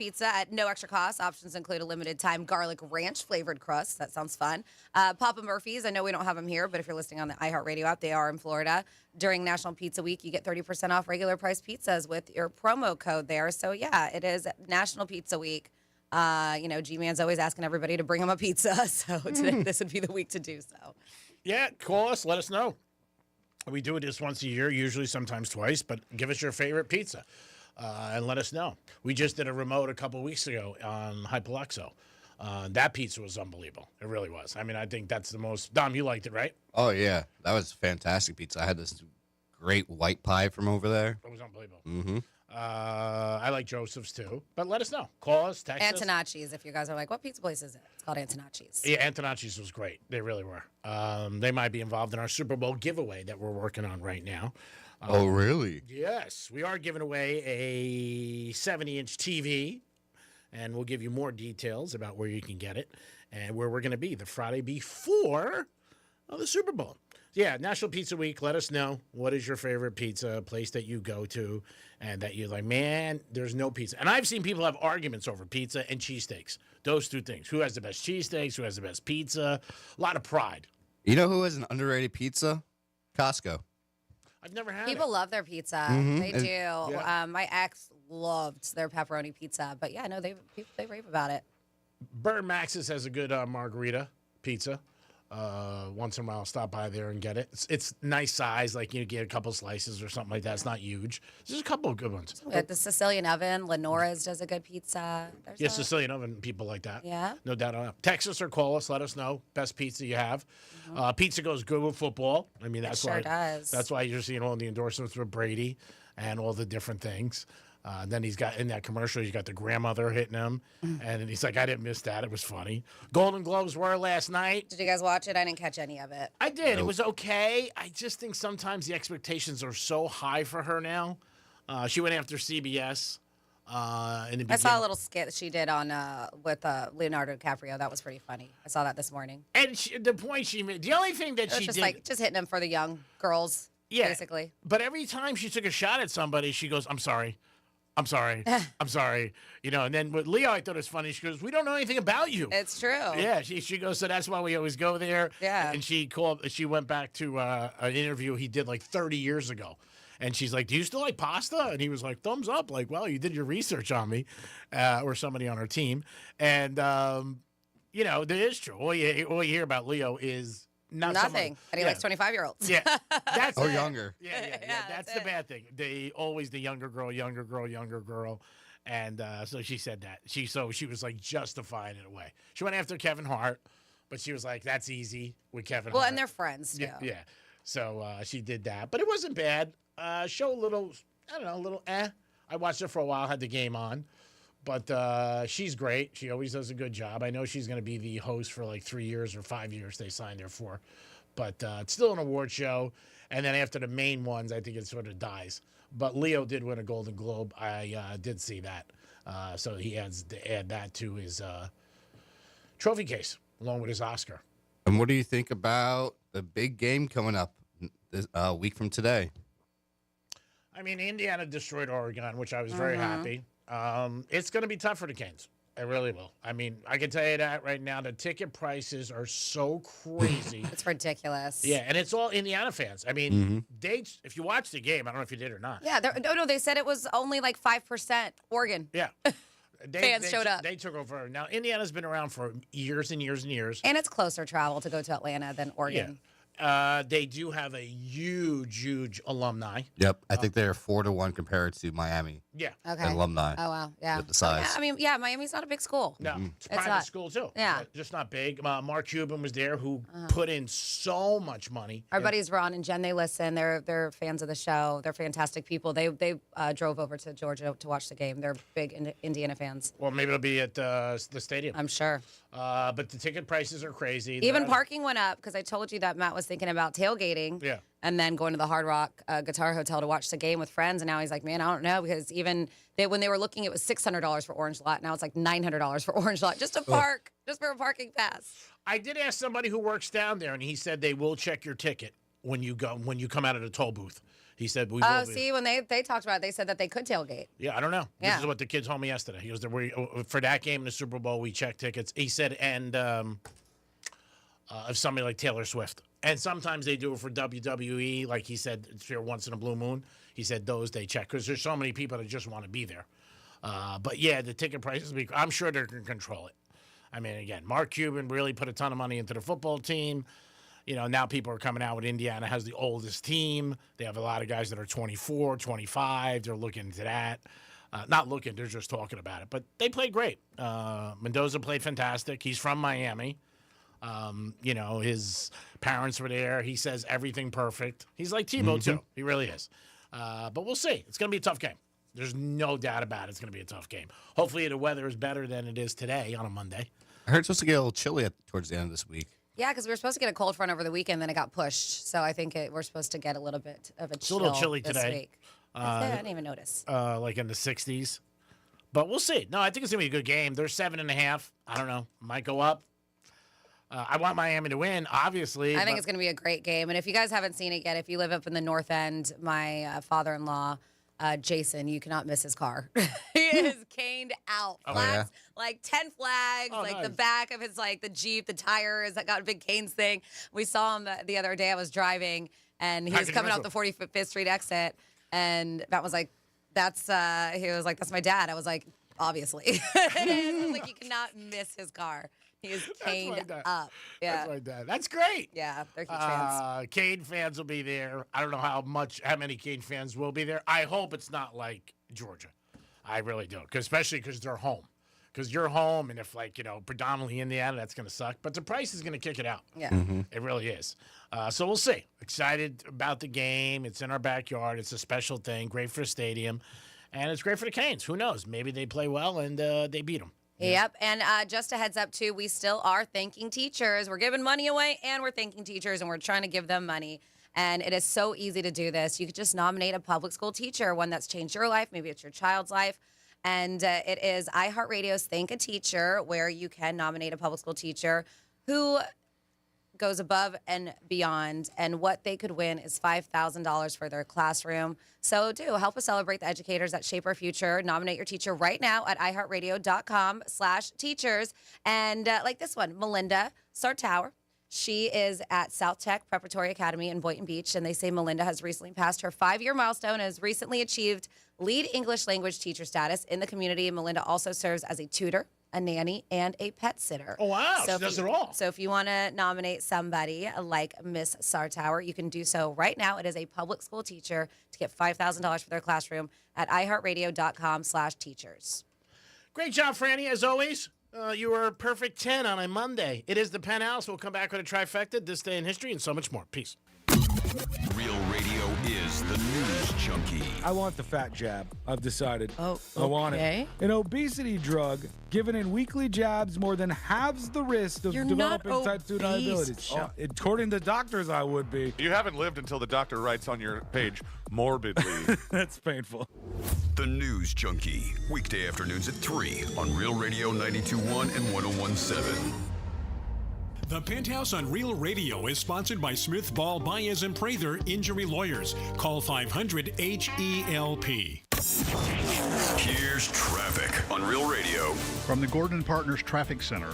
pizza at no extra cost. Options include a limited time garlic ranch flavored crust. That sounds fun. Papa Murphy's. I know we don't have them here, but if you're listening on the iHeartRadio app, they are in Florida. During National Pizza Week, you get 30% off regular price pizzas with your promo code there. So, yeah, it is National Pizza Week. G-Man's always asking everybody to bring him a pizza. So today, this would be the week to do so. Yeah, call us. Let us know. We do it just once a year, usually sometimes twice, but give us your favorite pizza and let us know. We just did a remote a couple weeks ago on Hypoluxo. That pizza was unbelievable. It really was. I mean, I think that's the most... Dom, you liked it, right? Oh, yeah. That was fantastic pizza. I had this great white pie from over there. It was unbelievable. Mm-hmm. I like Joseph's, too. But let us know. Call us, text us. Antonacci's, if you guys are like, what pizza place is it? It's called Antonacci's. Yeah, Antonacci's was great. They really were. They might be involved in our Super Bowl giveaway that we're working on right now. Oh, really? Yes. We are giving away a 70-inch TV, and we'll give you more details about where you can get it and where we're going to be the Friday before the Super Bowl. Yeah, National Pizza Week. Let us know what is your favorite pizza place that you go to and that you're like, man, there's no pizza. And I've seen people have arguments over pizza and cheesesteaks. Those two things. Who has the best cheesesteaks? Who has the best pizza? A lot of pride. You know who has an underrated pizza? Costco. I've never had People it. love their pizza. Mhm. They do. Yeah. My ex loved their pepperoni pizza. But, yeah, no, they rave about it. Bird Max's has a good margarita pizza. Once in a while, I'll stop by there and get it. It's nice size, like you get a couple slices or something like that. It's not huge. There's a couple of good ones. At the Sicilian Oven, Lenora's does a good pizza. There's Yes, Sicilian Oven, people like that. Yeah. No doubt on that. Text us or call us. Let us know. Best pizza you have. Pizza goes good with football. I mean, that's sure why. does. That's why you're seeing all the endorsements with Brady and all the different things. Then he's got in that commercial, he's got the grandmother hitting him, and he's like, "I didn't miss that. It was funny." Golden Globes were last night. Did you guys watch it? I didn't catch any of it. I did. It Nope. was okay. I just think sometimes the expectations are so high for her now. She went after CBS in the beginning. I saw a little skit that she did on with Leonardo DiCaprio. That was pretty funny. I saw that this morning. And the point she made, the only thing that It was she just did, like just hitting him for the young girls, yeah, basically. But every time she took a shot at somebody, she goes, "I'm sorry. I'm sorry. I'm sorry." You know, and then with Leo, I thought it was funny. She goes, "We don't know anything about you." It's true. Yeah, she goes, "So that's why we always go there." Yeah. And she went back to an interview he did like 30 years ago. And she's like, "Do you still like pasta?" And he was like, "Thumbs up." Like, "Well, you did your research on me," or somebody on our team. And, that is true. All you hear about Leo is not Nothing. And he yeah. likes 25-year-olds. Yeah, that's Or it. younger. Yeah, Yeah, that's that's the bad thing. They always the younger girl, and so she said that she was like justifying it away. She went after Kevin Hart, but she was like, "That's easy with Kevin Well, Hart." and they're friends too. yeah. So she did that, but it wasn't bad. Show a little, I don't know, a little. I watched it for a while, had the game on, but she's great. She always does a good job. I know she's going to be the host for like 3 years or 5 years. They signed her for. But it's still an award show. And then after the main ones, I think it sort of dies. But Leo did win a Golden Globe. I did see that. So he has to add that to his trophy case, along with his Oscar. And what do you think about the big game coming up this week from today? I mean, Indiana destroyed Oregon, which I was very happy. It's going to be tough for the Canes. It really will. I mean, I can tell you that right now. The ticket prices are so crazy. It's ridiculous. Yeah, and it's all Indiana fans. I mean, if you watch the game, I don't know if you did or not. Yeah. No. They said it was only like 5% Oregon. Yeah. Fans showed up. They took over. Now, Indiana's been around for years and years and years. And it's closer travel to go to Atlanta than Oregon. They do have a huge alumni. Yep. I think they're 4-1 compared to Miami. Yeah. Okay. And alumni. Oh, wow. Yeah. With the size. Yeah, Miami's not a big school. No, it's a It's private not. school, too. Yeah. Just not big. Mark Cuban was there, who put in so much money. Our buddies Ron and Jen, they listen. They're fans of the show. They're fantastic people. They drove over to Georgia to watch the game. They're big Indiana fans. Well, maybe it'll be at the stadium. I'm sure. But the ticket prices are crazy. Even parking went up because I told you that Matt was thinking about tailgating. Yeah. And then going to the Hard Rock Guitar Hotel to watch the game with friends. And now he's like, man, I don't know. Because when they were looking, it was $600 for Orange Lot. Now it's like $900 for Orange Lot just to park, just for a parking pass. I did ask somebody who works down there, and he said they will check your ticket when you come out of the toll booth. He said, we Oh, will be. see, when they talked about it, they said that they could tailgate. Yeah, I don't know. Yeah. This is what the kids told me yesterday. He goes, for that game in the Super Bowl, we checked tickets. He said, and if somebody like Taylor Swift. And sometimes they do it for WWE. Like he said, it's here once in a blue moon. He said those they check because there's so many people that just want to be there. But yeah, the ticket prices, I'm sure they can control it. I mean, again, Mark Cuban really put a ton of money into the football team. You know, now people are coming out with Indiana has the oldest team. They have a lot of guys that are 24, 25. They're looking into that. Not looking, they're just talking about it. But they played great. Mendoza played fantastic. He's from Miami. You know, his parents were there. He says everything perfect. He's like Tebow, too. He really is. But we'll see. It's going to be a tough game. There's no doubt about it. It's going to be a tough game. Hopefully the weather is better than it is today on a Monday. I heard it's supposed to get a little chilly towards the end of this week. Yeah, because we were supposed to get a cold front over the weekend, then it got pushed. So I think we're supposed to get a little bit of a chill. a little chilly this today. week. I didn't even notice. Like in the 60s. But we'll see. No, I think it's going to be a good game. They're 7.5. I don't know. Might go up. I want Miami to win, obviously. I think it's going to be a great game. And if you guys haven't seen it yet, if you live up in the North End, my father-in-law, Jason, you cannot miss his car. He is caned out. Flags, like 10 flags, like the back of his, like the Jeep, the tires that got a big canes thing. We saw him the other day. I was driving, and he was coming out the 45th Street exit, and Matt was like, he was like, that's my dad. I was like, obviously. It is. I was like, you cannot miss his car. He is caned up. Yeah. That's my dad. That's great. Yeah, they're huge fans. Cane fans will be there. I don't know how many Cane fans will be there. I hope it's not like Georgia. I really do. Especially because they're home. Because you're home, and if, like, you know, predominantly Indiana, that's going to suck. But the price is going to kick it out. Yeah. It really is. So we'll see. Excited about the game. It's in our backyard. It's a special thing. Great for the stadium. And it's great for the Canes. Who knows? Maybe they play well, and they beat them. Yep. And just a heads up, too, we still are thanking teachers. We're giving money away, and we're thanking teachers, and we're trying to give them money. And it is so easy to do this. You could just nominate a public school teacher, one that's changed your life. Maybe it's your child's life. And it is iHeartRadio's Thank a Teacher, where you can nominate a public school teacher who goes above and beyond. And what they could win is $5,000 for their classroom. So do help us celebrate the educators that shape our future. Nominate your teacher right now at iHeartRadio.com/teachers. And like this one, Melinda Sartower. She is at South Tech Preparatory Academy in Boynton Beach, and they say Melinda has recently passed her 5-year milestone and has recently achieved lead English language teacher status in the community. Melinda also serves as a tutor, a nanny, and a pet sitter. Oh, wow. So she does it all. So if you want to nominate somebody like Miss Sartower, you can do so right now. It is a public school teacher to get $5,000 for their classroom at iHeartRadio.com/teachers. Great job, Franny, as always. You were a perfect 10 on a Monday. It is the Penthouse. We'll come back with a trifecta, this day in history, and so much more. Peace. Real radio is the news junkie. I want the fat jab. I've decided. Oh, I want okay. it. An obesity drug given in weekly jabs more than halves the risk of You're not developing type 2 obese, diabetes. Chuck. According to doctors, I would be. You haven't lived until the doctor writes on your page, morbidly. That's painful. The news junkie. Weekday afternoons at 3 on Real Radio 92.1 and 101.7. The Penthouse on Real Radio is sponsored by Smith Ball Baez and Prather Injury Lawyers. Call 500-HELP. Here's traffic on Real Radio. From the Gordon Partners Traffic Center.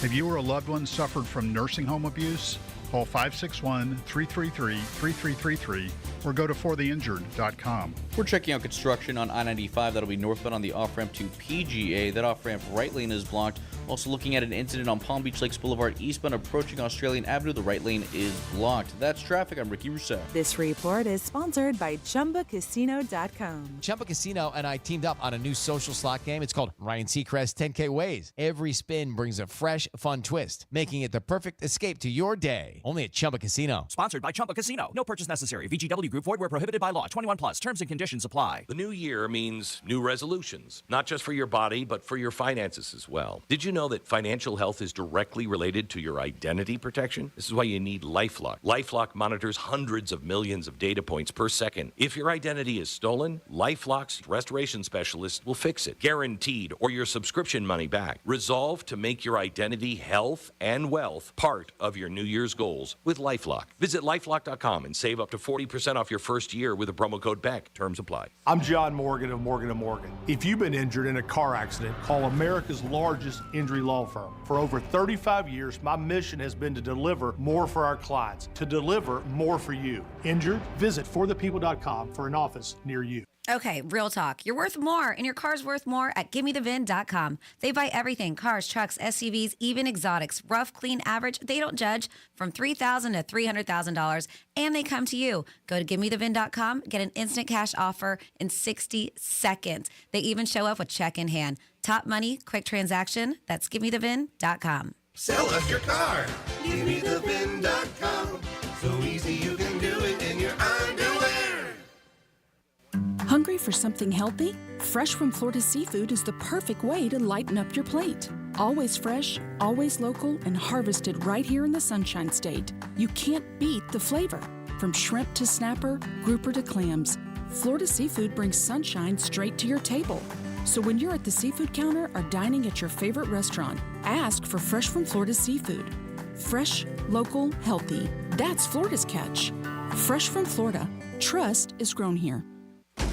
If you or a loved one suffered from nursing home abuse, call 561-333-3333 or go to fortheinjured.com. We're checking out construction on I-95. That'll be northbound on the off-ramp to PGA. That off-ramp right lane is blocked. Also looking at an incident on Palm Beach Lakes Boulevard eastbound approaching Australian Avenue. The right lane is blocked. That's traffic. I'm Ricky Rousseau. This report is sponsored by ChumbaCasino.com. Chumba Casino and I teamed up on a new social slot game. It's called Ryan Seacrest 10K Ways. Every spin brings a fresh, fun twist, making it the perfect escape to your day. Only at Chumba Casino. Sponsored by Chumba Casino. No purchase necessary. VGW Group. Void where prohibited by law. 21 plus. Terms and conditions apply. The new year means new resolutions, not just for your body, but for your finances as well. Did you know that financial health is directly related to your identity protection? This is why you need LifeLock. LifeLock monitors hundreds of millions of data points per second. If your identity is stolen, LifeLock's restoration specialist will fix it, guaranteed, or your subscription money back. Resolve to make your identity, health, and wealth part of your New Year's goals with LifeLock. Visit LifeLock.com and save up to 40% off your first year with the promo code BECK. Terms apply. I'm John Morgan of Morgan & Morgan. If you've been injured in a car accident, call America's largest injury law firm. For over 35 years, my mission has been to deliver more for our clients, to deliver more for you. Injured? Visit forthepeople.com for an office near you. Okay, real talk. You're worth more, and your car's worth more at GimmeTheVin.com. They buy everything: cars, trucks, SUVs, even exotics. Rough, clean, average. They don't judge. From $3,000 to $300,000, and they come to you. Go to GimmeTheVin.com. Get an instant cash offer in 60 seconds. They even show up with check in hand. Top money, quick transaction. That's GimmeTheVin.com. Sell us your car. GimmeTheVin.com. So easy you can do it in your underwear. Hungry for something healthy? Fresh from Florida Seafood is the perfect way to lighten up your plate. Always fresh, always local, and harvested right here in the Sunshine State. You can't beat the flavor. From shrimp to snapper, grouper to clams, Florida Seafood brings sunshine straight to your table. So when you're at the seafood counter or dining at your favorite restaurant, ask for Fresh from Florida Seafood. Fresh, local, healthy. That's Florida's catch. Fresh from Florida. Trust is grown here.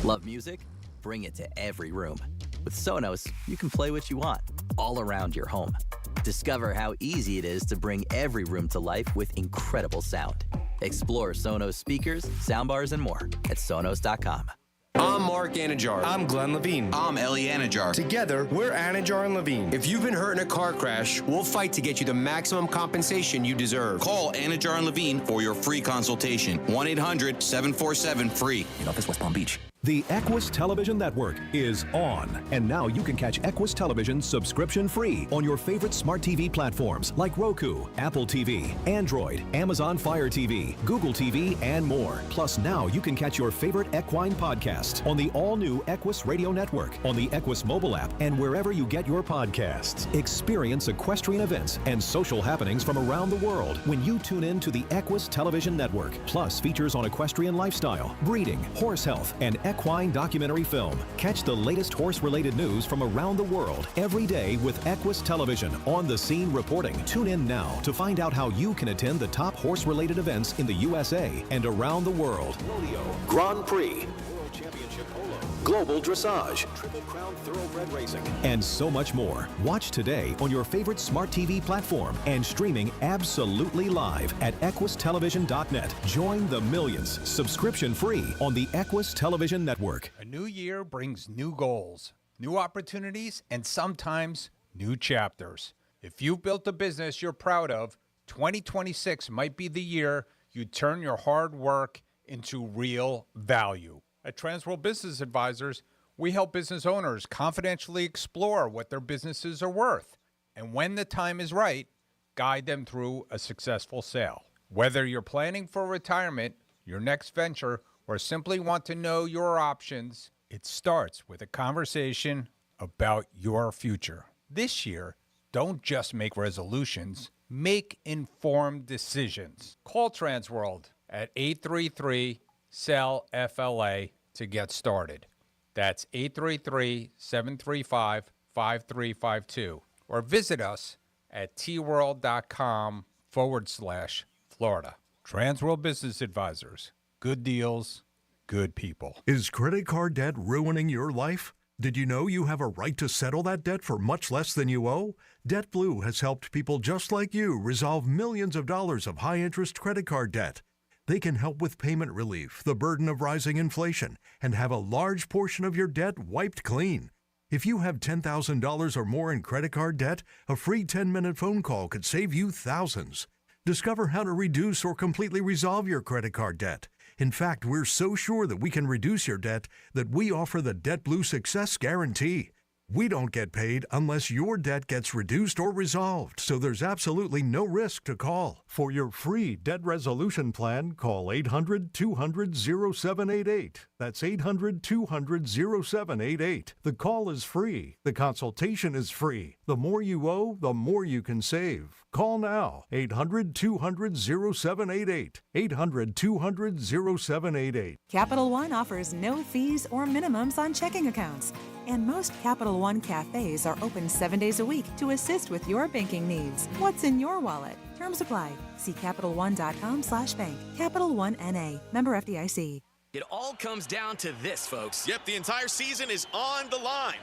Love music? Bring it to every room. With Sonos, you can play what you want, all around your home. Discover how easy it is to bring every room to life with incredible sound. Explore Sonos speakers, soundbars, and more at Sonos.com. I'm Mark Anajar. I'm Glenn Levine. I'm Ellie Anajar. Together, we're Anajar and Levine. If you've been hurt in a car crash, we'll fight to get you the maximum compensation you deserve. Call Anajar and Levine for your free consultation. 1-800-747-FREE. In office, West Palm Beach. The Equus Television Network is on, and now you can catch Equus Television subscription-free on your favorite smart TV platforms like Roku, Apple TV, Android, Amazon Fire TV, Google TV, and more. Plus, now you can catch your favorite equine podcasts on the all-new Equus Radio Network, on the Equus mobile app, and wherever you get your podcasts. Experience equestrian events and social happenings from around the world when you tune in to the Equus Television Network. Plus, features on equestrian lifestyle, breeding, horse health, and equine documentary film. Catch the latest horse-related news from around the world every day with Equus Television on the scene reporting. Tune in now to find out how you can attend the top horse-related events in the USA and around the world. Rodeo, Grand Prix, World Championship Polo, Global Dressage, Triple Crown Thoroughbred Racing, and so much more. Watch today on your favorite smart TV platform and streaming absolutely live at equustelevision.net. Join the millions, subscription free on the Equus Television Network. A new year brings new goals, new opportunities, and sometimes new chapters. If you've built a business you're proud of, 2026 might be the year you turn your hard work into real value. At Transworld Business Advisors, we help business owners confidentially explore what their businesses are worth, and when the time is right, guide them through a successful sale. Whether you're planning for retirement, your next venture, or simply want to know your options, it starts with a conversation about your future. This year, don't just make resolutions, make informed decisions. Call Transworld at 833-SELL-FLA to get started. That's 833-735-5352. Or visit us at tworld.com/Florida. Transworld Business Advisors. Good deals, good people. Is credit card debt ruining your life? Did you know you have a right to settle that debt for much less than you owe? DebtBlue has helped people just like you resolve millions of dollars of high-interest credit card debt. They can help with payment relief, the burden of rising inflation, and have a large portion of your debt wiped clean. If you have $10,000 or more in credit card debt, a free 10-minute phone call could save you thousands. Discover how to reduce or completely resolve your credit card debt. In fact, we're so sure that we can reduce your debt that we offer the DebtBlue Success Guarantee. We don't get paid unless your debt gets reduced or resolved, so there's absolutely no risk to call. For your free debt resolution plan, call 800-200-0788. That's 800-200-0788. The call is free. The consultation is free. The more you owe, the more you can save. Call now. 800-200-0788. 800-200-0788. Capital One offers no fees or minimums on checking accounts. And most Capital One cafes are open 7 days a week to assist with your banking needs. What's in your wallet? Terms apply. See CapitalOne.com/bank. Capital One N.A. Member FDIC. It all comes down to this, folks. Yep, the entire season is on the line.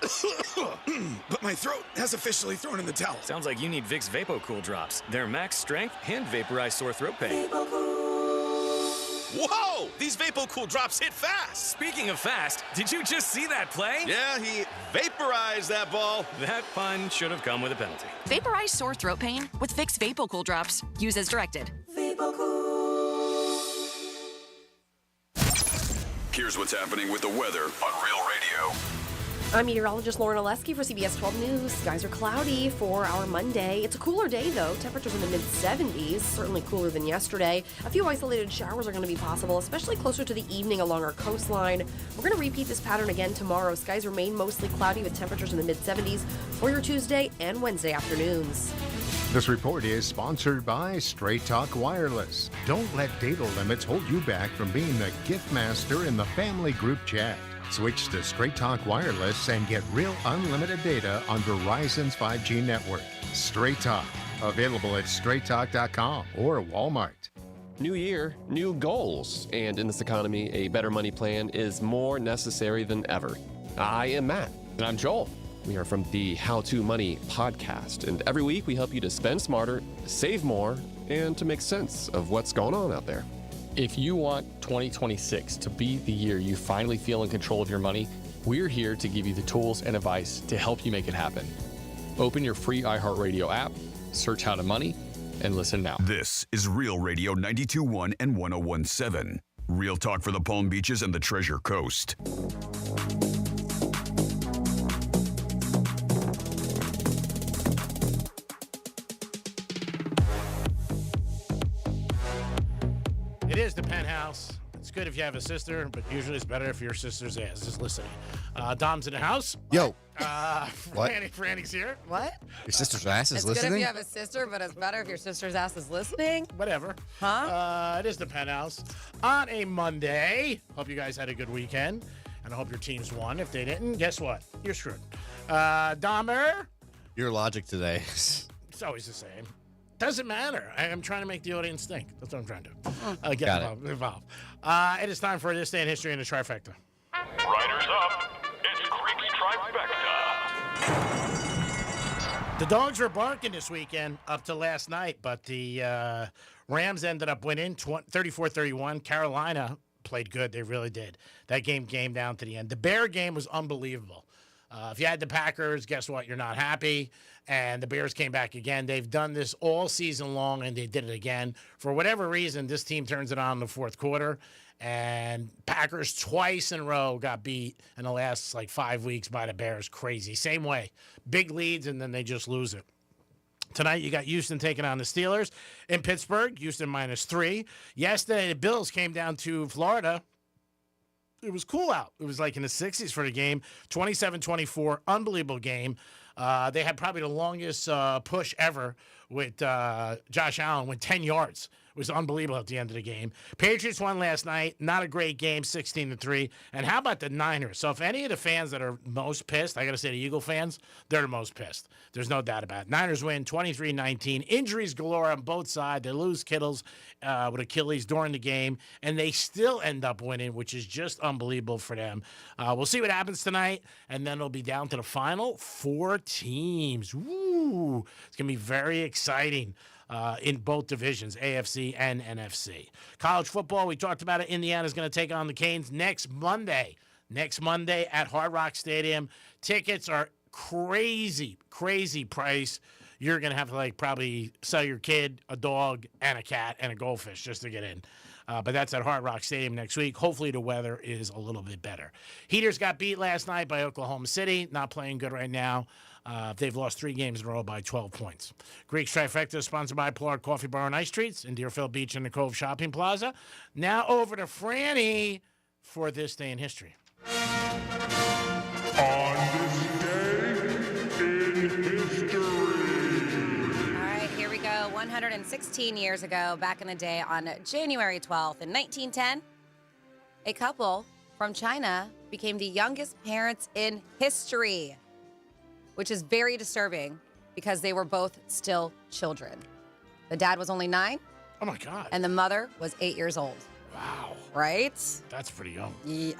But my throat has officially thrown in the towel. Sounds like you need Vicks VapoCool drops. They're max strength and vaporize sore throat pain. Whoa! These VapoCool drops hit fast. Speaking of fast, did you just see that play? Yeah, he vaporized that ball. That pun should have come with a penalty. Vaporize sore throat pain with Vicks VapoCool drops. Use as directed. Here's what's happening with the weather on Real Radio. I'm meteorologist Lauren Oleski for CBS 12 News. Skies are cloudy for our Monday. It's a cooler day, though. Temperatures in the mid-70s, certainly cooler than yesterday. A few isolated showers are going to be possible, especially closer to the evening along our coastline. We're going to repeat this pattern again tomorrow. Skies remain mostly cloudy with temperatures in the mid-70s for your Tuesday and Wednesday afternoons. This report is sponsored by Straight Talk Wireless. Don't let data limits hold you back from being the gift master in the family group chat. Switch to Straight Talk Wireless and get real unlimited data on Verizon's 5G network. Straight Talk, available at straighttalk.com or Walmart. New year, new goals. And in this economy, a better money plan is more necessary than ever. I am Matt. And I'm Joel. We are from the How to Money podcast, and every week we help you to spend smarter, save more, and to make sense of what's going on out there. If you want 2026 to be the year you finally feel in control of your money, we're here to give you the tools and advice to help you make it happen. Open your free iHeartRadio app, search How to Money, and listen now. This is Real Radio 92.1 and 101.7. Real talk for the Palm Beaches and the Treasure Coast. It is the Penthouse. It's good if you have a sister, but usually it's better if your sister's ass is listening. Dom's in the house. Yo. What? Franny's here. What? Your sister's ass is It's listening? good if you have a sister, but it's better if your sister's ass is listening. Whatever. Huh? It is the Penthouse on a Monday. Hope you guys had a good weekend, and I hope your teams won. If they didn't, guess what? You're screwed. Dahmer. Your logic today. It's always the same. Doesn't matter. I am trying to make the audience think. That's what I'm trying to do. Get involved. It is time for This Day in History in the Trifecta. Riders up. It's Creek's Trifecta. The dogs were barking this weekend up to last night, but the Rams ended up winning 34-31. Carolina played good. They really did. That game came down to the end. The Bear game was unbelievable. If you had the Packers, guess what? You're not happy. And the Bears came back again. They've done this all season long, and they did it again. For whatever reason, this team turns it on in the fourth quarter. And Packers twice in a row got beat in the last, 5 weeks by the Bears. Crazy. Same way. Big leads, and then they just lose it. Tonight, you got Houston taking on the Steelers. In Pittsburgh, Houston -3. Yesterday, the Bills came down to Florida. It was cool out. It was in the 60s for the game. 27-24, unbelievable game. They had probably the longest push ever with Josh Allen, went 10 yards. It was unbelievable at the end of the game. Patriots won last night. Not a great game, 16-3. And how about the Niners? So if any of the fans that are most pissed, I got to say the Eagle fans, they're the most pissed. There's no doubt about it. Niners win 23-19. Injuries galore on both sides. They lose Kittles with Achilles during the game, and they still end up winning, which is just unbelievable for them. We'll see what happens tonight, and then it'll be down to the final 4 teams. Woo! It's going to be very exciting. In both divisions, AFC and NFC. College football, we talked about it. Indiana's going to take on the Canes next Monday. Next Monday at Hard Rock Stadium. Tickets are crazy, crazy price. You're going to have to probably sell your kid, a dog, and a cat, and a goldfish just to get in. But that's at Hard Rock Stadium next week. Hopefully the weather is a little bit better. Heaters got beat last night by Oklahoma City. Not playing good right now. They've lost 3 games in a row by 12 points. Greek's Trifecta is sponsored by Pollard Coffee Bar and Ice Treats in Deerfield Beach and the Cove Shopping Plaza. Now over to Franny for This Day in History. On this day in history. All right, here we go. 116 years ago, back in the day on January 12th in 1910, a couple from China became the youngest parents in history, which is very disturbing because they were both still children. The dad was only 9. Oh, my God. And the mother was 8 years old. Wow. Right? That's pretty young. Yeah,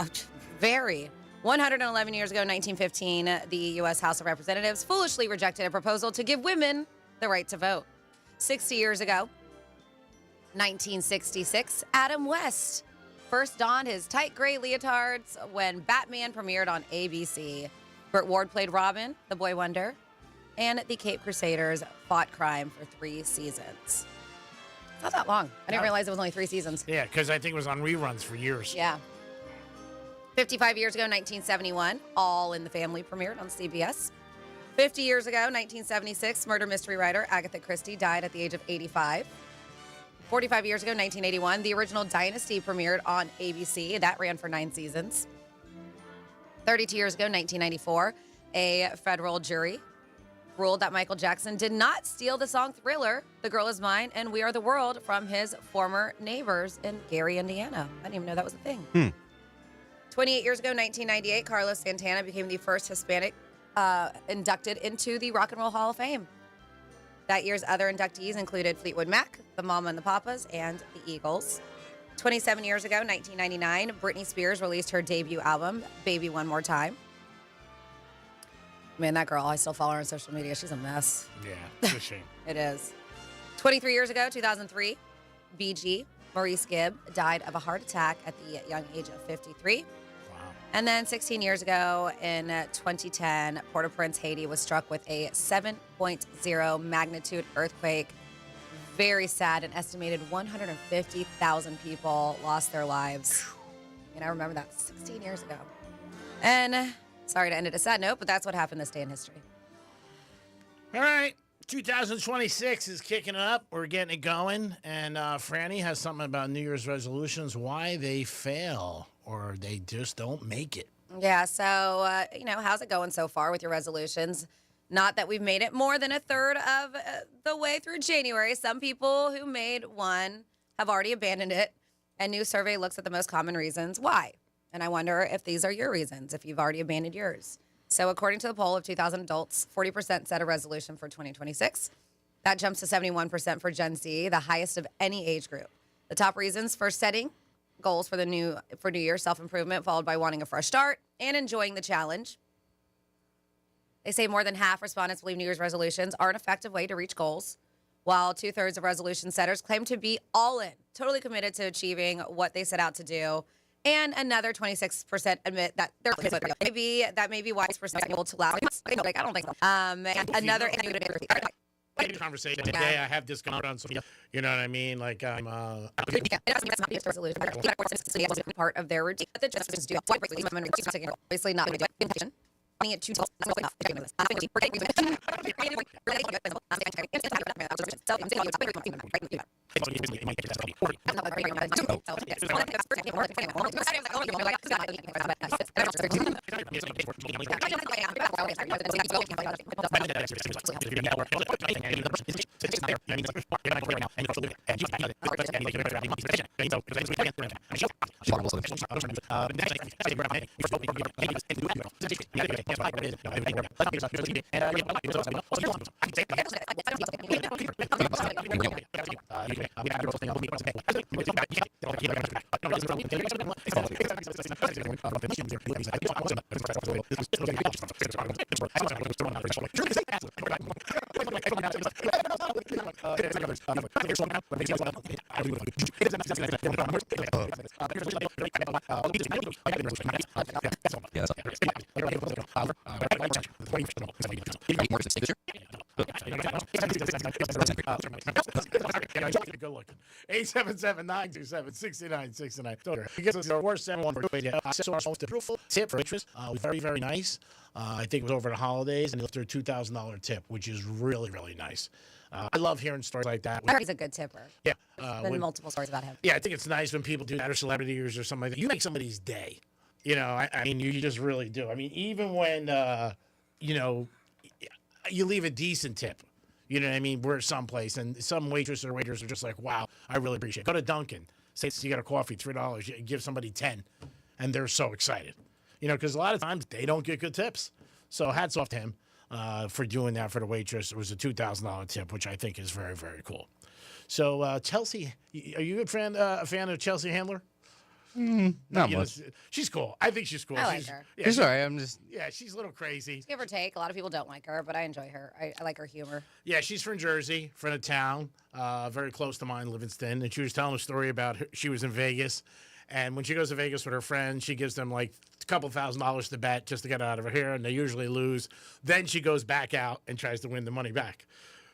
very. 111 years ago, 1915, the U.S. House of Representatives foolishly rejected a proposal to give women the right to vote. 60 years ago, 1966, Adam West first donned his tight gray leotards when Batman premiered on ABC. Burt Ward played Robin, the Boy Wonder, and the Cape Crusaders fought crime for 3 seasons. It's not that long. I didn't realize it was only 3 seasons. Yeah, because I think it was on reruns for years. Yeah. 55 years ago, 1971, All in the Family premiered on CBS. 50 years ago, 1976, murder mystery writer Agatha Christie died at the age of 85. 45 years ago, 1981, the original Dynasty premiered on ABC. That ran for 9 seasons. 32 years ago, 1994, a federal jury ruled that Michael Jackson did not steal the song Thriller, The Girl Is Mine, and We Are the World from his former neighbors in Gary, Indiana. I didn't even know that was a thing. 28 years ago, 1998, Carlos Santana became the first Hispanic inducted into the Rock and Roll Hall of Fame. That year's other inductees included Fleetwood Mac, the Mama and the Papas, and the Eagles. 27 years ago, 1999, Britney Spears released her debut album, Baby One More Time. Man, that girl, I still follow her on social media. She's a mess. Yeah, it's a shame. It is. 23 years ago, 2003, BG, Maurice Gibb, died of a heart attack at the young age of 53. Wow. And then 16 years ago, in 2010, Port-au-Prince, Haiti, was struck with a 7.0 magnitude earthquake. Very sad. An estimated 150,000 people lost their lives. And I remember that 16 years ago. And sorry to end it a sad note, but that's what happened this day in history. All right. 2026 is kicking up. We're getting it going. And Franny has something about New Year's resolutions, why they fail or they just don't make it. Yeah, so, how's it going so far with your resolutions? Not that we've made it more than a third of the way through January. Some people who made one have already abandoned it. A new survey looks at the most common reasons why. And I wonder if these are your reasons, if you've already abandoned yours. So according to the poll of 2,000 adults, 40% set a resolution for 2026. That jumps to 71% for Gen Z, the highest of any age group. The top reasons for setting goals for New Year: self-improvement, followed by wanting a fresh start and enjoying the challenge. They say more than half respondents believe New Year's resolutions are an effective way to reach goals, while 2/3 of resolution setters claim to be all in, totally committed to achieving what they set out to do. And another 26% admit that they're maybe why it's able to last. I don't think so. Another Conversation today. I have this going on, so you know what I mean. Like I'm. Part of their routine. The justices do. Obviously not. It too Good looking. 877-927-6969. I guess it's our worst 7-1 tip for waitress. Very, very nice. I think it was over the holidays, and they left her a $2,000 tip, which is really, really nice. I love hearing stories like that. He's a good tipper. Yeah. There's been multiple stories about him. Yeah, I think it's nice when people do that, or celebrities or something like that. You make somebody's day. You know, I mean, you just really do. I mean, even when, you leave a decent tip. You know what I mean? We're someplace, and some waitress or waiters are just like, wow, I really appreciate it. Go to Dunkin'. Say you got a coffee, $3. You give somebody 10, and they're so excited. because a lot of times they don't get good tips. So hats off to him for doing that for the waitress. It was a $2,000 tip, which I think is very, very cool. So Chelsea, are you a fan of Chelsea Handler? Not much. She's cool. I think she's cool. I like her. Yeah, She's all right. I'm just. Yeah, she's a little crazy. Give or take. A lot of people don't like her, but I enjoy her. I like her humor. Yeah, she's from Jersey, friend of town, very close to mine, Livingston. And she was telling a story about she was in Vegas. And when she goes to Vegas with her friends, she gives them like a couple $1,000s to bet just to get out of her hair, and they usually lose. Then she goes back out and tries to win the money back.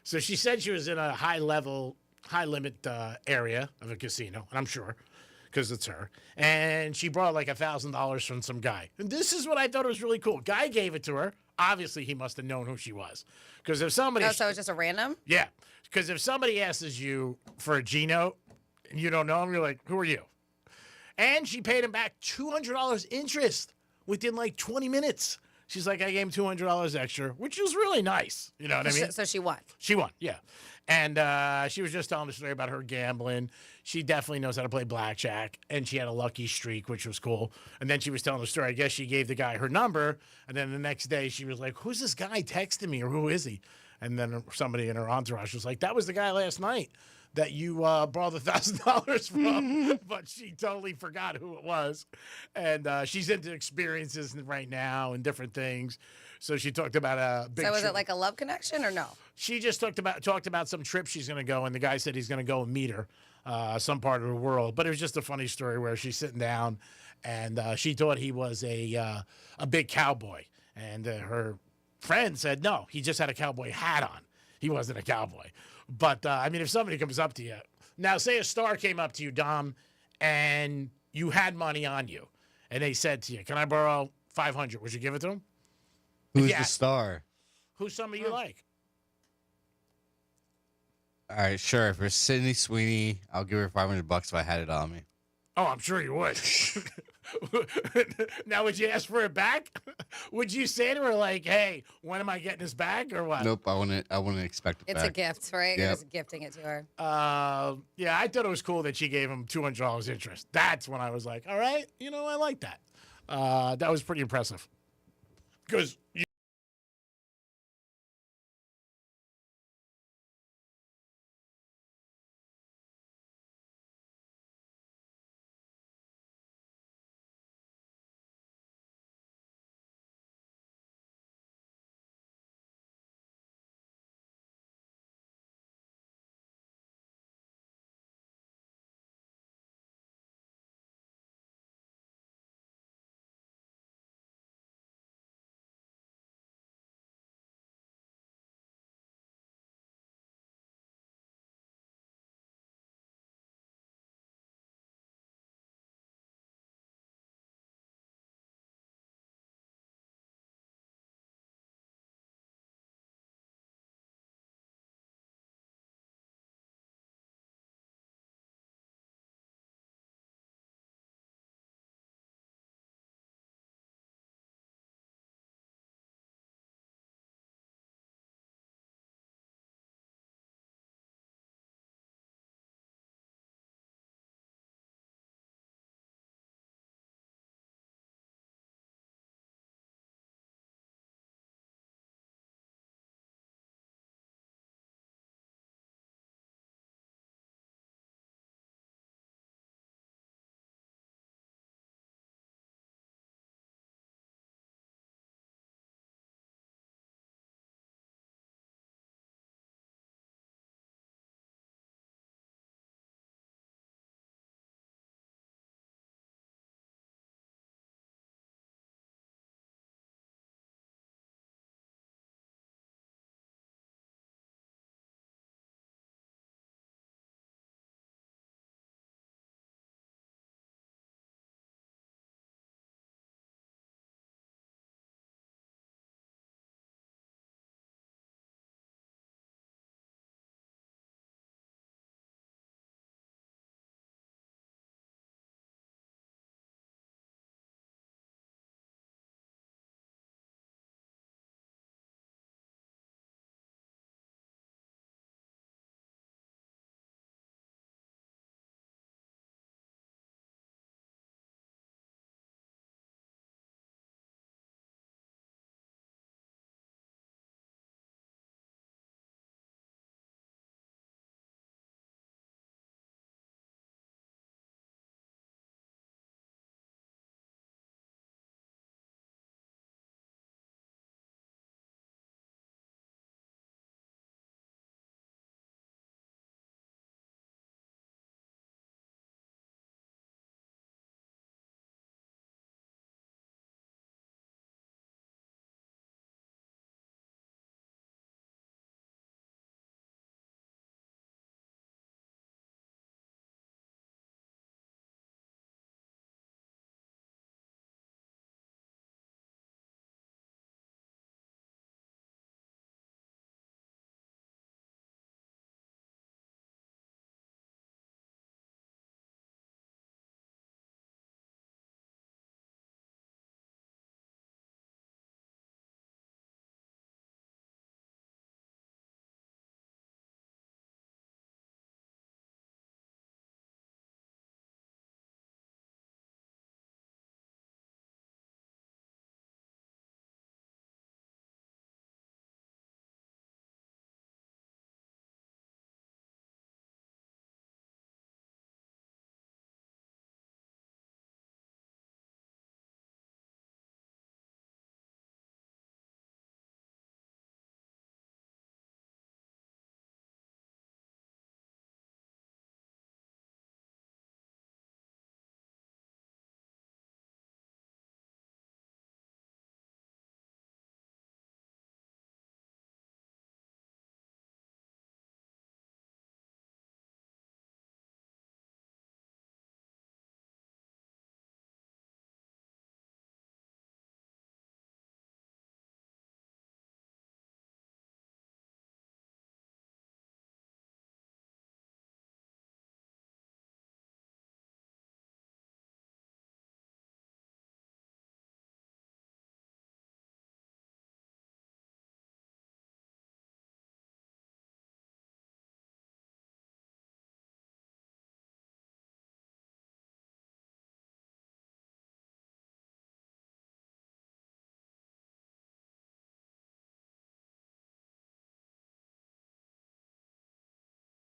So she said she was in a high limit area of a casino, and I'm sure, because it's her. And she brought like $1,000 from some guy. And this is what I thought was really cool. Guy gave it to her. Obviously, he must have known who she was. Because if somebody... Oh, so it's just a random? Yeah. Because if somebody asks you for a G note, and you don't know him, you're like, who are you? And she paid him back $200 interest within like 20 minutes. She's like, I gave him $200 extra, which was really nice. You know what I mean? So she won. She won, yeah. And she was just telling the story about her gambling. She definitely knows how to play blackjack, and she had a lucky streak, which was cool. And then she was telling the story. I guess she gave the guy her number, and then the next day she was like, who's this guy texting me, or who is he? And then somebody in her entourage was like, that was the guy last night that you borrowed $1,000 from, but she totally forgot who it was. And she's into experiences right now and different things. So she talked about a big So was trip. it like a love connection or no? She just talked about some trip she's going to go, and the guy said he's going to go and meet her some part of the world. But it was just a funny story where she's sitting down, and she thought he was a big cowboy. And her friend said, no, he just had a cowboy hat on. He wasn't a cowboy. But, I mean, if somebody comes up to you. Now, say a star came up to you, Dom, and you had money on you. And they said to you, can I borrow $500? Would you give it to them? Who's Yeah. the star? Who's somebody you like? All right, sure. If it's Sydney Sweeney, I'll give her $500 if I had it on me. Oh, I'm sure you would. Now, would you ask for it back? Would you say to her, like, hey, when am I getting this back, or what? Nope, I wouldn't expect it It's back. a gift, right? You're just gifting it to her. Yeah, I thought it was cool that she gave him $200 interest. That's when I was like, all right, I like that. That was pretty impressive. Because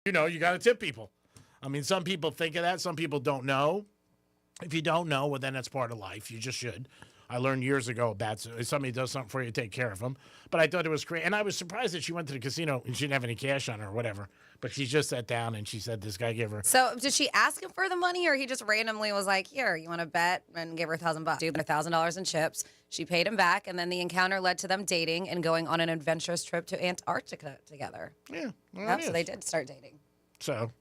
You know, you got to tip people. I mean, some people think of that. Some people don't know. If you don't know, well, then that's part of life. You just should. I learned years ago about if somebody does something for you, take care of them. But I thought it was great. And I was surprised that she went to the casino and she didn't have any cash on her or whatever. But she just sat down and she said this guy gave her. So did she ask him for the money, or he just randomly was like, here, you want to bet, and gave her $1,000? Dude, $1,000 in chips. She paid him back, and then the encounter led to them dating and going on an adventurous trip to Antarctica together. Yeah. Well, Yep, so they did start dating. So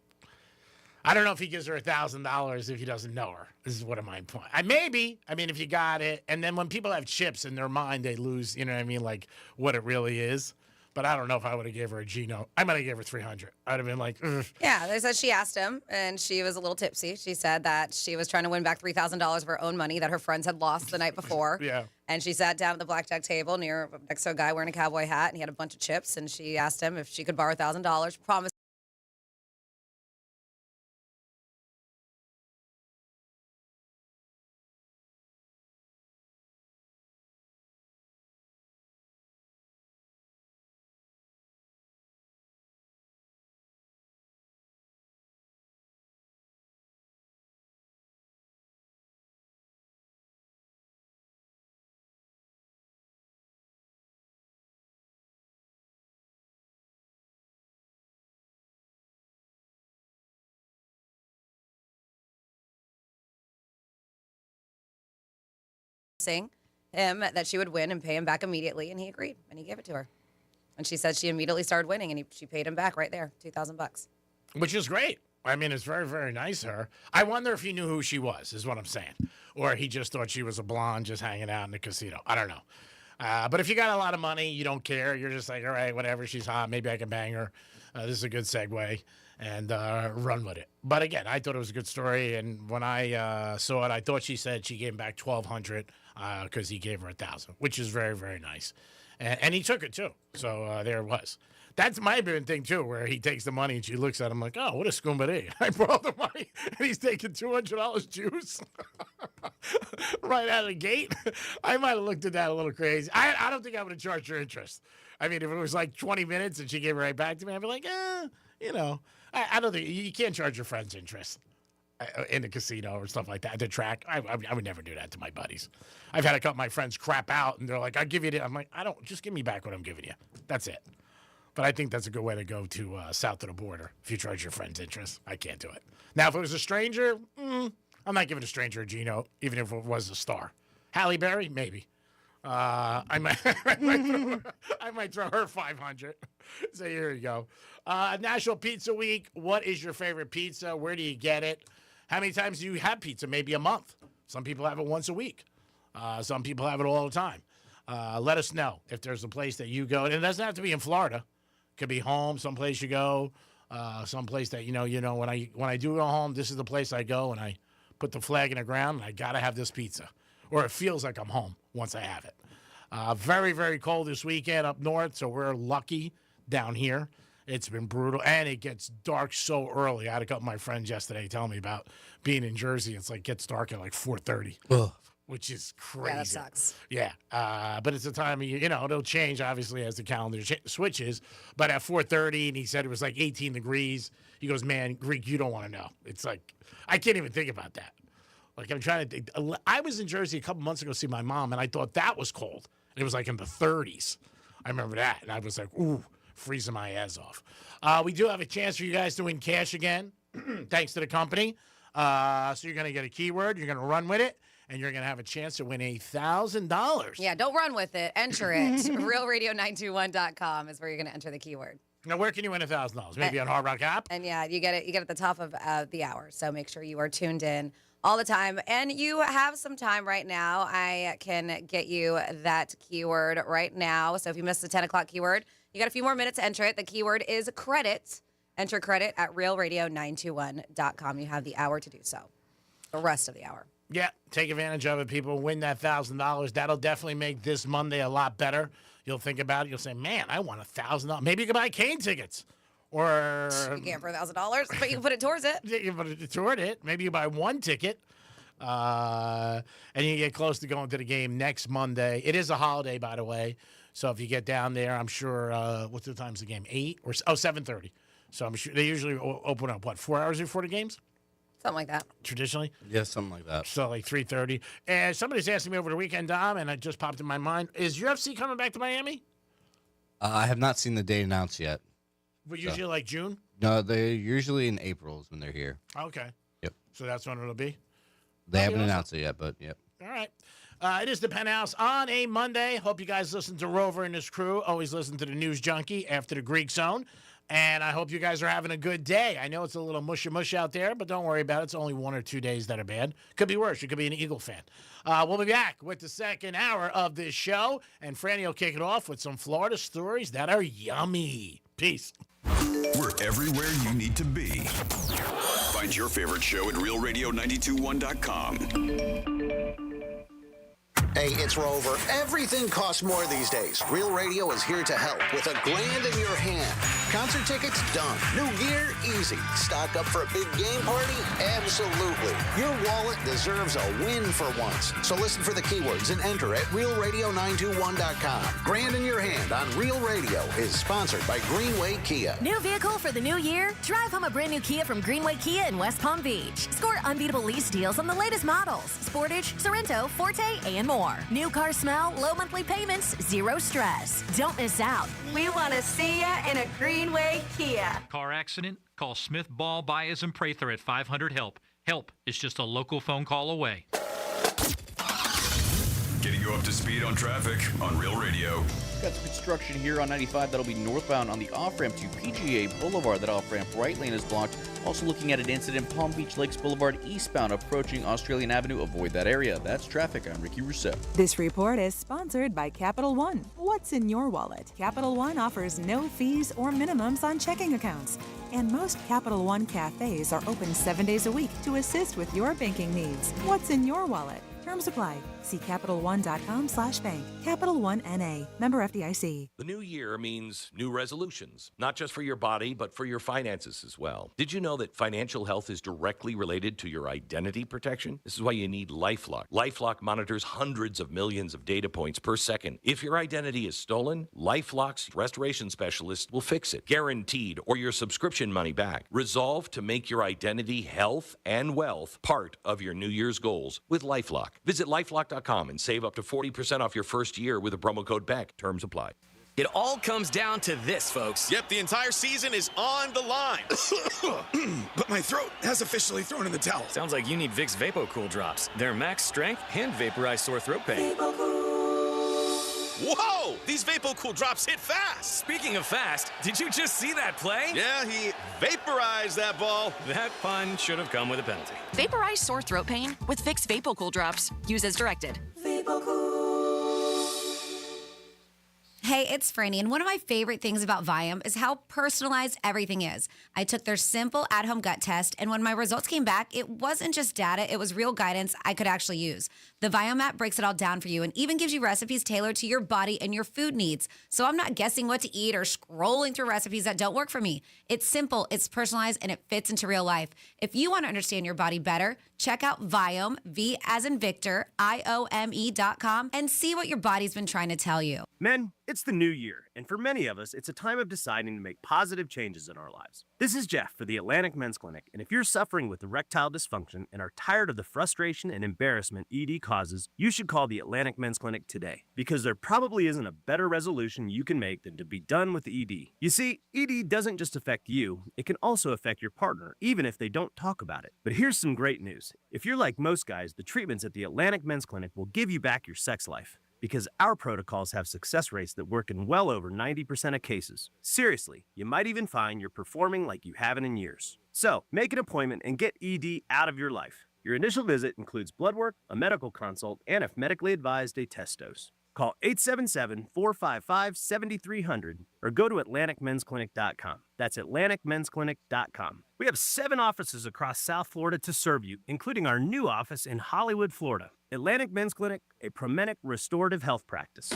I don't know if he gives her $1,000 if he doesn't know her. This is what am I point. Maybe. I mean, if you got it, and then when people have chips in their mind, they lose. You know what I mean? Like what it really is. But I don't know if I would have gave her a Gino. I might have gave her 300. I'd have been like, ugh. Yeah, they said she asked him, and she was a little tipsy. She said that she was trying to win back $3,000 of her own money that her friends had lost the night before. Yeah. And she sat down at the blackjack table next to a guy wearing a cowboy hat, and he had a bunch of chips. And she asked him if she could borrow $1,000. Promised. Him that she would win and pay him back immediately, and he agreed, and he gave it to her. And she said she immediately started winning, and she paid him back right there, $2,000. Which is great. I mean, it's very, very nice of her. I wonder if he knew who she was, is what I'm saying. Or he just thought she was a blonde just hanging out in the casino. I don't know. But if you got a lot of money, you don't care. You're just like, all right, whatever. She's hot. Maybe I can bang her. This is a good segue. And run with it. But again, I thought it was a good story. And when I saw it, I thought she said she gave him back $1,200 because he gave her $1,000, which is very, very nice. And he took it too. So there it was. That's my big thing too, where he takes the money and she looks at him like, oh, what a scumbag. I brought the money and he's taking $200 juice right out of the gate. I might have looked at that a little crazy. I don't think I would have charged her interest. I mean, if it was like 20 minutes and she gave it right back to me, I'd be like, you know. I don't think you can't charge your friends interest in the casino or stuff like that. At the track, I would never do that to my buddies. I've had a couple of my friends crap out, and they're like, "I'll give you it." I'm like, "I don't. Just give me back what I'm giving you. That's it." But I think that's a good way to go to south of the border if you charge your friends interest. I can't do it. Now, if it was a stranger, I'm not giving a stranger a Gino, even if it was a star. Halle Berry, maybe. I might throw her 500. So here you go. National Pizza Week. What is your favorite pizza? Where do you get it? How many times do you have pizza? Maybe a month. Some people have it once a week. Some people have it all the time. Let us know if there's a place that you go. And it doesn't have to be in Florida. It could be home, someplace you go. Someplace that you know. When I do go home, this is the place I go, and I put the flag in the ground, and I gotta have this pizza. Or it feels like I'm home once I have it. Very, very cold this weekend up north, so we're lucky down here. It's been brutal, and it gets dark so early. I had a couple of my friends yesterday tell me about being in Jersey. It's like gets dark at like 4:30, which is crazy. Yeah, that sucks. Yeah, but it's a time of year, it'll change, obviously, as the calendar switches. But at 4:30, and he said it was like 18 degrees. He goes, man, Greek, you don't want to know. It's like, I can't even think about that. Like, I'm trying to think. I was in Jersey a couple months ago to see my mom, and I thought that was cold. It was like in the 30s. I remember that. And I was like, ooh, freezing my ass off. We do have a chance for you guys to win cash again, thanks to the company. So you're going to get a keyword. You're going to run with it. And you're going to have a chance to win $1,000. Yeah, don't run with it. Enter it. RealRadio921.com is where you're going to enter the keyword. Now, where can you win $1,000? Maybe on Hard Rock app? And yeah, you get it at the top of the hour. So make sure you are tuned in all the time. And you have some time right now. I can get you that keyword right now. So if you missed the 10 o'clock keyword, you got a few more minutes to enter it. The keyword is credit. Enter credit at realradio921.com. You have the hour to do so. The rest of the hour. Yeah, take advantage of it, people. Win that $1,000. That'll definitely make this Monday a lot better. You'll think about it. You'll say, man, I want $1,000. Maybe you can buy Kane tickets. Or you can't for $1,000, but you can put it towards it. You can put it toward it. Maybe you buy one ticket, and you get close to going to the game next Monday. It is a holiday, by the way. So if you get down there, I'm sure. What's the time's the game? 8 or 7:30. So I'm sure they usually open up, 4 hours before the games? Something like that. Traditionally? Yeah, something like that. So like 3:30. And somebody's asking me over the weekend, Dom, and it just popped in my mind, is UFC coming back to Miami? I have not seen the date announced yet. But usually like June? No, they're usually in April is when they're here. Okay. Yep. So that's when it'll be? They haven't announced it yet, but yep. All right. It is the Penthouse on a Monday. Hope you guys listen to Rover and his crew. Always listen to the News Junkie after the Greek Zone. And I hope you guys are having a good day. I know it's a little mush out there, but don't worry about it. It's only 1 or 2 days that are bad. Could be worse. You could be an Eagle fan. We'll be back with the second hour of this show. And Franny will kick it off with some Florida stories that are yummy. Peace. We're everywhere you need to be. Find your favorite show at realradio921.com. Hey, it's Rover. Everything costs more these days. Real Radio is here to help with $1,000 in your hand. Concert tickets? Done. New gear? Easy. Stock up for a big game party? Absolutely. Your wallet deserves a win for once. So listen for the keywords and enter at realradio921.com. $1,000 in your hand on Real Radio is sponsored by Greenway Kia. New vehicle for the new year? Drive home a brand new Kia from Greenway Kia in West Palm Beach. Score unbeatable lease deals on the latest models. Sportage, Sorrento, Forte, and more. New car smell, low monthly payments, zero stress. Don't miss out. We want to see ya in a Greenway Kia. Car accident? Call Smith, Ball, Baez, and Prather at 500-HELP. Help is just a local phone call away. Getting you up to speed on traffic on Real Radio. Got some construction here on 95 that'll be northbound on the off-ramp to PGA Boulevard. That off-ramp right lane is blocked. Also looking at an incident, Palm Beach Lakes Boulevard eastbound approaching Australian Avenue. Avoid that area. That's traffic. I'm Ricky Rousseau. This report is sponsored by Capital One. What's in your wallet? Capital One offers no fees or minimums on checking accounts. And most Capital One cafes are open 7 days a week to assist with your banking needs. What's in your wallet? Terms apply. See CapitalOne.com/bank. Capital One N.A. Member FDIC. The new year means new resolutions, not just for your body, but for your finances as well. Did you know that financial health is directly related to your identity protection? This is why you need LifeLock. LifeLock monitors hundreds of millions of data points per second. If your identity is stolen, LifeLock's restoration specialist will fix it, guaranteed, or your subscription money back. Resolve to make your identity, health, and wealth part of your New Year's goals with LifeLock. Visit LifeLock.com and save up to 40% off your first year with the promo code BECK. Terms apply. It all comes down to this, folks. Yep, the entire season is on the line. But my throat has officially thrown in the towel. Sounds like you need Vicks VapoCool drops. They're max strength and vaporize sore throat pain. Whoa! These VapoCool drops hit fast. Speaking of fast, did you just see that play? Yeah, he vaporized that ball. That pun should have come with a penalty. Vaporize sore throat pain with Vicks VapoCool drops. Use as directed. Hey, it's Franny, and one of my favorite things about Viome is how personalized everything is. I took their simple at-home gut test, and when my results came back, it wasn't just data, it was real guidance I could actually use. The Viome app breaks it all down for you and even gives you recipes tailored to your body and your food needs. So I'm not guessing what to eat or scrolling through recipes that don't work for me. It's simple, it's personalized, and it fits into real life. If you want to understand your body better, check out Viome, V as in Victor, IOME.com, and see what your body's been trying to tell you. Men, it's the new year, and for many of us, it's a time of deciding to make positive changes in our lives. This is Jeff for the Atlantic Men's Clinic, and if you're suffering with erectile dysfunction and are tired of the frustration and embarrassment ED causes, you should call the Atlantic Men's Clinic today, because there probably isn't a better resolution you can make than to be done with ED. You see, ED doesn't just affect you, it can also affect your partner, even if they don't talk about it. But here's some great news. If you're like most guys, the treatments at the Atlantic Men's Clinic will give you back your sex life, because our protocols have success rates that work in well over 90% of cases. Seriously, you might even find you're performing like you haven't in years. So, make an appointment and get ED out of your life. Your initial visit includes blood work, a medical consult, and if medically advised, a test dose. Call 877-455-7300 or go to AtlanticMen'sClinic.com. That's AtlanticMen'sClinic.com. We have 7 offices across South Florida to serve you, including our new office in Hollywood, Florida. Atlantic Men's Clinic, a Promenic restorative health practice.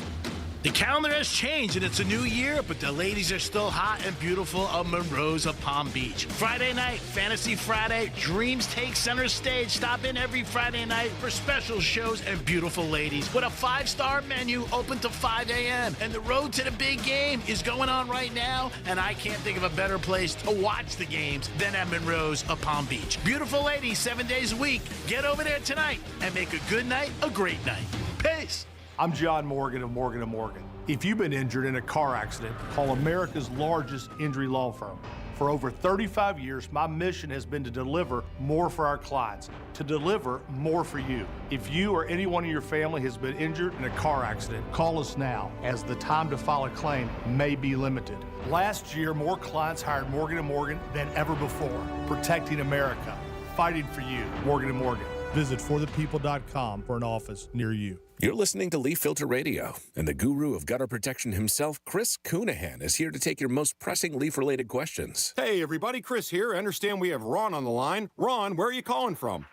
The calendar has changed and it's a new year, but the ladies are still hot and beautiful of Monroe's of Palm Beach. Friday night, Fantasy Friday, dreams take center stage. Stop in every Friday night for special shows and beautiful ladies with a 5-star menu open to 5 a.m. And the road to the big game is going on right now, and I can't think of a better place to watch the games than at Monroe's of Palm Beach. Beautiful ladies, 7 days a week. Get over there tonight and make a good night a great night. Peace. I'm John Morgan of Morgan & Morgan. If you've been injured in a car accident, call America's largest injury law firm. For over 35 years, my mission has been to deliver more for our clients, to deliver more for you. If you or anyone in your family has been injured in a car accident, call us now, as the time to file a claim may be limited. Last year, more clients hired Morgan & Morgan than ever before, protecting America, fighting for you. Morgan & Morgan. Visit forthepeople.com for an office near you. You're listening to Leaf Filter Radio, and the guru of gutter protection himself, Chris Coonahan, is here to take your most pressing leaf-related questions. Hey, everybody, Chris here. I understand we have Ron on the line. Ron, where are you calling from?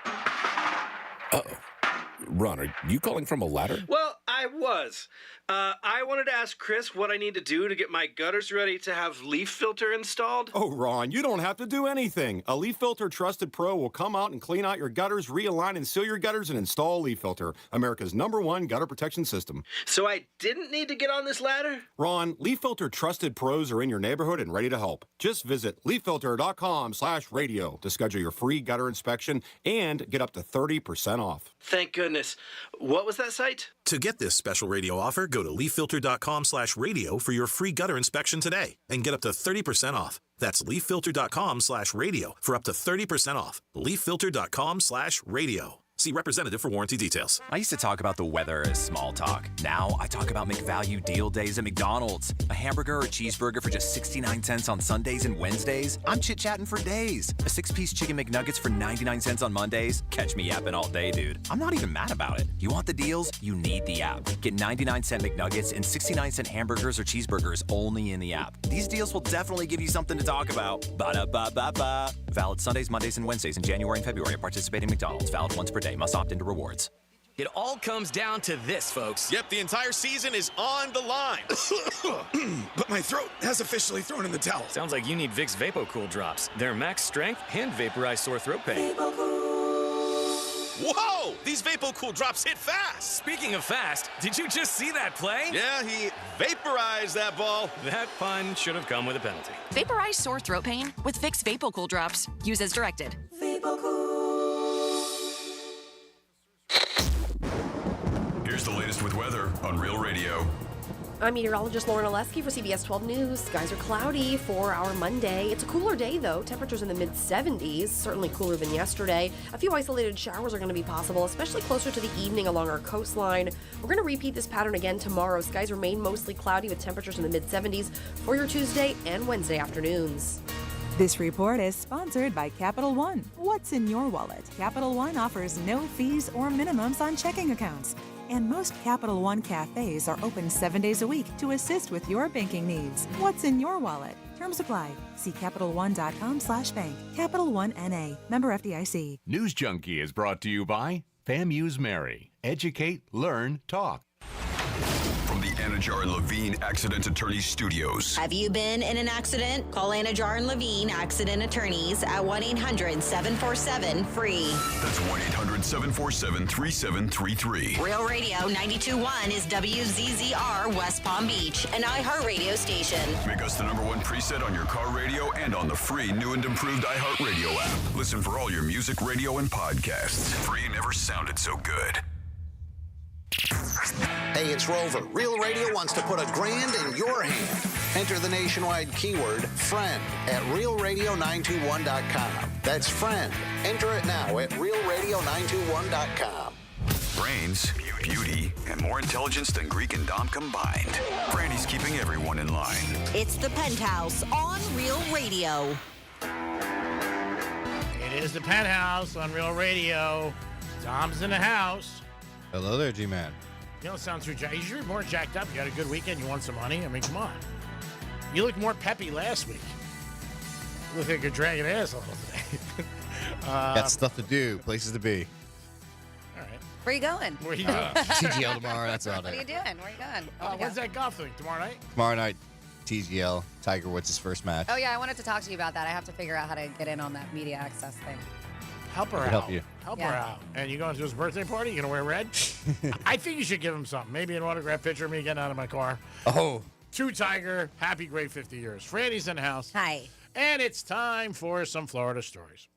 Uh-oh. Ron, are you calling from a ladder? Well, I was. I wanted to ask Chris what I need to do to get my gutters ready to have leaf filter installed. Oh, Ron, you don't have to do anything. A Leaf Filter Trusted Pro will come out and clean out your gutters, realign and seal your gutters, and install a Leaf Filter, America's #1 gutter protection system. So I didn't need to get on this ladder? Ron, Leaf Filter Trusted Pros are in your neighborhood and ready to help. Just visit leaffilter.com/radio to schedule your free gutter inspection and get up to 30% off. Thank goodness. What was that site? To get this special radio offer, go to leaffilter.com/radio for your free gutter inspection today and get up to 30% off. That's leaffilter.com/radio for up to 30% off. leaffilter.com/radio. See representative for warranty details. I used to talk about the weather as small talk. Now I talk about McValue deal days at McDonald's. A hamburger or cheeseburger for just 69 cents on Sundays and Wednesdays. I'm chit-chatting for days. A 6-piece chicken McNuggets for 99 cents on Mondays. Catch me yapping all day, dude. I'm not even mad about it. You want the deals? You need the app. Get 99-cent McNuggets and 69-cent hamburgers or cheeseburgers only in the app. These deals will definitely give you something to talk about. Ba-da-ba-ba-ba. Valid Sundays, Mondays, and Wednesdays in January and February at participating McDonald's. Valid once per day. Must opt into rewards. It all comes down to this, folks. Yep, the entire season is on the line. But my throat has officially thrown in the towel. Sounds like you need Vicks VapoCool drops. They're max strength and vaporize sore throat pain. Whoa! These VapoCool drops hit fast. Speaking of fast, did you just see that play? Yeah, he vaporized that ball. That pun should have come with a penalty. Vaporize sore throat pain with Vicks VapoCool drops. Use as directed. Here's the latest with weather on Real Radio. I'm meteorologist Lauren Oleski for CBS 12 News. Skies are cloudy for our Monday. It's a cooler day, though. Temperatures in the mid-70s, certainly cooler than yesterday. A few isolated showers are going to be possible, especially closer to the evening along our coastline. We're going to repeat this pattern again tomorrow. Skies remain mostly cloudy with temperatures in the mid-70s for your Tuesday and Wednesday afternoons. This report is sponsored by Capital One. What's in your wallet? Capital One offers no fees or minimums on checking accounts. And most Capital One cafes are open 7 days a week to assist with your banking needs. What's in your wallet? Terms apply. See CapitalOne.com/bank. Capital One N.A. Member FDIC. News Junkie is brought to you by FAMU's Mary. Educate, learn, talk. From the Anajar and Levine Accident Attorneys Studios. Have you been in an accident? Call Anajar and Levine Accident Attorneys at 1-800-747-FREE. That's 1-800-747-3733. Real Radio 92.1 is WZZR West Palm Beach, an iHeartRadio station. Make us the #1 preset on your car radio and on the free new and improved iHeartRadio app. Listen for all your music, radio, and podcasts. Free never sounded so good. Hey, it's Rover. Real Radio wants to put $1,000 in your hand. Enter the nationwide keyword FRIEND at realradio921.com. That's FRIEND. Enter it now at realradio921.com. Brains, beauty, and more intelligence than Greek and Dom combined. Brandy's keeping everyone in line. It's the Penthouse on Real Radio. It is the Penthouse on Real Radio. Dom's in the house. Hello there, G-Man. You don't sound too jacked. You're more jacked up. You had a good weekend. You won some money. I mean, come on. You looked more peppy last week. You look like you're dragging ass a little today. Got stuff to do, places to be. All right. Where are you going? Where are you going? TGL tomorrow. That's all What are you day. doing? Where are you going? When's that golf thing? Tomorrow night? Tomorrow night, TGL. Tiger Woods' first match. Oh, yeah, I wanted to talk to you about that. I have to figure out how to get in on that media access thing. Help her I out. can help you. Help Yeah. her out. And you going to his birthday party? You going to wear red? I think you should give him something. Maybe an autograph picture of me getting out of my car. Oh. To Tiger, happy great 50 years. Franny's in the house. Hi. And it's time for some Florida stories.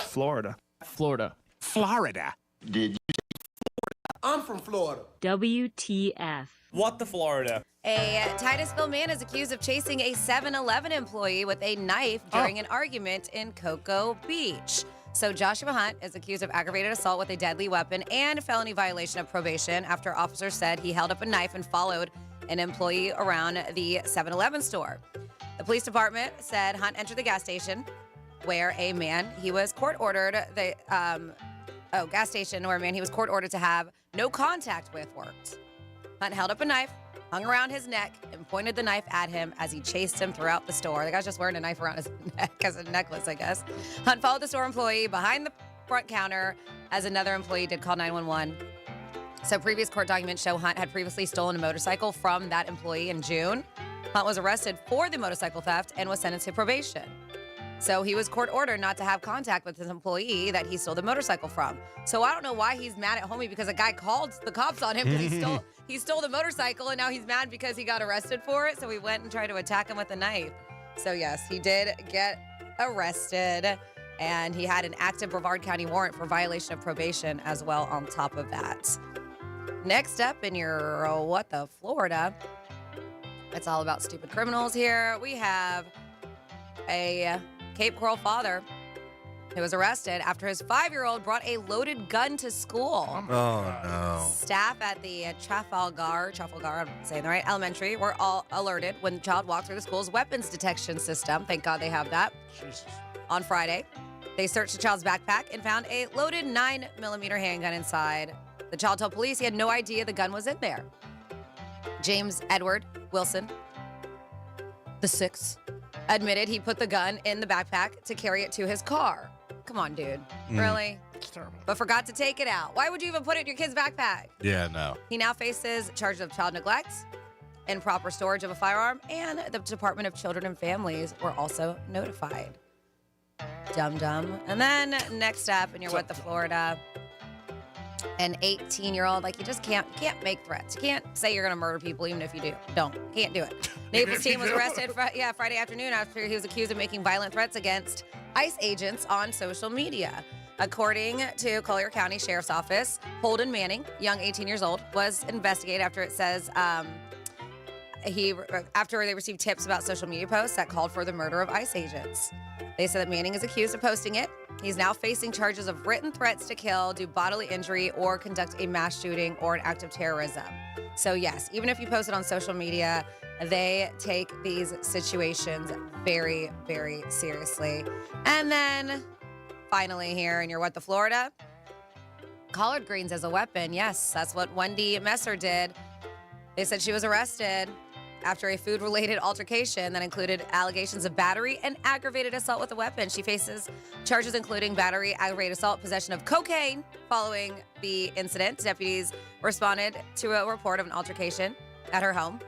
Florida. Florida. Did you say Florida? I'm from Florida. WTF. What the Florida? A Titusville man is accused of chasing a 7-Eleven employee with a knife during an argument in Cocoa Beach. So Joshua Hunt is accused of aggravated assault with a deadly weapon and felony violation of probation after officers said he held up a knife and followed an employee around the 7-Eleven store. The police department said Hunt entered the gas station where a man he was court-ordered, gas station where a man he was court-ordered to have no contact with worked. Hunt held up a knife, hung around his neck, and pointed the knife at him as he chased him throughout the store. The guy's just wearing a knife around his neck as a necklace, I guess. Hunt followed the store employee behind the front counter as another employee did call 911. So previous court documents show Hunt had previously stolen a motorcycle from that employee in June. Hunt was arrested for the motorcycle theft and was sentenced to probation. So he was court ordered not to have contact with his employee that he stole the motorcycle from. So I don't know why he's mad at homie because a guy called the cops on him because he stole the motorcycle, and now he's mad because he got arrested for it. So he went and tried to attack him with a knife. So yes, he did get arrested, and he had an active Brevard County warrant for violation of probation as well on top of that. Next up in your What the Florida, it's all about stupid criminals here. We have a Cape Coral father who was arrested after his 5-year-old brought a loaded gun to school. Oh, no. Staff at the Trafalgar, I'm saying the right, elementary were all alerted when the child walked through the school's weapons detection system. Thank God they have that. Jesus. On Friday, they searched the child's backpack and found a loaded 9mm handgun inside. The child told police he had no idea the gun was in there. James Edward Wilson, the 6th, admitted he put the gun in the backpack to carry it to his car. Come on, dude. Really? It's terrible. But forgot to take it out. Why would you even put it in your kid's backpack? Yeah, no. He now faces charges of child neglect, improper storage of a firearm, and the Department of Children and Families were also notified. Dum-dum. And then next up in your What the Florida, an 18-year-old, like you just can't make threats. You can't say you're going to murder people even if you do. Can't do it. Naples teen was arrested Friday afternoon after he was accused of making violent threats against ICE agents on social media. According to Collier County Sheriff's Office, Holden Manning, young 18 years old, was investigated after it says after they received tips about social media posts that called for the murder of ICE agents. They said that Manning is accused of posting it. He's now facing charges of written threats to kill, do bodily injury, or conduct a mass shooting or an act of terrorism. So yes, even if you post it on social media, they take these situations very, very seriously. And then finally here in your What the Florida, collard greens as a weapon. Yes, that's what Wendy Messer did. They said she was arrested after a food-related altercation that included allegations of battery and aggravated assault with a weapon. She faces charges including battery, aggravated assault, possession of cocaine. Following the incident, deputies responded to a report of an altercation at her home.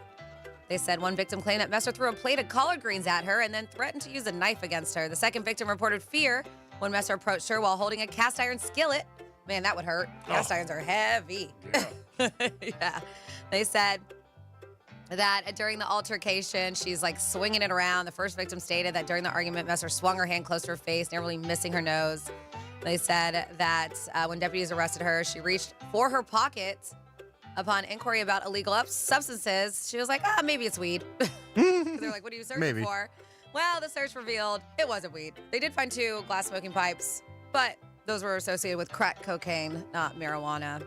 They said one victim claimed that Messer threw a plate of collard greens at her and then threatened to use a knife against her. The second victim reported fear when Messer approached her while holding a cast iron skillet. Man, that would hurt. Cast irons are heavy. Yeah. They said that during the altercation, she's like swinging it around. The first victim stated that during the argument, Messer swung her hand close to her face, narrowly missing her nose. They said that when deputies arrested her, she reached for her pocket. Upon inquiry about illegal substances, she was like, maybe it's weed. They're like, what are you searching for? Well, the search revealed it wasn't weed. They did find 2 glass smoking pipes, but those were associated with crack cocaine, not marijuana.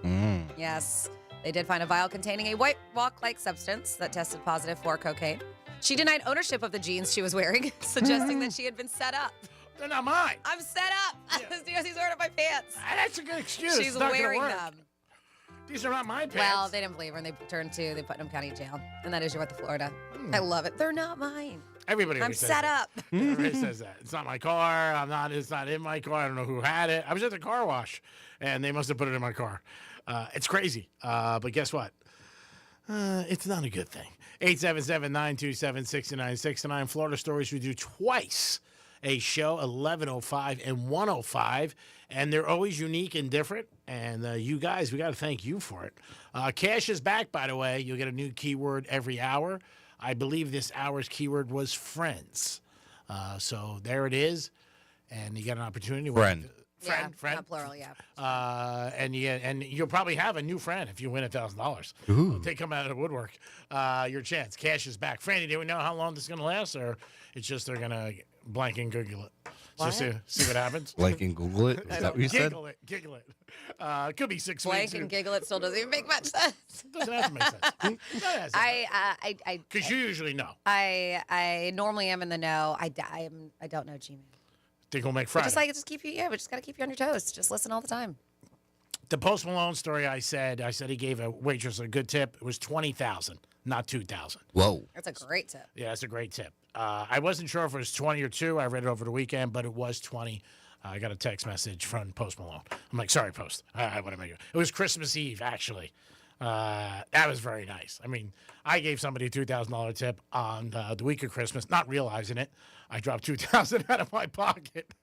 Yes. They did find a vial containing a white rock-like substance that tested positive for cocaine. She denied ownership of the jeans she was wearing, suggesting that she had been set up. They're not mine. I'm set up. He's wearing up my pants. That's a good excuse. She's It's not gonna wearing work. them. These are not my pants. Well, they didn't believe her, and they turned to the Putnam County Jail. And that is your What the Florida. I love it. They're not mine. Everybody I'm always says set that. up. Everybody says that. It's not my car. It's not in my car. I don't know who had it. I was at the car wash, and they must have put it in my car. It's crazy. But guess what? It's not a good thing. 877-927-6969. Florida Stories, we do twice a show, 11:05 and 1:05, and they're always unique and different. And you guys, we got to thank you for it. Cash is back, by the way. You'll get a new keyword every hour. I believe this hour's keyword was friends. So there it is, and you got an opportunity. Friend. Friend. Not plural, yeah. And you'll probably have a new friend if you win $1,000. They come out of the woodwork. Your chance. Cash is back. Franny, do we know how long this is going to last, or it's just they're going to blank and Google it? Just see what happens. Blank and Google it? Is that what you said? Giggle it. It could be 6 Blank weeks. and giggle it still doesn't even make much sense. Doesn't have to make sense. Because you usually know. I normally am in the know. I don't know Gmail. They're going to make But Friday. just keep you. Yeah, we just got to keep you on your toes. Just listen all the time. The Post Malone story, I said he gave a waitress a good tip. It was $20,000, not $2,000. Whoa. That's a great tip. Yeah, that's a great tip. I wasn't sure if it was 20 or 2. I read it over the weekend, but it was 20. I got a text message from Post Malone. I'm like, sorry, Post. I want to make it. It was Christmas Eve, actually. That was very nice. I mean, I gave somebody a $2,000 tip on the week of Christmas, not realizing it. I dropped $2,000 out of my pocket.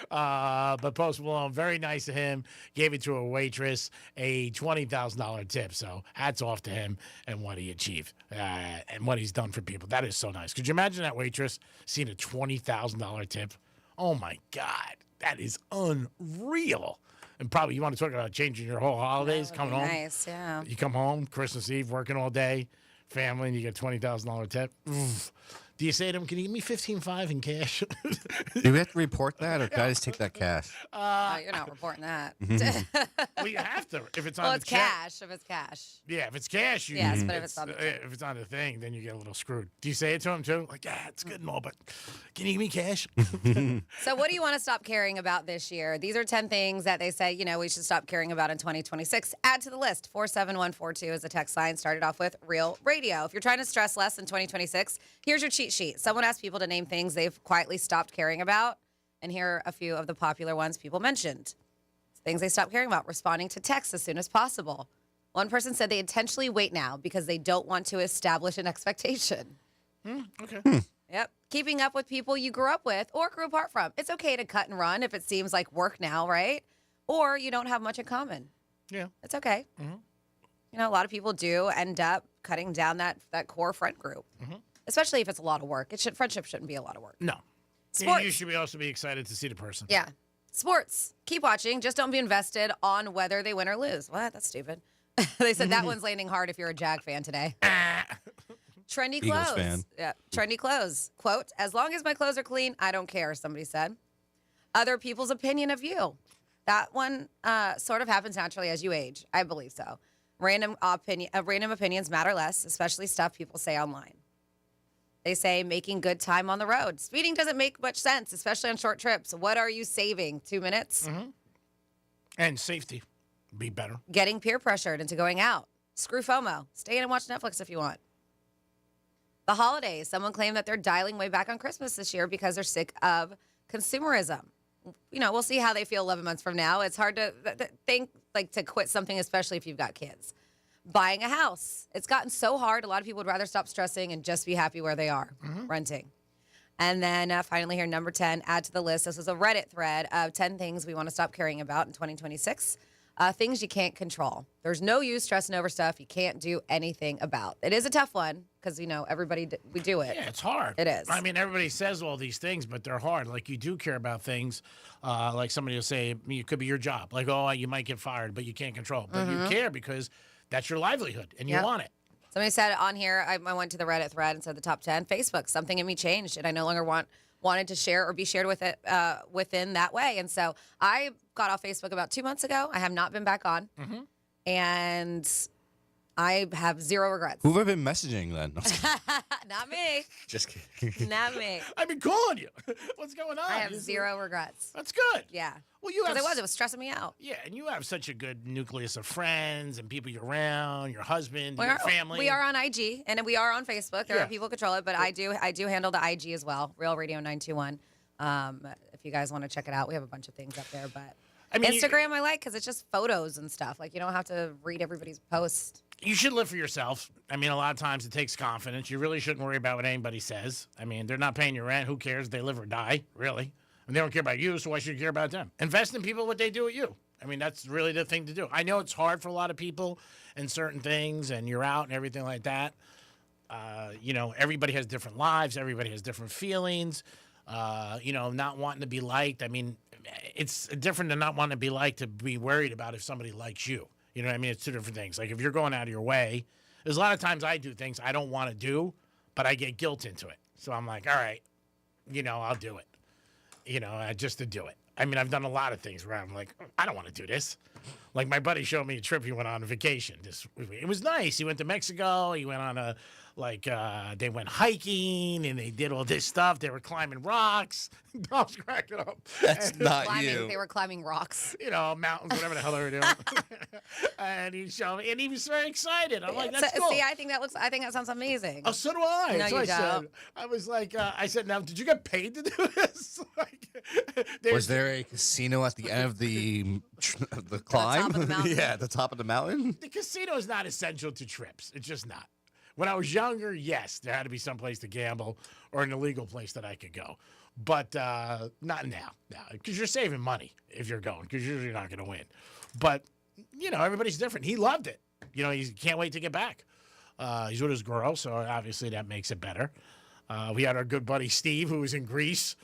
But Post Malone, very nice of him, gave it to a waitress, a $20,000 tip. So hats off to him and what he achieved and what he's done for people. That is so nice. Could you imagine that waitress seeing a $20,000 tip? Oh my God, that is unreal. And probably you want to talk about changing your whole holidays, coming home. Nice, yeah. You come home Christmas Eve, working all day, family, and you get $20,000 tip. Oof. Do you say to him, can you give me $15,500 in cash? Do we have to report that, or can I just take that cash? You're not reporting that. Well, you have to if it's on Well, the it's check. cash. If it's cash. Yeah, if it's cash, you Yes, but if it's on the if it's on the thing, then you get a little screwed. Do you say it to him too? Like, yeah, it's good and all, but can you give me cash? So what do you want to stop caring about this year? These are 10 things that they say, we should stop caring about in 2026. Add to the list. 47142 is the text line. Started off with Real Radio. If you're trying to stress less in 2026, here's your cheat sheet. Someone asked people to name things they've quietly stopped caring about. And here are a few of the popular ones people mentioned. Things they stopped caring about. Responding to texts as soon as possible. One person said they intentionally wait now because they don't want to establish an expectation. Okay. Yep. Keeping up with people you grew up with or grew apart from. It's okay to cut and run if it seems like work now, right? Or you don't have much in common. Yeah. It's okay. Mm-hmm. A lot of people do end up cutting down that core friend group, especially if it's a lot of work. Friendship shouldn't be a lot of work. No. Sports. You should also be excited to see the person. Yeah. Sports. Keep watching. Just don't be invested on whether they win or lose. What? That's stupid. They said that one's landing hard if you're a Jag fan today. Trendy Eagles clothes. fan. Yeah. Trendy clothes. Quote, as long as my clothes are clean, I don't care, somebody said. Other people's opinion of you. That one sort of happens naturally as you age. I believe so. Random opinions matter less, especially stuff people say online. They say making good time on the road. Speeding doesn't make much sense, especially on short trips. What are you saving? 2 minutes? And safety. Be better. Getting peer pressured into going out. Screw FOMO. Stay in and watch Netflix if you want. The holidays. Someone claimed that they're dialing way back on Christmas this year because they're sick of consumerism. We'll see how they feel 11 months from now. It's hard to think to quit something, especially if you've got kids. Buying a house. It's gotten so hard. A lot of people would rather stop stressing and just be happy where they are, renting. And then finally here, number 10, add to the list. This is a Reddit thread of 10 things we want to stop caring about in 2026. Things you can't control. There's no use stressing over stuff you can't do anything about. It is a tough one because, everybody, we do it. Yeah, it's hard. It is. I mean, everybody says all these things, but they're hard. Like, you do care about things. Like somebody will say, it could be your job. Like, oh, you might get fired, but you can't control. But you care because that's your livelihood and you want it. Somebody said on here, I went to the Reddit thread and said the top 10, Facebook, something in me changed and I no longer wanted to share or be shared with it within that way. And so I got off Facebook about 2 months ago. I have not been back on. And I have zero regrets. Who have I been messaging then? Not me. Just kidding. Not me. I've been calling you. What's going on? I have zero regrets. That's good. Yeah. Well, you have. It was stressing me out. Yeah, and you have such a good nucleus of friends and people you're around, your husband, your family. We are on IG and we are on Facebook. There Yeah. are people control it, but I do handle the IG as well. Real Radio 921. If you guys want to check it out, we have a bunch of things up there. But Instagram I like because it's just photos and stuff. Like you don't have to read everybody's posts. You should live for yourself. I mean, a lot of times it takes confidence. You really shouldn't worry about what anybody says. I mean, they're not paying your rent. Who cares? They live or die, really. And they don't care about you, so why should you care about them? Invest in people what they do with you. I mean, that's really the thing to do. I know it's hard for a lot of people and certain things, and you're out and everything like that. Everybody has different lives. Everybody has different feelings. Not wanting to be liked. I mean, it's different than not wanting to be liked to be worried about if somebody likes you. You know what I mean? It's two different things. Like if you're going out of your way, there's a lot of times I do things I don't want to do, but I get guilt into it. So I'm like, all right, I'll do it. Just to do it. I mean, I've done a lot of things where I'm like, I don't want to do this. Like my buddy showed me a trip he went on vacation. It was nice. He went to Mexico. He went on they went hiking and they did all this stuff. They were climbing rocks. Dom's cracking up. That's not you. They were climbing rocks. Mountains, whatever the hell they were doing. And he showed me, and he was very excited. I'm like, that's cool. See, I think that sounds amazing. Oh, so do I. No, so you don't. I was like, I said, now, did you get paid to do this? Was there a casino at the end of the climb? top of the mountain? Yeah, at the top of the mountain. The casino is not essential to trips. It's just not. When I was younger, yes, there had to be some place to gamble or an illegal place that I could go. But not now, because you're saving money if you're going, because you're usually not going to win. But, everybody's different. He loved it. He can't wait to get back. He's with his girl, so obviously that makes it better. We had our good buddy Steve, who was in Greece.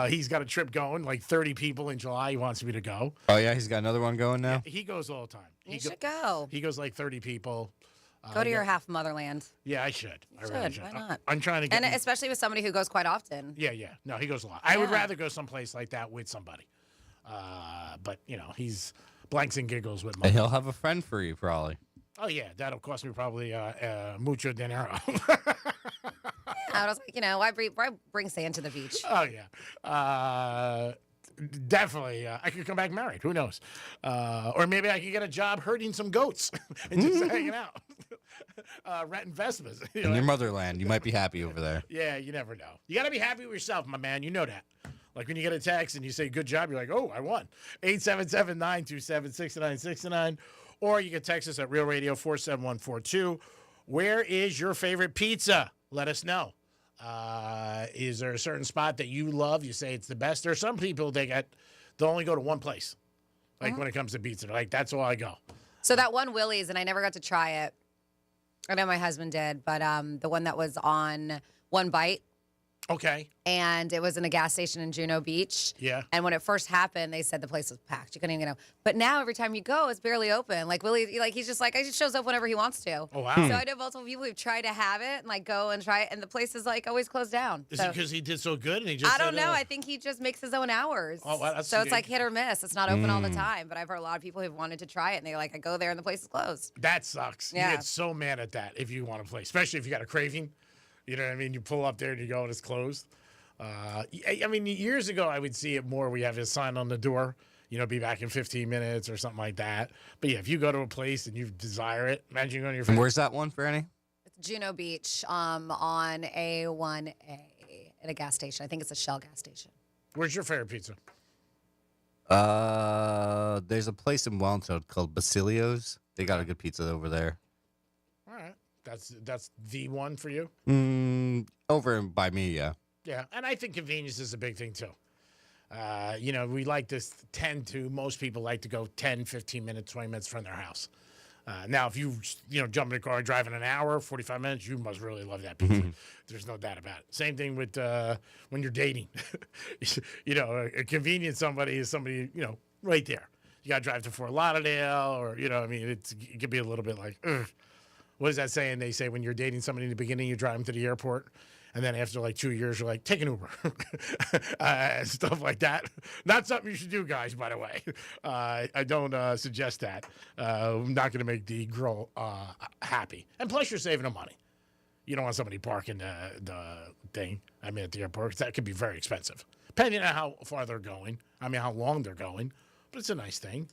He's got a trip going, like 30 people in July. He wants me to go. Oh, yeah? He's got another one going now? He goes all the time. You should go. He goes like 30 people. Go to your half motherland. Yeah, I should. I really should. Why not? I'm trying to get... And especially with somebody who goes quite often. Yeah. No, he goes a lot. I would rather go someplace like that with somebody. But, he's blanks and giggles with And money. he'll have a friend for you, probably. Oh, yeah. That'll cost me probably mucho dinero. I was like, why bring sand to the beach? Oh, yeah. Definitely. I could come back married. Who knows? Or maybe I could get a job herding some goats and just hanging out. Renting Vespas. In your motherland, you might be happy over there. Yeah, you never know. You got to be happy with yourself, my man. You know that. Like when you get a text and you say, good job, you're like, oh, I won. 877-927-6969. Or you can text us at Real Radio 47142. Where is your favorite pizza? Let us know. Is there a certain spot that you love? You say it's the best. There are some people they'll only go to one place. Like when it comes to pizza, they're like, that's all I go. So that one Willie's, and I never got to try it. I know my husband did, but the one that was on One Bite. Okay. And it was in a gas station in Juno Beach. Yeah. And when it first happened, they said the place was packed. You couldn't even go. But now every time you go, it's barely open. Like Willie, he's just like, he just shows up whenever he wants to. Oh, wow. So I know multiple people who've tried to have it and go and try it, and the place is always closed down. Is it because he did so good and he just I don't know. I think he just makes his own hours. Oh, wow, that's so it's like hit or miss. It's not open all the time. But I've heard a lot of people who've wanted to try it, and they're like, I go there and the place is closed. That sucks. Yeah. You get so mad at that if you want to play, especially if you got a craving. You know what I mean? You pull up there and you go and it's closed. I mean, years ago, I would see it more. We have a sign on the door, be back in 15 minutes or something like that. But yeah, if you go to a place and you desire it, imagine going to your And where's that one, Franny? It's Juno Beach on A1A at a gas station. I think it's a Shell gas station. Where's your favorite pizza? There's a place in Wellington called Basilio's. They got a good pizza over there. All right. That's the one for you? Over by me, yeah. Yeah, and I think convenience is a big thing, too. We like to most people like to go 10, 15 minutes, 20 minutes from their house. Now, if you jump in a car and drive in an hour, 45 minutes, you must really love that pizza. There's no doubt about it. Same thing with when you're dating. A convenient somebody is somebody, right there. You got to drive to Fort Lauderdale or, it could be a little bit like, ugh. What is that saying? They say when you're dating somebody in the beginning, you drive them to the airport. And then after like 2 years, you're like, take an Uber. Stuff like that. Not something you should do, guys, by the way. I don't suggest that. I'm not going to make the girl happy. And plus, you're saving them money. You don't want somebody parking the thing, at the airport. That could be very expensive, depending on how far they're going. How long they're going. But it's a nice thing.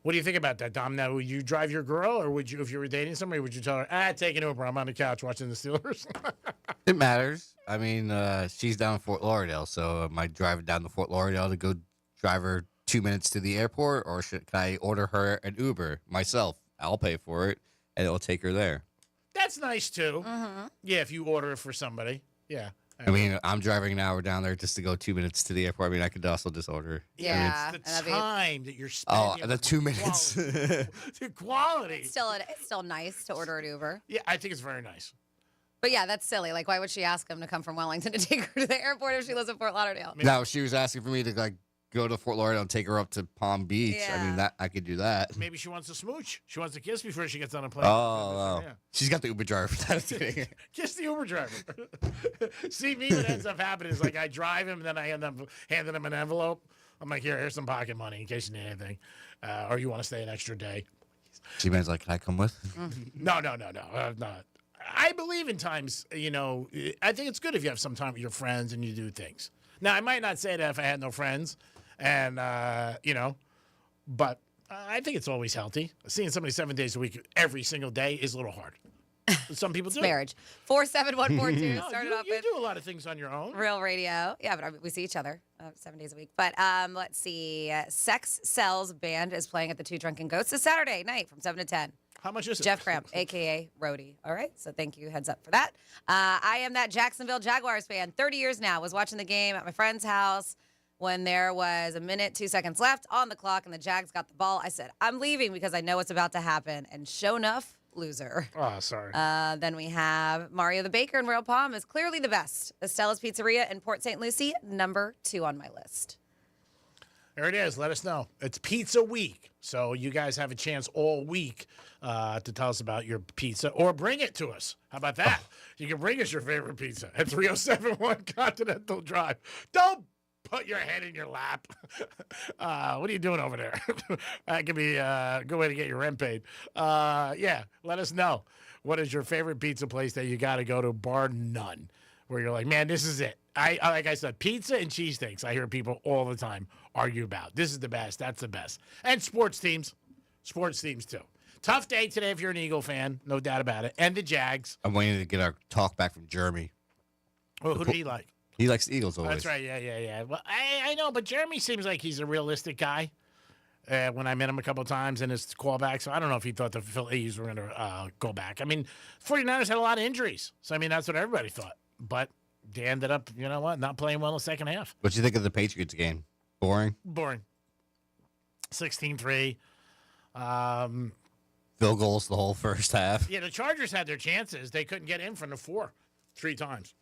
What do you think about that, Dom? Now, would you drive your girl, or would you, if you were dating somebody, would you tell her, take an Uber, I'm on the couch watching the Steelers? It matters. She's down in Fort Lauderdale, so am I driving down to Fort Lauderdale to go drive her 2 minutes to the airport, or can I order her an Uber myself? I'll pay for it, and it'll take her there. That's nice, too. Yeah, if you order it for somebody. Yeah. I'm driving an hour down there just to go 2 minutes to the airport. I could also just order. Yeah, it's the time that you're spending. Oh, the 2 minutes. The quality. It's still nice to order an Uber. Yeah, I think it's very nice. But yeah, that's silly. Like, why would she ask him to come from Wellington to take her to the airport if she lives in Fort Lauderdale? No, she was asking for me to go to Fort Lauderdale and take her up to Palm Beach. Yeah. I could do that. Maybe she wants to smooch. She wants to kiss before she gets on a plane. Oh. Yeah. She's got the Uber driver for that. Kiss the Uber driver. See, me, what ends up happening is I drive him, and then I end up handing him an envelope. I'm like, here's some pocket money in case you need anything. Or you want to stay an extra day. She man's like, can I come with? No. I'm not. I believe in times, I think it's good if you have some time with your friends and you do things. Now, I might not say that if I had no friends. And, but I think it's always healthy. Seeing somebody 7 days a week every single day is a little hard. Some people do. Marriage. 47142 started off you with do a lot of things on your own. Real Radio. Yeah, but we see each other 7 days a week. But let's see. Sex Cells Band is playing at the Two Drunken Goats this Saturday night from 7 to 10. How much is it? Jeff Cramp, a.k.a. Rhodey. All right, so thank you. Heads up for that. I am that Jacksonville Jaguars fan. 30 years now. Was watching the game at my friend's house when there was 1 minute, 2 seconds left on the clock and the Jags got the ball. I said, I'm leaving because I know what's about to happen. And sure enough, loser. Oh, sorry. Then we have Mario the Baker in Royal Palm is clearly the best. Estella's Pizzeria in Port St. Lucie, number 2 on my list. There it is. Let us know. It's Pizza Week. So you guys have a chance all week to tell us about your pizza or bring it to us. How about that? You can bring us your favorite pizza at 3071 Continental Drive. Don't put your head in your lap. What are you doing over there? That could be a good way to get your rent paid. Yeah, let us know. What is your favorite pizza place that you got to go to, bar none, where you're like, man, this is it. Like I said, pizza and cheesesteaks, I hear people all the time argue about. This is the best. That's the best. And sports teams. Sports teams, too. Tough day today if you're an Eagle fan. No doubt about it. And the Jags. I'm waiting to get our talk back from Jeremy. Well, who did he like? He likes the Eagles always. That's right. Yeah. Well, I know, but Jeremy seems like he's a realistic guy. When I met him a couple of times in his callback, so I don't know if he thought the Phillies were going to go back. 49ers had a lot of injuries, so that's what everybody thought. But they ended up, not playing well in the second half. What do you think of the Patriots game? Boring? Boring. 16-3. Field goals the whole first half. Yeah, the Chargers had their chances. They couldn't get in from the 4 3 times.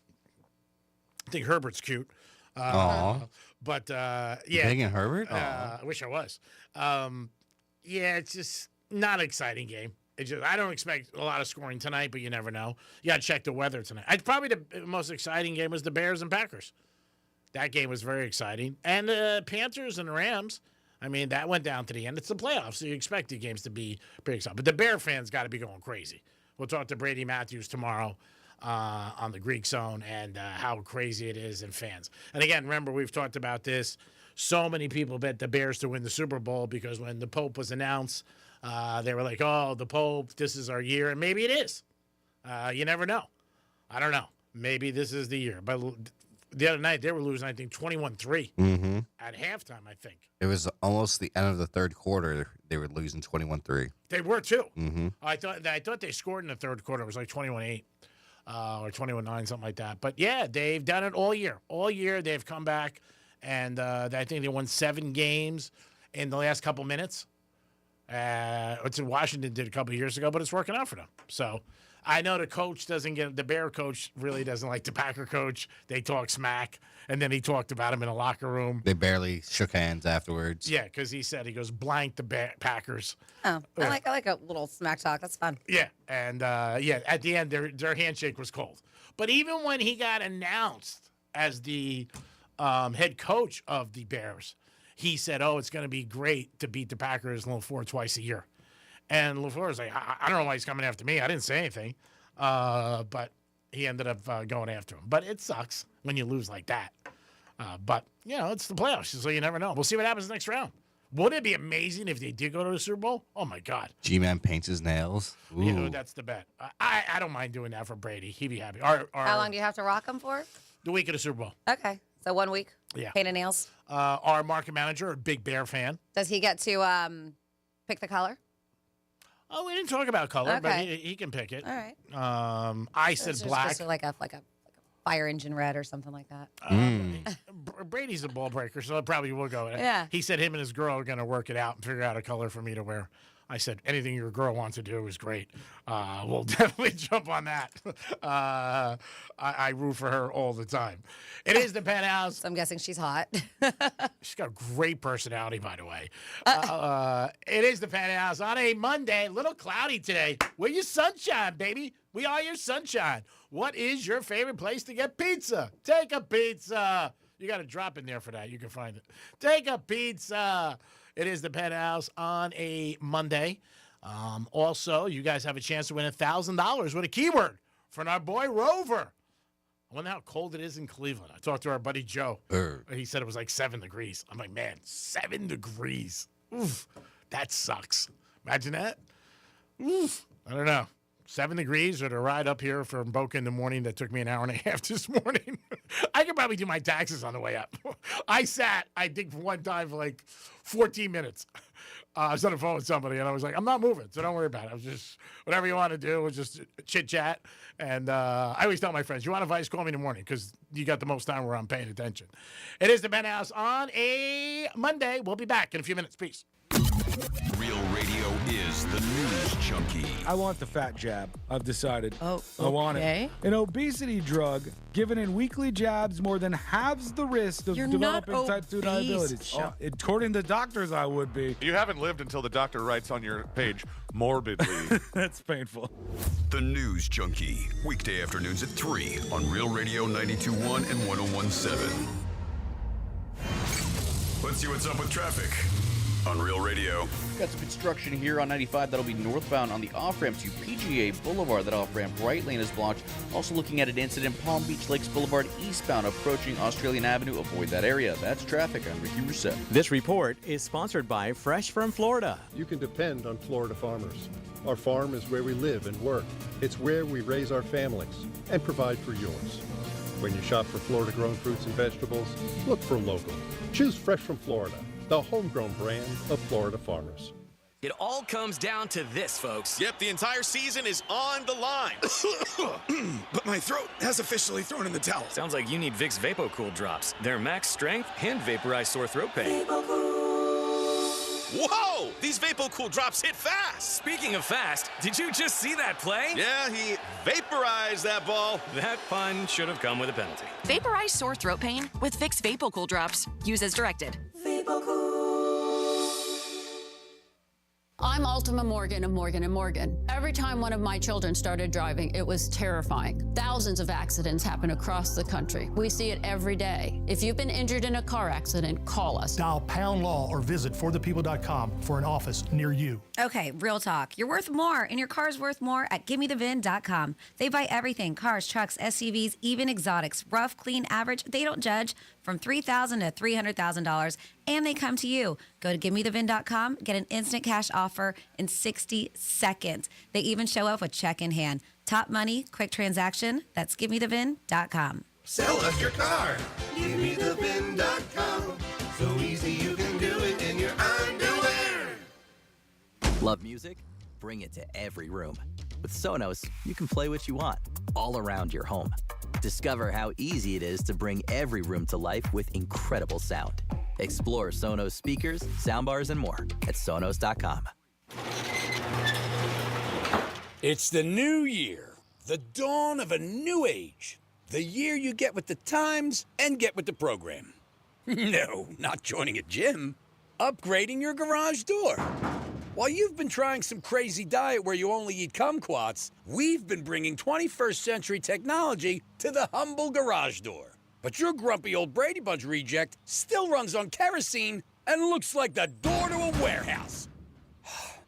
I think Herbert's cute. But, yeah. Big and Herbert? I wish I was. Yeah, it's just not an exciting game. I don't expect a lot of scoring tonight, but you never know. You got to check the weather tonight. Probably the most exciting game was the Bears and Packers. That game was very exciting. And the Panthers and the Rams, that went down to the end. It's the playoffs, so you expect the games to be pretty exciting. But the Bear fans got to be going crazy. We'll talk to Brady Matthews tomorrow on the Greek Zone and how crazy it is in fans. And again, remember, we've talked about this. So many people bet the Bears to win the Super Bowl because when the Pope was announced, they were like, oh, the Pope, this is our year. And maybe it is. You never know. I don't know. Maybe this is the year. But the other night, they were losing, I think, 21-3 at halftime, I think. It was almost the end of the third quarter. They were losing 21-3. They were, too. I thought they scored in the third quarter. It was like 21-8 or 21-9, something like that. But, yeah, they've done it all year. All year, they've come back, and I think they won 7 games in the last couple minutes. It's in Washington did a couple of years ago, but it's working out for them. So I know the coach the Bear coach really doesn't like the Packer coach. They talk smack, and then he talked about him in the locker room. They barely shook hands afterwards. Yeah, because he goes blank the Packers. Oh, I like a little smack talk. That's fun. Yeah, and at the end, their handshake was cold. But even when he got announced as the head coach of the Bears, he said, "Oh, it's going to be great to beat the Packers LaFleur twice a year." And LaFleur was like, I don't know why he's coming after me. I didn't say anything. But he ended up going after him. But it sucks when you lose like that. But, it's the playoffs, so you never know. We'll see what happens next round. Wouldn't it be amazing if they did go to the Super Bowl? Oh, my God. G-Man paints his nails. Ooh. Yeah, that's the bet. I don't mind doing that for Brady. He'd be happy. How long do you have to rock him for? The week of the Super Bowl. Okay. So 1 week? Yeah. Paint and nails? Our market manager, a big Bear fan. Does he get to pick the color? Oh, we didn't talk about color, but Okay. he can pick it. All right. I said black. Just like a fire engine red or something like that. Brady's a ball breaker, so it probably will go. Yeah. He said him and his girl are going to work it out and figure out a color for me to wear. I said, anything your girl wants to do is great. We'll definitely jump on that. I root for her all the time. It is the Penthouse. So I'm guessing she's hot. She's got a great personality, by the way. It is the Penthouse on a Monday. A little cloudy today. We're your sunshine, baby. We are your sunshine. What is your favorite place to get pizza? Take a pizza. You got a drop in there for that. You can find it. Take a pizza. It is the Penthouse on a Monday. Also, you guys have a chance to win $1,000 with a keyword from our boy Rover. I wonder how cold it is in Cleveland. I talked to our buddy Joe. He said it was like 7 degrees. I'm like, man, 7 degrees. Oof, that sucks. Imagine that. Oof, I don't know. 7 degrees or to ride up here from Boca in the morning that took me an hour and a half this morning. I could probably do my taxes on the way up. I think one time for like 14 minutes. I was on the phone with somebody and I was like, I'm not moving, so don't worry about it. I was just, whatever you want to do, was just chit chat. And I always tell my friends, you want advice, call me in the morning because you got the most time where I'm paying attention. It is the Penthouse on a Monday. We'll be back in a few minutes. Peace. Real radio is the news junkie. I want the fat jab. I've decided. Oh, I want okay. it. An obesity drug given in weekly jabs more than halves the risk of You're developing not type 2 obese, diabetes. Sean. According to doctors, I would be. You haven't lived until the doctor writes on your page, morbidly. That's painful. The News Junkie. Weekday afternoons at 3 on Real Radio 92.1 and 101.7. Let's see what's up with traffic on Real Radio. Got some construction here on 95 that'll be northbound on the off-ramp to PGA Boulevard. That off-ramp right lane is blocked. Also looking at an incident, Palm Beach Lakes Boulevard eastbound approaching Australian Avenue. Avoid that area. That's traffic. I'm Ricky Rousseau. This report is sponsored by Fresh from Florida. You can depend on Florida farmers. Our farm is where we live and work. It's where we raise our families and provide for yours. When you shop for Florida-grown fruits and vegetables, look for local. Choose Fresh from Florida, the homegrown brand of Florida farmers. It all comes down to this, folks. Yep, the entire season is on the line. But my throat has officially thrown in the towel. Sounds like you need Vicks VapoCool drops. Their max strength and vaporize sore throat pain. Whoa! These VapoCool drops hit fast. Speaking of fast, did you just see that play? Yeah, he vaporized that ball. That pun should have come with a penalty. Vaporize sore throat pain with Vicks VapoCool drops. Use as directed. I'm Ultima Morgan of Morgan & Morgan. Every time one of my children started driving, it was terrifying. Thousands of accidents happen across the country. We see it every day. If you've been injured in a car accident, call us. Dial pound law or visit forthepeople.com for an office near you. Okay, real talk. You're worth more, and your car's worth more at GimmeTheVin.com. They buy everything, cars, trucks, SUVs, even exotics. Rough, clean, average, they don't judge. From $3,000 to $300,000, and they come to you. Go to GimmeTheVin.com, get an instant cash offer in 60 seconds. They even show up with check in hand. Top money, quick transaction. That's GimmeTheVin.com. Sell us your car. GimmeTheVin.com. So easy you can do it in your underwear. Love music? Bring it to every room. With Sonos, you can play what you want, all around your home. Discover how easy it is to bring every room to life with incredible sound. Explore Sonos speakers, soundbars, and more at Sonos.com. It's the new year, The dawn of a new age. The year you get with the times and get with the program. No, not joining a gym. Upgrading your garage door. While you've been trying some crazy diet where you only eat kumquats, we've been bringing 21st century technology to the humble garage door. But your grumpy old Brady Bunch reject still runs on kerosene and looks like the door to a warehouse.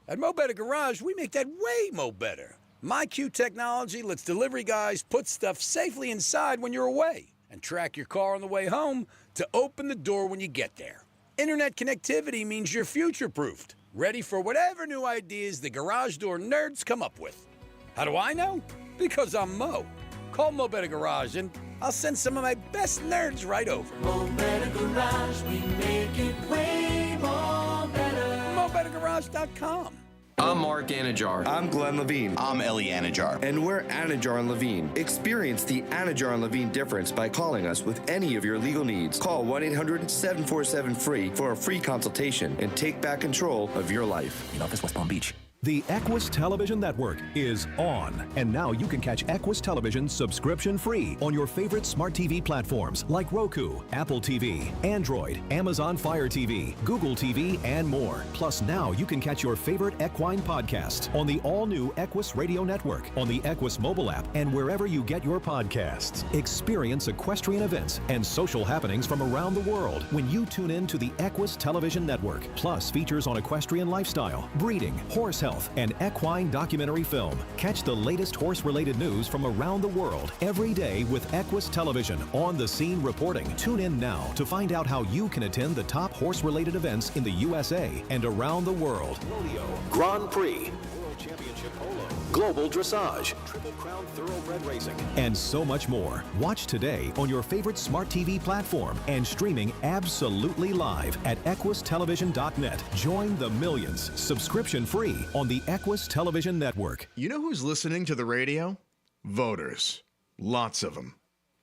At Mo Better Garage, we make that way mo better. MyQ technology lets delivery guys put stuff safely inside when you're away and track your car on the way home to open the door when you get there. Internet connectivity means you're future-proofed, ready for whatever new ideas the garage door nerds come up with. How do I know? Because I'm Mo. Call Mo Better Garage and I'll send some of my best nerds right over. Mo Better Garage, we make it way more better. MoBetterGarage.com. I'm Mark Anajar. I'm Glenn Levine. I'm Ellie Anajar. And we're Anajar and Levine. Experience the Anajar and Levine difference by calling us with any of your legal needs. Call 1-800-747-FREE for a free consultation and take back control of your life. In office, West Palm Beach. The Equus Television Network is on, and now you can catch Equus Television subscription-free on your favorite smart TV platforms like Roku, Apple TV, Android, Amazon Fire TV, Google TV, and more. Plus, now you can catch your favorite equine podcasts on the all-new Equus Radio Network, on the Equus mobile app, and wherever you get your podcasts. Experience equestrian events and social happenings from around the world when you tune in to the Equus Television Network. Plus, features on equestrian lifestyle, breeding, horse health, and equine documentary film. Catch the latest horse-related news from around the world every day with Equus Television on-the-scene reporting. Tune in now to find out how you can attend the top horse-related events in the USA and around the world. Rodeo, Grand Prix, World Championship Polo, Global Dressage, Triple Crown Thoroughbred Racing, and so much more. Watch today on your favorite smart TV platform and streaming absolutely live at equustelevision.net. Join the millions, subscription-free on the Equus Television Network. You know who's listening to the radio? Voters. Lots of them.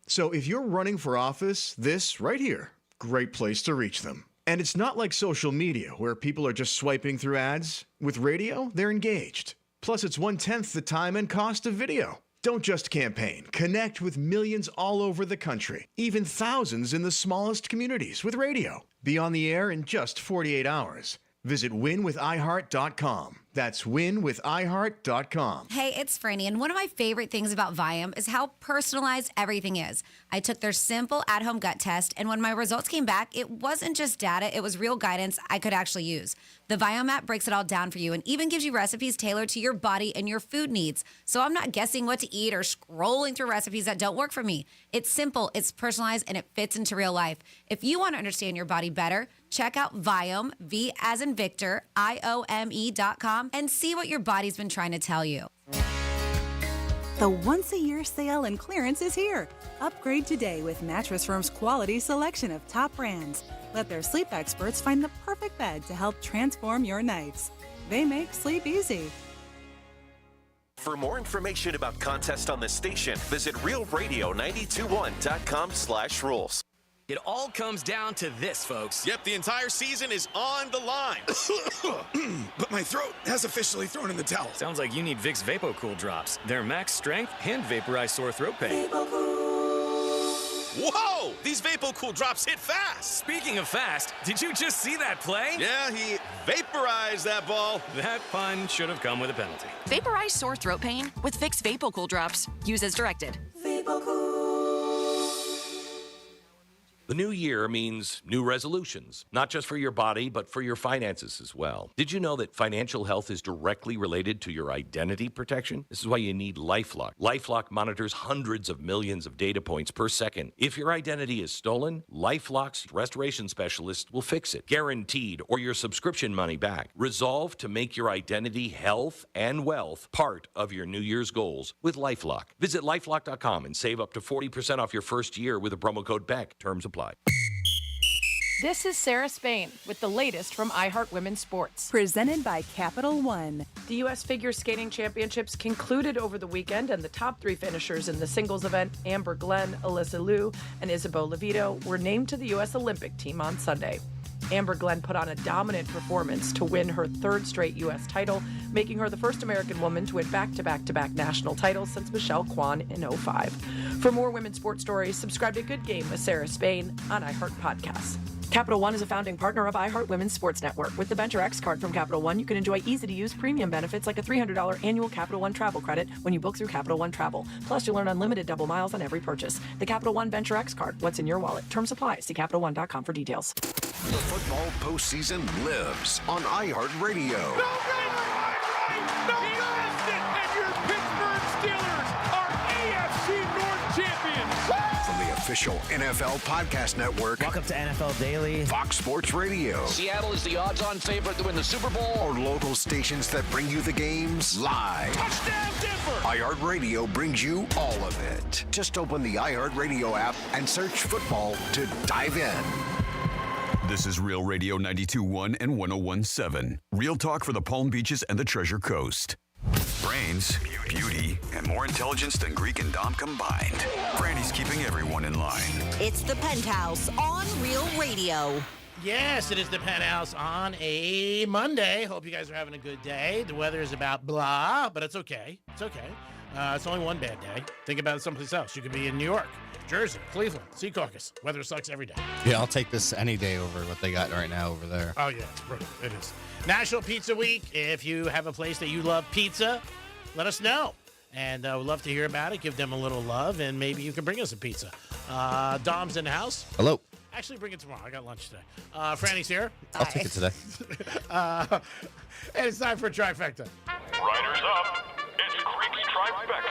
So if you're running for office, this right here, great place to reach them. And it's not like social media where people are just swiping through ads. With radio, they're engaged. Plus, it's 1/10 the time and cost of video. Don't just campaign. Connect with millions all over the country, even thousands in the smallest communities with radio. Be on the air in just 48 hours. Visit winwithiheart.com. That's winwithiheart.com. Hey, it's Franny, and one of my favorite things about Viome is how personalized everything is. I took their simple at-home gut test, and when my results came back, it wasn't just data, it was real guidance I could actually use. The Viome app breaks it all down for you and even gives you recipes tailored to your body and your food needs. So I'm not guessing what to eat or scrolling through recipes that don't work for me. It's simple, it's personalized, and it fits into real life. If you want to understand your body better, check out Viome, V as in Victor, IOME.com, and see what your body's been trying to tell you. The once-a-year sale and clearance is here. Upgrade today with Mattress Firm's quality selection of top brands. Let their sleep experts find the perfect bed to help transform your nights. They make sleep easy. For more information about contests on this station, visit realradio921.com/rules. It all comes down to this, folks. Yep, the entire season is on the line. But my throat has officially thrown in the towel. Sounds like you need Vicks VapoCool drops. They're max strength and vaporize sore throat pain. Whoa! These VapoCool drops hit fast. Speaking of fast, did you just see that play? Yeah, he vaporized that ball. That pun should have come with a penalty. Vaporize sore throat pain with Vicks VapoCool drops. Use as directed. The new year means new resolutions, not just for your body, but for your finances as well. Did you know that financial health is directly related to your identity protection? This is why you need LifeLock. LifeLock monitors hundreds of millions of data points per second. If your identity is stolen, LifeLock's restoration specialist will fix it, guaranteed, or your subscription money back. Resolve to make your identity, health, and wealth part of your New Year's goals with LifeLock. Visit LifeLock.com and save up to 40% off your first year with the promo code BECK. Terms apply. This is Sarah Spain with the latest from iHeart Women's Sports. Presented by Capital One. The U.S. Figure Skating Championships concluded over the weekend, and the top 3 finishers in the singles event, Amber Glenn, Alyssa Liu, and Isabeau Levito, were named to the U.S. Olympic team on Sunday. Amber Glenn put on a dominant performance to win her 3rd straight U.S. title, making her the first American woman to win back-to-back-to-back national titles since Michelle Kwan in 2005. For more women's sports stories, subscribe to Good Game with Sarah Spain on iHeart Podcasts. Capital One is a founding partner of iHeart Women's Sports Network. With the Venture X card from Capital One, you can enjoy easy-to-use premium benefits like a $300 annual Capital One travel credit when you book through Capital One Travel. Plus, you'll earn unlimited double miles on every purchase. The Capital One Venture X card. What's in your wallet? Terms apply. See CapitalOne.com for details. The football postseason lives on iHeartRadio. Official NFL Podcast Network. Welcome to NFL Daily. Fox Sports Radio. Seattle is the odds-on favorite to win the Super Bowl. Or local stations that bring you the games live. Touchdown Denver! iHeartRadio brings you all of it. Just open the iHeartRadio app and search football to dive in. This is Real Radio 92.1 and 101.7. Real talk for the Palm Beaches and the Treasure Coast. Brains, beauty, and more intelligence than Greek and Dom combined. Brandy's keeping everyone in line. It's the Penthouse on Real Radio. Yes, it is the Penthouse on a Monday. Hope you guys are having a good day. The weather is about blah, but it's okay. It's okay. It's only one bad day. Think about it someplace else. You could be in New York, Jersey, Cleveland, Sea Caucus. Weather sucks every day. Yeah, I'll take this any day over what they got right now over there. Oh, yeah, it's brutal. It is. National Pizza Week. If you have a place that you love pizza, let us know. And we'd love to hear about it. Give them a little love, and maybe you can bring us a pizza. Dom's in the house. Hello. Actually, bring it tomorrow. I got lunch today. Franny's here. I'll take it today. And it's time for Trifecta. Riders up. It's Creek's Trifecta.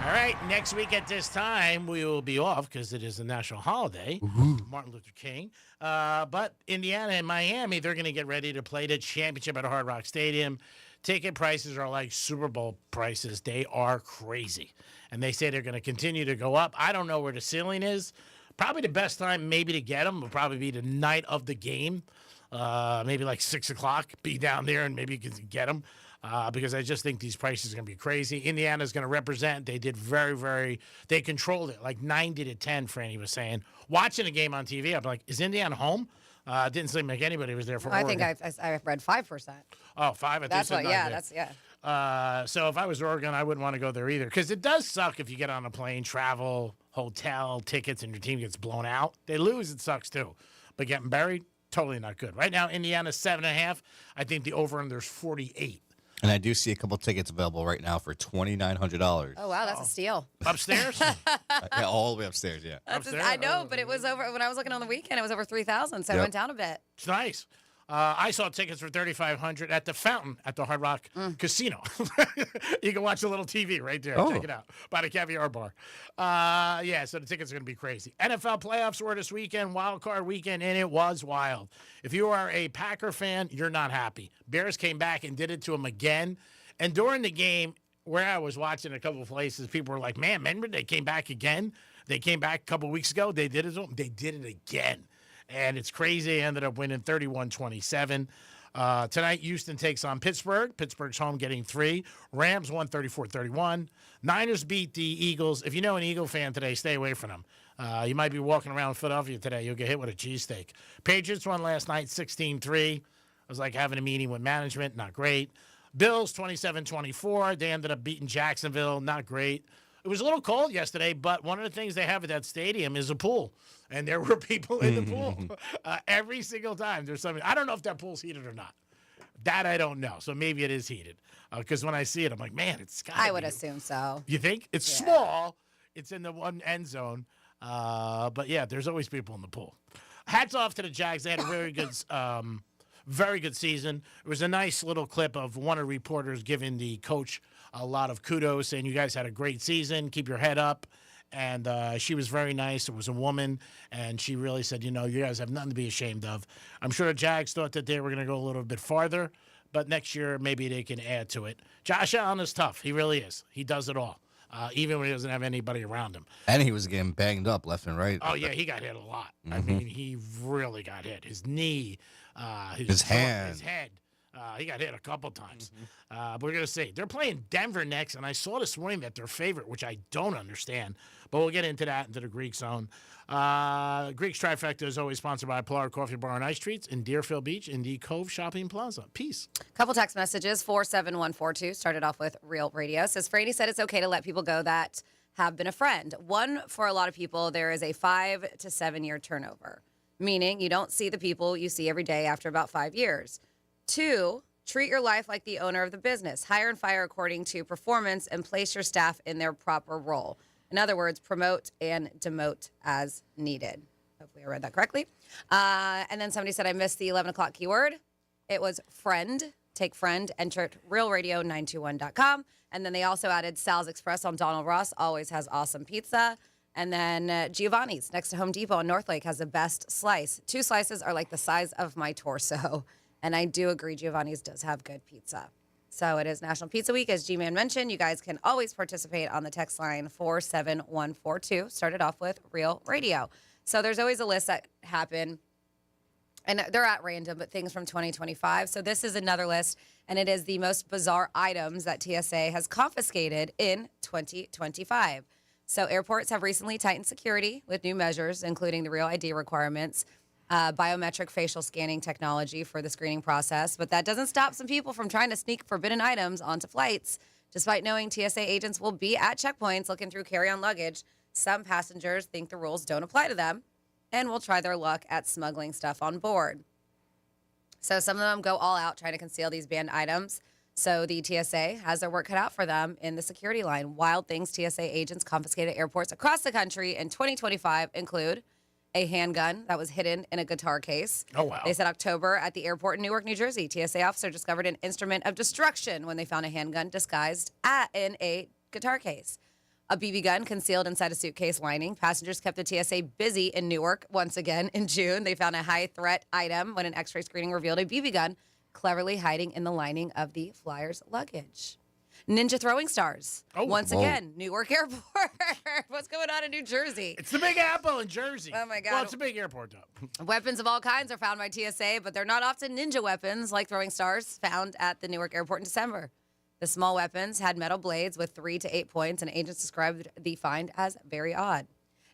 All right, next week at this time, we will be off because it is a national holiday, Martin Luther King. But Indiana and Miami, they're going to get ready to play the championship at Hard Rock Stadium. Ticket prices are like Super Bowl prices. They are crazy. And they say they're going to continue to go up. I don't know where the ceiling is. Probably the best time maybe to get them will probably be the night of the game. Maybe like 6 o'clock, be down there and maybe you can get them. Because I just think these prices are going to be crazy. Indiana's going to represent. They did they controlled it, like 90 to 10, Franny was saying. Watching a game on TV, I'm like, is Indiana home? Didn't seem like anybody was there for Oregon. I think I read 5%. Oh, 5? That's what, yeah, yeah. So if I was Oregon, I wouldn't want to go there either. Because it does suck if you get on a plane, travel, hotel, tickets, and your team gets blown out. They lose, it sucks too. But getting buried, totally not good. Right now, Indiana's 7.5. I think the over-under's 48. And I do see a couple tickets available right now for $2,900. Oh, wow, that's a steal. Upstairs? Yeah, all the way upstairs, yeah. Upstairs? I know, but it was over, when I was looking on the weekend, it was over 3,000, so I went down a bit. It's nice. I saw tickets for $3,500 at the Fountain at the Hard Rock Casino. You can watch a little TV right there. Oh. Check it out. By the Caviar Bar. So the tickets are going to be crazy. NFL playoffs were this weekend, wild card weekend, and it was wild. If you are a Packer fan, you're not happy. Bears came back and did it to them again. And during the game, where I was watching a couple of places, people were like, man, remember they came back again? They came back a couple of weeks ago. They did it to them. They did it again. And it's crazy. They ended up winning 31-27. Tonight, Houston takes on Pittsburgh. Pittsburgh's home getting 3. Rams won 34-31. Niners beat the Eagles. If you know an Eagle fan today, stay away from them. You might be walking around Philadelphia today. You'll get hit with a cheesesteak. Patriots won last night 16-3. It was like having a meeting with management. Not great. Bills 27-24. They ended up beating Jacksonville. Not great. It was a little cold yesterday, but one of the things they have at that stadium is a pool. And there were people in the pool every single time. There's something. I don't know if that pool's heated or not. That I don't know. So maybe it is heated. Because when I see it, I'm like, man, it's got to be. I would assume so. You think? It's small. It's in the one end zone. But, yeah, there's always people in the pool. Hats off to the Jags. They had a very good season. It was a nice little clip of one of the reporters giving the coach a lot of kudos, saying you guys had a great season. Keep your head up. And she was very nice. It was a woman, and she really said, you guys have nothing to be ashamed of. I'm sure the Jags thought that they were going to go a little bit farther, but next year maybe they can add to it. Josh Allen is tough. He really is. He does it all. even when he doesn't have anybody around him. And he was getting banged up left and right. Oh, yeah, he got hit a lot. I mean, he really got hit. His knee, His hand. his head. He got hit a couple times. But we're going to see. They're playing Denver next, and I saw this morning that they're favorite, which I don't understand. But we'll get into that, into the Greek zone. Greek's Trifecta is always sponsored by Polar Coffee Bar and Ice Treats in Deerfield Beach in the Cove Shopping Plaza. Peace. Couple text messages, 47142. Started off with Real Radio. Says, Franny said it's okay to let people go that have been a friend. One, for a lot of people, there is a 5 to 7 year turnover, meaning you don't see the people you see every day after about 5 years. 2, treat your life like the owner of the business. Hire and fire according to performance and place your staff in their proper role. In other words, promote and demote as needed. Hopefully I read that correctly. And then somebody said I missed the 11 o'clock keyword. It was friend. Take friend, enter it realradio921.com. And then they also added Sal's Express on Donald Ross. Always has awesome pizza. And then Giovanni's next to Home Depot on North Lake has the best slice. 2 slices are like the size of my torso. And I do agree Giovanni's does have good pizza. So it is National Pizza Week, as G-Man mentioned. You guys can always participate on the text line 47142. Started off with Real Radio. So there's always a list that happen, and they're at random, but things from 2025. So this is another list, and it is the most bizarre items that TSA has confiscated in 2025. So airports have recently tightened security with new measures, including the Real ID requirements, biometric facial scanning technology for the screening process. But that doesn't stop some people from trying to sneak forbidden items onto flights. Despite knowing TSA agents will be at checkpoints looking through carry-on luggage, some passengers think the rules don't apply to them and will try their luck at smuggling stuff on board. So some of them go all out trying to conceal these banned items. So the TSA has their work cut out for them in the security line. Wild things TSA agents confiscated at airports across the country in 2025 include a handgun that was hidden in a guitar case. Oh, wow. They said October at the airport in Newark, New Jersey. TSA officer discovered an instrument of destruction when they found a handgun disguised in a guitar case. A BB gun concealed inside a suitcase lining. Passengers kept the TSA busy in Newark. Once again, in June, they found a high-threat item when an x-ray screening revealed a BB gun cleverly hiding in the lining of the flyer's luggage. Ninja throwing stars. Once again, Newark Airport. What's going on in New Jersey? It's the Big Apple in Jersey. Oh, my God. Well, it's a big airport, though. Weapons of all kinds are found by TSA, but they're not often ninja weapons like throwing stars found at the Newark Airport in December. The small weapons had metal blades with 3 to 8 points, and agents described the find as very odd.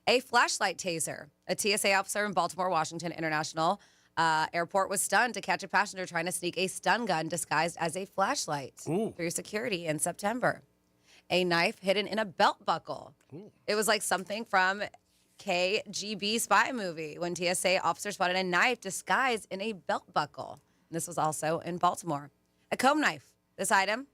A flashlight taser. A TSA officer in Baltimore, Washington International Airport was stunned to catch a passenger trying to sneak a stun gun disguised as a flashlight through security in September. A knife hidden in a belt buckle. It was like something from KGB spy movie when TSA officers spotted a knife disguised in a belt buckle. And this was also in Baltimore. A comb knife. This time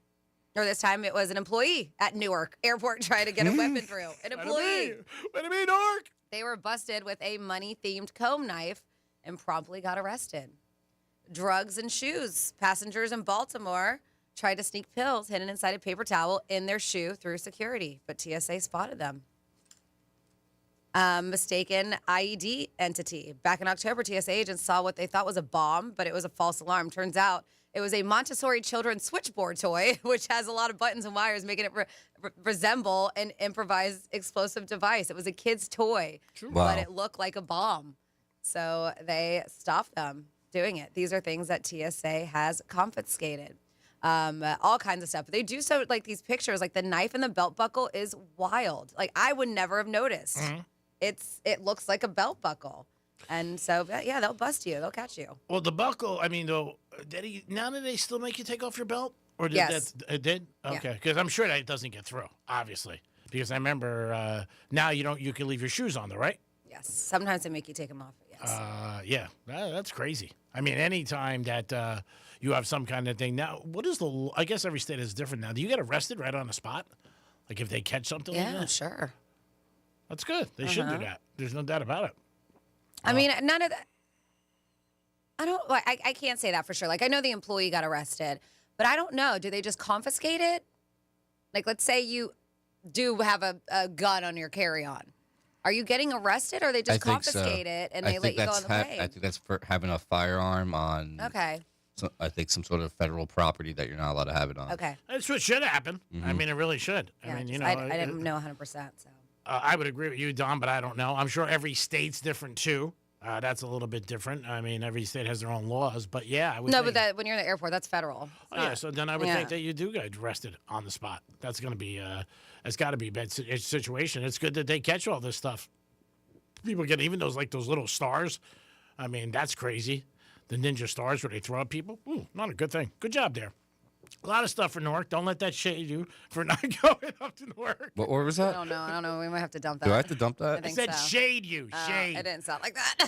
it was an employee at Newark Airport trying to get a weapon through. An employee. What do you mean, Newark? They were busted with a money-themed comb knife and promptly got arrested. Drugs and shoes. Passengers in Baltimore tried to sneak pills hidden inside a paper towel in their shoe through security, but TSA spotted them. Mistaken IED entity. Back in October, TSA agents saw what they thought was a bomb, but it was a false alarm. Turns out it was a Montessori children's switchboard toy, which has a lot of buttons and wires, making it resemble an improvised explosive device. It was a kid's toy, but it looked like a bomb. So they stopped them doing it. These are things that TSA has confiscated. All kinds of stuff. But they do so, like these pictures, like the knife in the belt buckle is wild. Like I would never have noticed. It looks like a belt buckle. And so, yeah, they'll bust you. They'll catch you. Well, the buckle, I mean, though, now do they still make you take off your belt? Or did Yes. It did? Okay. Because I'm sure that doesn't get through, obviously. Because I remember now you can leave your shoes on, though, right? Yes. Sometimes they make you take them off. Yes. Yeah, that's crazy. I mean, anytime that you have some kind of thing. Now, I guess every state is different now. Do you get arrested right on the spot? Like if they catch something like that? Yeah, sure. That's good. They should do that. There's no doubt about it. I mean, none of that. I can't say that for sure. Like, I know the employee got arrested, but I don't know. Do they just confiscate it? Like, let's say you do have a gun on your carry-on. Are you getting arrested, or they just confiscate it and they let you go on the plane? I think that's for having a firearm on I think some sort of federal property that you're not allowed to have it on. Okay. That's what should happen. I Mhm. mean, it really should. Yeah, I mean, just- I didn't know 100%. So. I would agree with you, Don, but I don't know. I'm sure every state's different too. That's a little bit different. I mean, every state has their own laws, but yeah, I would. No, think, but that when you're in the airport, that's federal. It's yeah, not- so then I would yeah. think that you do get arrested on the spot. That's going to be, it's got to be a bad situation. It's good that they catch all this stuff. People get even those little stars. I mean, that's crazy. The ninja stars where they throw at people. Ooh, not a good thing. Good job there. A lot of stuff for Newark. Don't let that shade you for not going up to Newark. What was I that? don't know. I don't know. We might have to dump that. Do I have to dump that? I think said so. shade you. Shade. It didn't sound like that.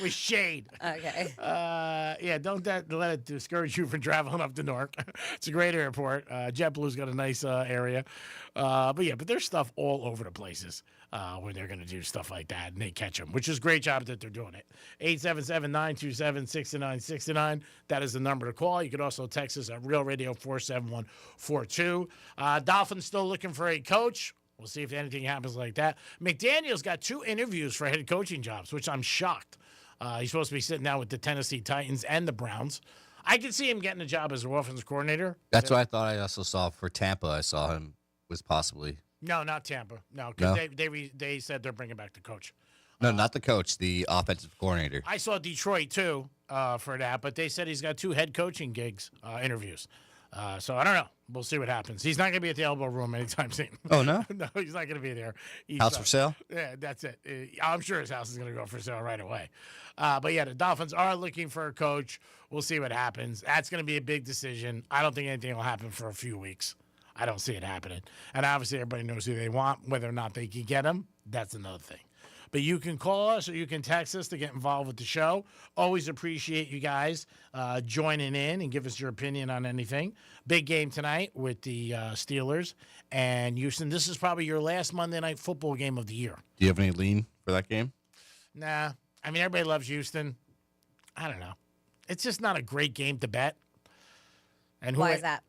With shade. Okay. Yeah, don't let it discourage you from traveling up to Newark. It's a great airport. JetBlue's got a nice area. But there's stuff all over the places where they're going to do stuff like that, and they catch them, which is a great job that they're doing it. 877-927-6969. That is the number to call. You could also text us at Real Radio 47142. Dolphins still looking for a coach. We'll see if anything happens like that. McDaniel's got 2 interviews for head coaching jobs, which I'm shocked. He's supposed to be sitting down with the Tennessee Titans and the Browns. I could see him getting a job as an offensive coordinator. That's what I thought I also saw for Tampa. I saw him was possibly. No, not Tampa. No, because No? they said they're bringing back the coach. No, not the coach, the offensive coordinator. I saw Detroit, too, for that, but they said he's got 2 head coaching gigs, interviews. So I don't know. We'll see what happens. He's not going to be at the elbow room anytime soon. Oh, no? No, he's not going to be there. House for sale? Yeah, that's it. I'm sure his house is going to go for sale right away. But yeah, the Dolphins are looking for a coach. We'll see what happens. That's going to be a big decision. I don't think anything will happen for a few weeks. I don't see it happening. And obviously, everybody knows who they want. Whether or not they can get him, that's another thing. But you can call us or you can text us to get involved with the show. Always appreciate you guys joining in and give us your opinion on anything. Big game tonight with the Steelers and Houston. This is probably your last Monday Night Football game of the year. Do you have any lean for that game? Nah. I mean, everybody loves Houston. I don't know. It's just not a great game to bet. And Why is that?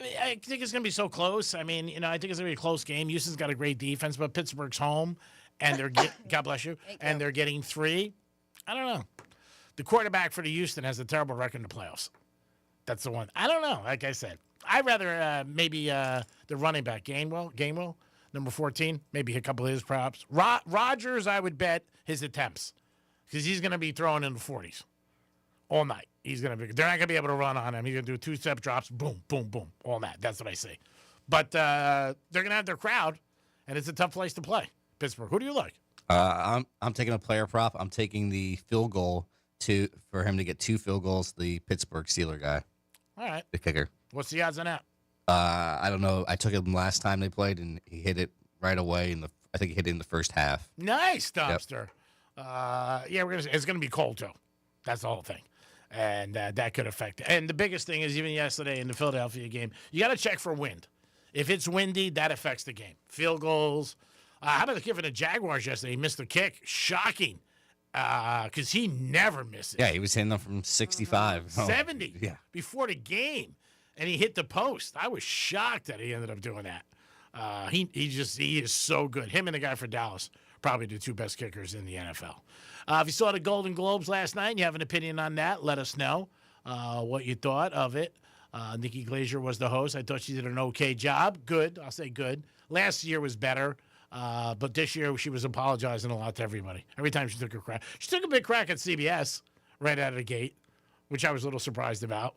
I think it's going to be so close. I mean, I think it's going to be a close game. Houston's got a great defense, but Pittsburgh's home, and they're God bless you, and they're getting 3. I don't know. The quarterback for the Houston has a terrible record in the playoffs. That's the one. I don't know. Like I said, I'd rather maybe the running back, Gainwell, number 14, maybe a couple of his props. Rodgers, I would bet his attempts because he's going to be throwing in the 40s all night. They're not going to be able to run on him. He's going to do 2-step drops, boom, boom, boom, all night. That's what I say. But they're going to have their crowd, and it's a tough place to play. Pittsburgh. Who do you like? I'm taking a player prop. I'm taking the field goal for him to get 2 field goals. The Pittsburgh Steeler guy, All right. the kicker. What's the odds on that? I don't know. I took him last time they played, and he hit it right away. I think he hit it in the first half. Nice, Dumpster. Yeah, it's going to be cold, too. That's the whole thing. And that could affect it. And the biggest thing is even yesterday in the Philadelphia game, you got to check for wind. If it's windy, that affects the game. Field goals. How about the kid for the Jaguars yesterday? He missed the kick. Shocking. Because he never misses. Yeah, he was hitting them from 65. 70 yeah. before the game. And he hit the post. I was shocked that he ended up doing that. He is so good. Him and the guy for Dallas, probably the 2 best kickers in the NFL. If you saw the Golden Globes last night and you have an opinion on that, let us know what you thought of it. Nikki Glaser was the host. I thought she did an okay job. Good. I'll say good. Last year was better. But this year she was apologizing a lot to everybody. Every time she took a crack. She took a big crack at CBS right out of the gate, which I was a little surprised about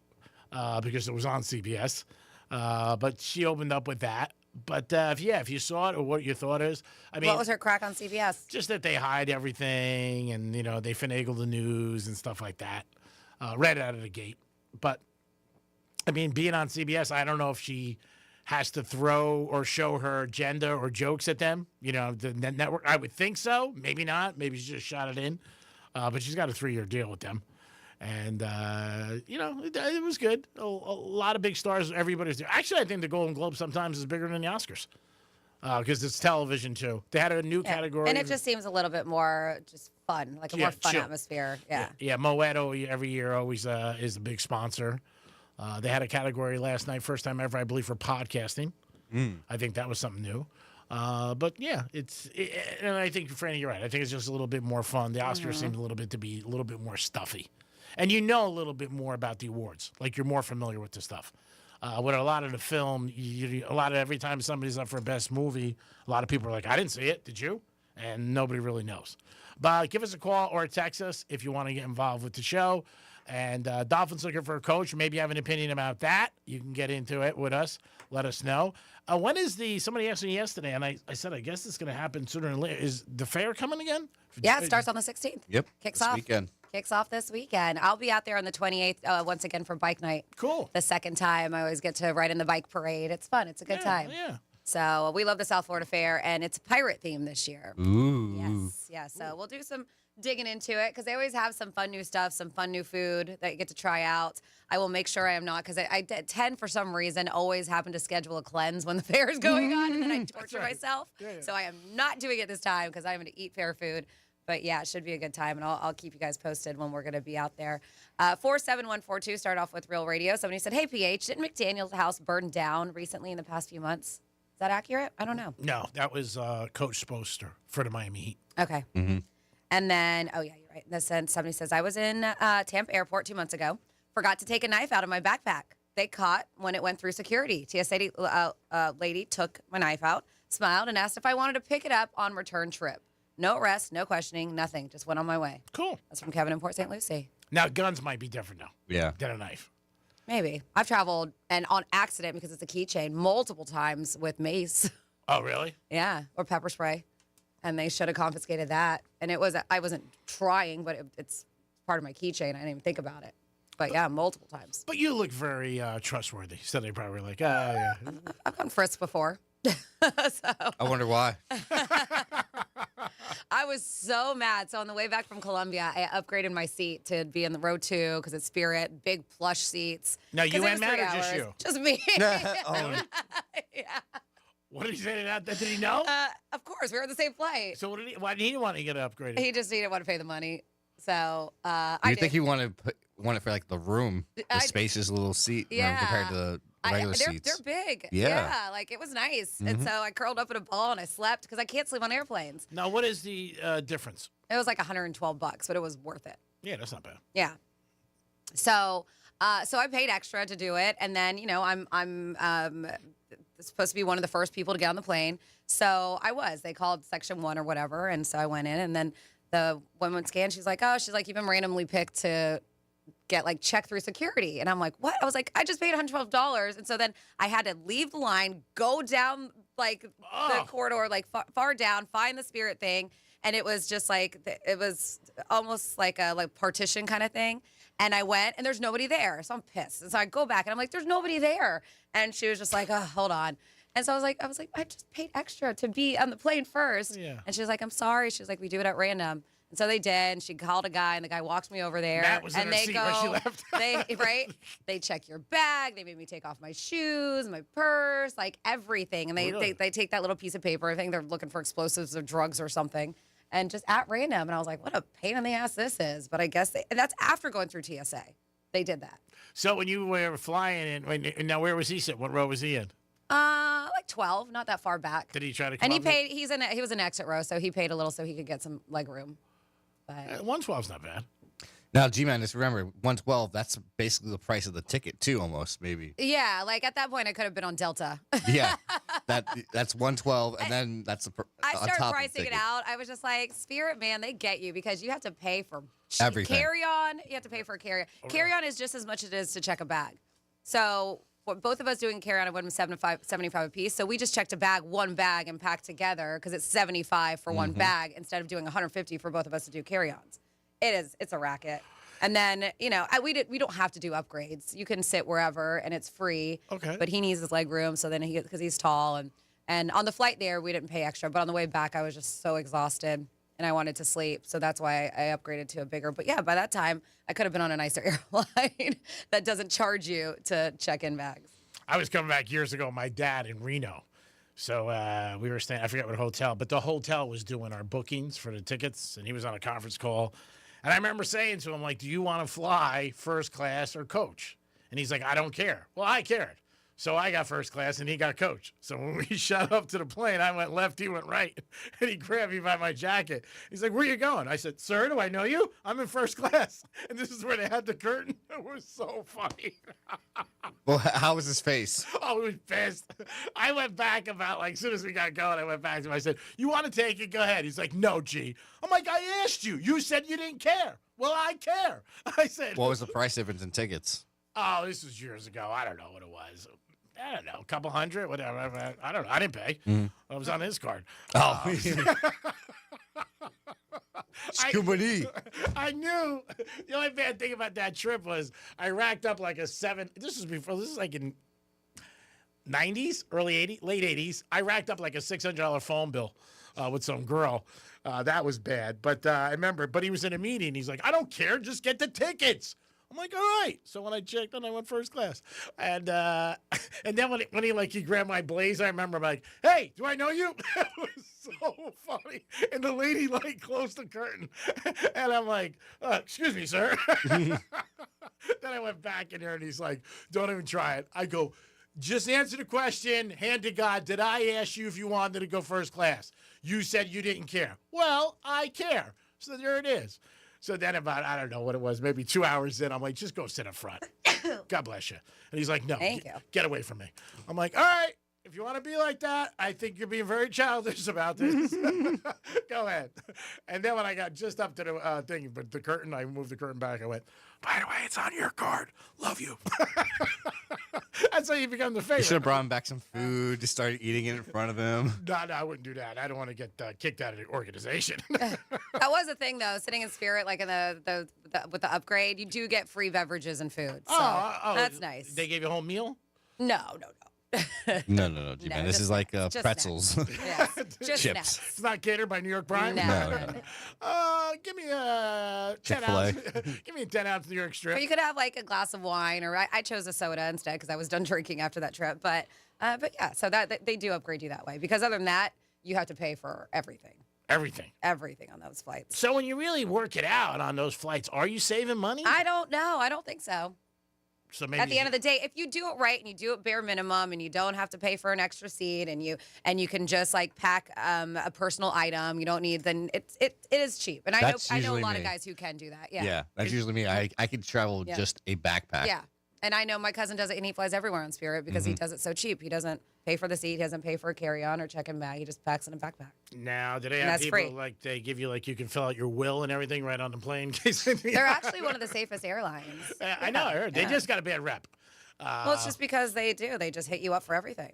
because it was on CBS. But she opened up with that. But if you saw it or what your thought is, I mean, What was her crack on CBS? just that they hide everything and they finagle the news and stuff like that, right out of the gate. But I mean, being on CBS, I don't know if she has to throw or show her agenda or jokes at them. The network. I would think so. Maybe not. Maybe she just shot it in. But she's got a 3-year deal with them. And, it was good. A lot of big stars. Everybody's there. Actually, I think the Golden Globe sometimes is bigger than the Oscars because it's television, too. They had a new category. And it just seems a little bit more just fun, like a more fun chill. atmosphere. Yeah. Yeah, Moedo every year always is a big sponsor. They had a category last night, first time ever, I believe, for podcasting. I think that was something new. But yeah, and I think, Franny, you're right. I think it's just a little bit more fun. The Oscars seemed a little bit more stuffy. And you know a little bit more about the awards. Like you're more familiar with the stuff. With a lot of the film, every time somebody's up for best movie, a lot of people are like, I didn't see it. Did you? And nobody really knows. But give us a call or text us if you want to get involved with the show. And Dolphins looking for a coach. Maybe you have an opinion about that. You can get into it with us. Let us know. When is somebody asked me yesterday, and I said, I guess it's going to happen sooner than later. Is the fair coming again? Yeah, it starts on the 16th. Yep. Kicks this off. weekend. Kicks off this weekend. I'll be out there on the 28th once again for bike night. Cool. The second time. I always get to ride in the bike parade. It's fun. It's a good time. Yeah. So we love the South Florida Fair, and it's pirate theme this year. Ooh. Yes. Yeah. So we'll do some digging into it because they always have some fun new stuff, some fun new food that you get to try out. I will make sure I am not because I tend for some reason always happen to schedule a cleanse when the fair is going on, and then I torture myself. Yeah. So I am not doing it this time because I'm going to eat fair food. But yeah, it should be a good time, and I'll keep you guys posted when we're going to be out there. 47142, start off with Real Radio. Somebody said, hey, PH, didn't McDaniel's house burn down recently in the past few months? Is that accurate? I don't know. No, that was Coach Sposter for the Miami Heat. Okay. Mm-hmm. And then, oh, yeah, you're right. In this sense, somebody says, I was in Tampa Airport 2 months ago. Forgot to take a knife out of my backpack. They caught when it went through security. TSA lady took my knife out, smiled, and asked if I wanted to pick it up on return trip. No arrest, no questioning, nothing. Just went on my way. Cool. That's from Kevin in Port St. Lucie. Now, guns might be different now. Yeah. Than a knife. Maybe. I've traveled, and on accident, because it's a keychain, multiple times with mace. Oh, really? Yeah, or pepper spray. And they should have confiscated that. And I wasn't trying, but it's part of my keychain. I didn't even think about it. But yeah, multiple times. But you look very trustworthy. So they probably were like, yeah. I've gone frisked before. I wonder why. I was so mad. So on the way back from Columbia, I upgraded my seat to be in the row 2 because it's Spirit, big plush seats. Now, you and Matt or just hours. you? Just me. Oh. Yeah. What did he say to that? Did he know? Of course, we were on the same flight. So why did he want to get upgraded? He just didn't want to pay the money. So I You did. think he wanted it for like the room, the spacious little seat room compared to the regular seats? They're big. Yeah. Like it was nice. And so I curled up in a ball and I slept because I can't sleep on airplanes. Now, what is the difference? It was like $112, but it was worth it. Yeah, that's not bad. Yeah. So I paid extra to do it, and then I'm supposed to be one of the first people to get on the plane. So I was. They called Section 1 or whatever, and so I went in, and then the woman scanned. She's like, you've been randomly picked to get like checked through security, and I'm like, what? I was like, I just paid $112, and so then I had to leave the line, go down like the corridor, like far down, find the Spirit thing. And it was just like, it was almost like a partition kind of thing. And I went, and there's nobody there. So I'm pissed. And so I go back, and I'm like, there's nobody there. And she was just like, oh, hold on. And so I was like, I just paid extra to be on the plane first. Yeah. And she was like, I'm sorry. She was like, we do it at random. And so they did. And she called a guy, and the guy walks me over there. Matt was in and her they seat go, when she left. They check your bag. They made me take off my shoes, my purse, like everything. And they take that little piece of paper. I think they're looking for explosives or drugs or something. And just at random. And I was like, what a pain in the ass this is. But I guess and that's after going through TSA. They did that. So when you were flying in, now where was he sitting? What row was he in? Like 12, not that far back. Did he try to come And he up paid, he was an exit row, so he paid a little so he could get some leg room. But 112's not bad. Now, G-Man, just remember, 112, that's basically the price of the ticket, too, almost, maybe. yeah, like at that point, I could have been on Delta. Yeah, that's 112, and then that's I on started top of the pricing it ticket. out. I was just like, Spirit, man, they get you because you have to pay for Everything. carry-on. You have to pay for a carry-on. Carry-on is just as much as it is to check a bag. So what both of us doing carry-on, it would have been $75 a piece. So we just checked one bag and packed together because it's $75 for one bag instead of doing $150 for both of us to do carry-ons. It's a racket. And then, we don't have to do upgrades. You can sit wherever, and it's free. Okay. But he needs his leg room, so then because he's tall. And on the flight there, we didn't pay extra. But on the way back, I was just so exhausted, and I wanted to sleep. So that's why I upgraded to a bigger. But, yeah, by that time, I could have been on a nicer airline that doesn't charge you to check in bags. I was coming back years ago with my dad in Reno. So we were staying, I forget what hotel, but the hotel was doing our bookings for the tickets, and he was on a conference call. And I remember saying to him, like, do you want to fly first class or coach? And he's like, I don't care. Well, I cared. So I got first class and he got coach. So when we shot up to the plane, I went left, he went right. And he grabbed me by my jacket. He's like, where are you going? I said, sir, do I know you? I'm in first class. And this is where they had the curtain. It was so funny. Well, how was his face? Oh, he was pissed. I went back about, like, as soon as we got going, I went back to him. I said, you want to take it? Go ahead. He's like, no, G. I'm like, I asked you. You said you didn't care. Well, I care. I said. What was the price difference in tickets? Oh, this was years ago. I don't know what it was. I don't know, a couple hundred, whatever. I don't know. I didn't pay. I was on his card. Oh. Scuba D. I knew. The only bad thing about that trip was I racked up like this is like in 90s, early 80s, late 80s. I racked up like a $600 phone bill with some girl. That was bad. But I remember, he was in a meeting. He's like, I don't care. Just get the tickets. I'm like, all right. So when I checked in, I went first class. And then when he grabbed my blazer, I remember I'm like, hey, do I know you? It was so funny. And the lady closed the curtain. And I'm like, excuse me, sir. Then I went back in there and he's like, don't even try it. I go, just answer the question, hand to God. Did I ask you if you wanted to go first class? You said you didn't care. Well, I care. So there it is. So then about, I don't know what it was, maybe 2 hours in, I'm like, just go sit up front. God bless you. And he's like, no, get away from me. I'm like, all right, if you want to be like that, I think you're being very childish about this. Go ahead. And then when I got just up to the thing, but the curtain, I moved the curtain back. I went, by the way, it's on your card. Love you. That's how you become the favorite. You should have brought him back some food to start eating it in front of him. No, I wouldn't do that. I don't want to get kicked out of the organization. That was a thing, though. Sitting in Spirit, like in the with the upgrade, you do get free beverages and food. So that's nice. They gave you a whole meal? No. No, G-Man. This is like pretzels. Yes, just chips. snacks. It's not catered by New York Prime? No. Give me a 10 ounce. Give me a 10 ounce New York strip. Or you could have like a glass of wine, or I chose a soda instead because I was done drinking after that trip. But yeah, so that they do upgrade you that way, because other than that, you have to pay for everything. Everything on those flights. So when you really work it out on those flights, are you saving money? I don't know. I don't think so. So maybe at the end of the day, if you do it right and you do it bare minimum and you don't have to pay for an extra seat and you can just like pack a personal item, you don't need, then it is cheap. And I know a lot of guys who can do that. Yeah. That's usually me. I could travel with just a backpack. Yeah. And I know my cousin does it, and he flies everywhere on Spirit because he does it so cheap. He doesn't pay for the seat. He doesn't pay for a carry-on or check-in bag. He just packs in a backpack. Now, do they have people free. like they give you you can fill out your will and everything right on the plane? They're actually one of the safest airlines. I know. I heard. They just got a bad rep. Well, it's just because they do. They just hit you up for everything.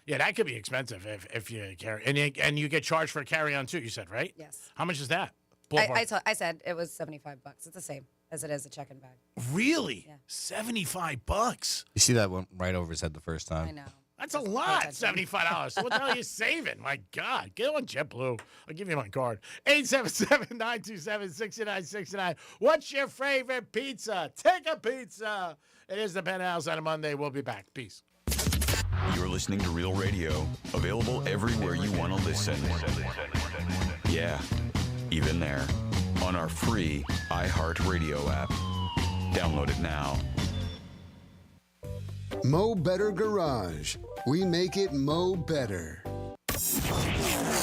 Yeah, that could be expensive if you carry, and you get charged for a carry-on too. You said, right? Yes. How much is that? I said it was $75. It's the same as it is a check-in bag. Really? Yeah. $75. You see that went right over his head the first time. I know. That's a lot, $75. So what the hell are you saving? My God. Get on JetBlue. I'll give you my card. 877-927-6969. What's your favorite pizza? Take a pizza. It is the Penthouse on a Monday. We'll be back. Peace. You're listening to Real Radio, available everywhere you want to listen. Yeah, even there. On our free iHeartRadio app. Download it now. Mo Better Garage. We make it Mo Better.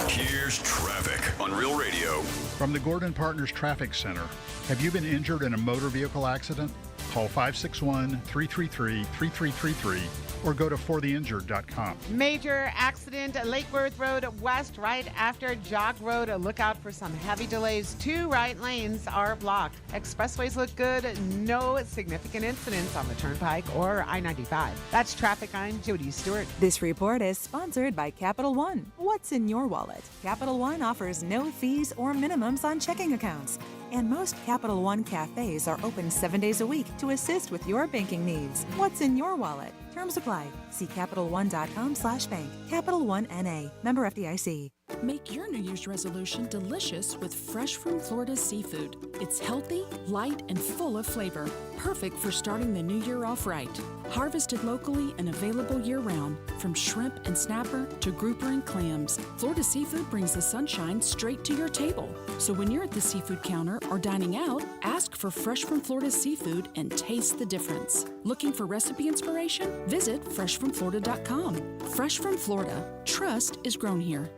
Here's traffic on Real Radio. From the Gordon Partners Traffic Center. Have you been injured in a motor vehicle accident? Call 561-333-3333 or go to fortheinjured.com. Major accident, Lake Worth Road West, right after Jog Road. Look out for some heavy delays. 2 right lanes are blocked. Expressways look good. No significant incidents on the Turnpike or I-95. That's traffic. I'm Jody Stewart. This report is sponsored by Capital One. What's in your wallet? Capital One offers no fees or minimums on checking accounts. And most Capital One cafes are open 7 days a week to assist with your banking needs. What's in your wallet? Terms apply. See CapitalOne.com/bank. Capital One N.A. Member FDIC. Make your New Year's resolution delicious with fresh from Florida seafood. It's healthy, light, and full of flavor. Perfect for starting the new year off right. Harvested locally and available year-round, from shrimp and snapper to grouper and clams. Florida seafood brings the sunshine straight to your table. So when you're at the seafood counter or dining out, ask for Fresh from Florida seafood and taste the difference. Looking for recipe inspiration? Visit freshfromflorida.com. Fresh from Florida. Trust is grown here.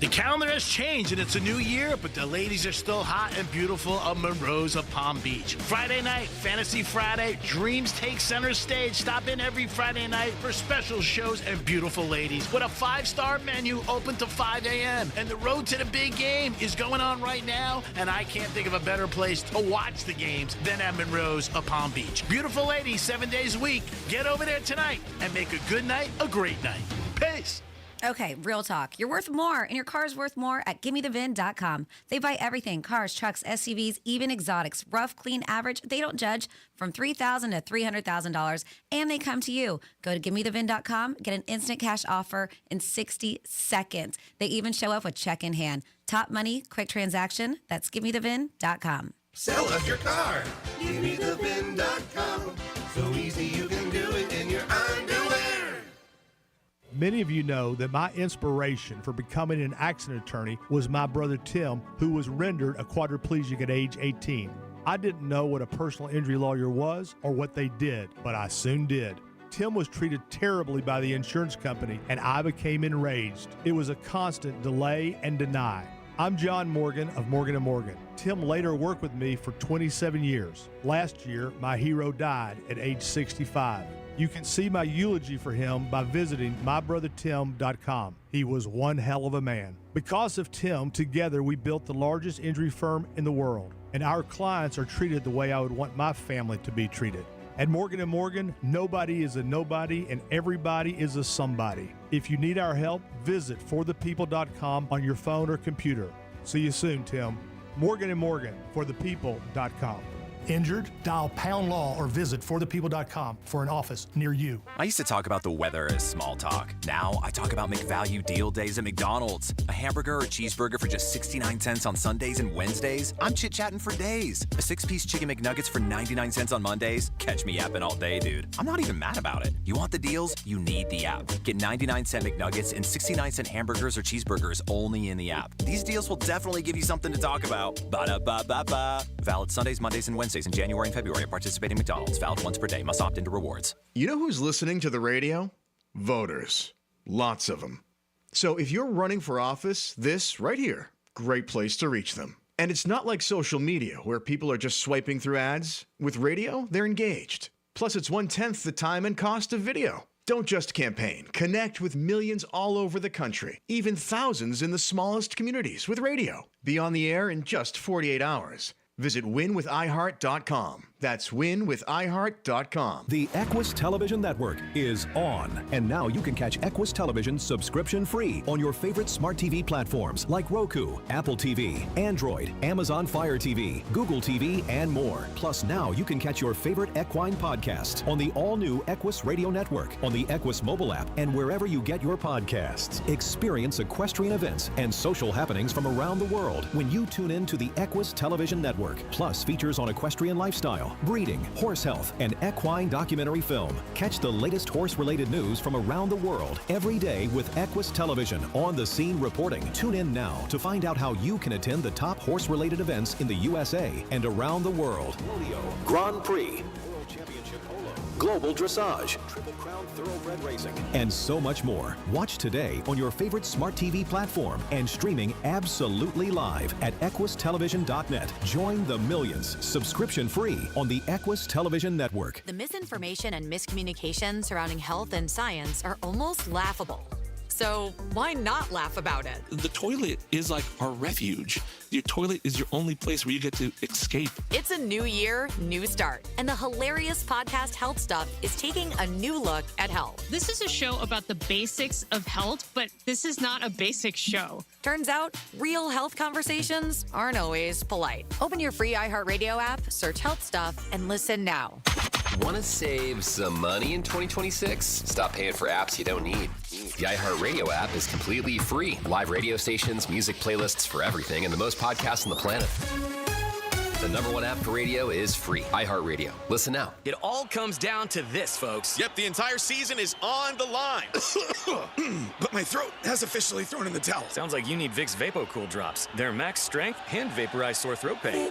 The calendar has changed and it's a new year, but the ladies are still hot and beautiful of Monroe's of Palm Beach. Friday night, Fantasy Friday, dreams take center stage. Stop in every Friday night for special shows and beautiful ladies with a 5-star menu open to 5 a.m. And the road to the big game is going on right now, and I can't think of a better place to watch the games than at Monroe's of Palm Beach. Beautiful ladies, 7 days a week. Get over there tonight and make a good night a great night. Peace. Okay, real talk. You're worth more, and your car's worth more at GimmeTheVin.com. They buy everything: cars, trucks, SUVs, even exotics. Rough, clean, average. They don't judge. From $3,000 to $300,000, and they come to you. Go to GimmeTheVin.com. Get an instant cash offer in 60 seconds. They even show up with check in hand. Top money, quick transaction. That's GimmeTheVin.com. Sell us your car. GimmeTheVin.com. So easy you can do it in your underwear. Many of you know that my inspiration for becoming an accident attorney was my brother Tim, who was rendered a quadriplegic at age 18. I didn't know what a personal injury lawyer was or what they did, but I soon did. Tim was treated terribly by the insurance company, and I became enraged. It was a constant delay and deny. I'm John Morgan of Morgan & Morgan. Tim later worked with me for 27 years. Last year, my hero died at age 65. You can see my eulogy for him by visiting mybrothertim.com. He was one hell of a man. Because of Tim, together we built the largest injury firm in the world, and our clients are treated the way I would want my family to be treated. At Morgan & Morgan, nobody is a nobody and everybody is a somebody. If you need our help, visit forthepeople.com on your phone or computer. See you soon, Tim. Morgan & Morgan, forthepeople.com. Injured? Dial Pound Law or visit forthepeople.com for an office near you. I used to talk about the weather as small talk. Now I talk about McValue deal days at McDonald's. A hamburger or cheeseburger for just 69 cents on Sundays and Wednesdays. I'm chit-chatting for days. A 6-piece chicken McNuggets for 99 cents on Mondays. Catch me yapping all day, dude. I'm not even mad about it. You want the deals? You need the app. Get 99-cent McNuggets and 69-cent hamburgers or cheeseburgers only in the app. These deals will definitely give you something to talk about. Ba-da-ba-ba-ba. Valid Sundays, Mondays, and Wednesdays in January and February at participating McDonald's. Valid once per day. Must opt into rewards. You know who's listening to the radio? Voters. Lots of them. So if you're running for office, this right here, great place to reach them. And it's not like social media where people are just swiping through ads. With radio, they're engaged. Plus, it's 1/10 the time and cost of video. Don't just campaign. Connect with millions all over the country, even thousands in the smallest communities with radio. Be on the air in just 48 hours. Visit winwithiheart.com. That's winwithiheart.com. The Equus Television Network is on. And now you can catch Equus Television subscription-free on your favorite smart TV platforms like Roku, Apple TV, Android, Amazon Fire TV, Google TV, and more. Plus, now you can catch your favorite equine podcasts on the all-new Equus Radio Network, on the Equus mobile app, and wherever you get your podcasts. Experience equestrian events and social happenings from around the world when you tune in to the Equus Television Network. Plus, features on equestrian lifestyle, breeding, horse health, and equine documentary film. Catch the latest horse-related news from around the world every day with Equus Television on-the-scene reporting. Tune in now to find out how you can attend the top horse-related events in the USA and around the world. Rodeo, Grand Prix, World Championship Polo, Global Dressage, Triple Crown Thoroughbred Racing, and so much more. Watch today on your favorite smart TV platform and streaming absolutely live at equustelevision.net. Join the millions, subscription-free on the Equus Television Network. The misinformation and miscommunication surrounding health and science are almost laughable. So why not laugh about it? The toilet is like our refuge. Your toilet is your only place where you get to escape. It's a new year, new start. And the hilarious podcast Health Stuff is taking a new look at health. This is a show about the basics of health, but this is not a basic show. Turns out, real health conversations aren't always polite. Open your free iHeartRadio app, search Health Stuff, and listen now. Want to save some money in 2026? Stop paying for apps you don't need. The iHeartRadio app is completely free. Live radio stations, music playlists for everything, and the most podcasts on the planet. The #1 app for radio is free. iHeartRadio. Listen now. It all comes down to this, folks. Yep, the entire season is on the line. But my throat has officially thrown in the towel. Sounds like you need Vicks VapoCool drops. They're max strength and vaporize sore throat pain.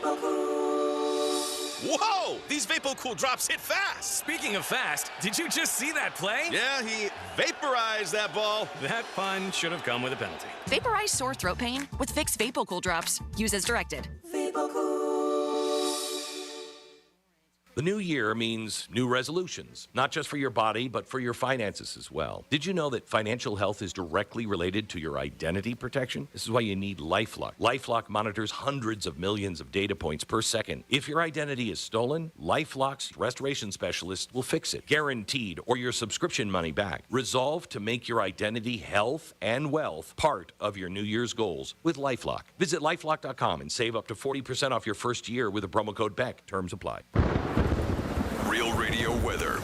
Whoa! These VapoCool drops hit fast. Speaking of fast, did you just see that play? Yeah, he vaporized that ball. That pun should have come with a penalty. Vaporize sore throat pain with Vicks VapoCool drops. Use as directed. The new year means new resolutions, not just for your body, but for your finances as well. Did you know that financial health is directly related to your identity protection? This is why you need LifeLock. LifeLock monitors hundreds of millions of data points per second. If your identity is stolen, LifeLock's restoration specialist will fix it, guaranteed, or your subscription money back. Resolve to make your identity, health, and wealth part of your New Year's goals with LifeLock. Visit LifeLock.com and save up to 40% off your first year with the promo code BECK. Terms apply. Real Radio weather.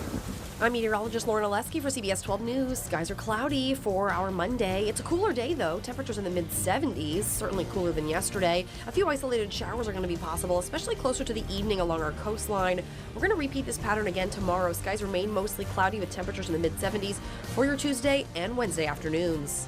I'm meteorologist Lauren Oleski for CBS 12 News. Skies are cloudy for our Monday. It's a cooler day, though. Temperatures in the mid-70s, certainly cooler than yesterday. A few isolated showers are going to be possible, especially closer to the evening along our coastline. We're going to repeat this pattern again tomorrow. Skies remain mostly cloudy with temperatures in the mid-70s for your Tuesday and Wednesday afternoons.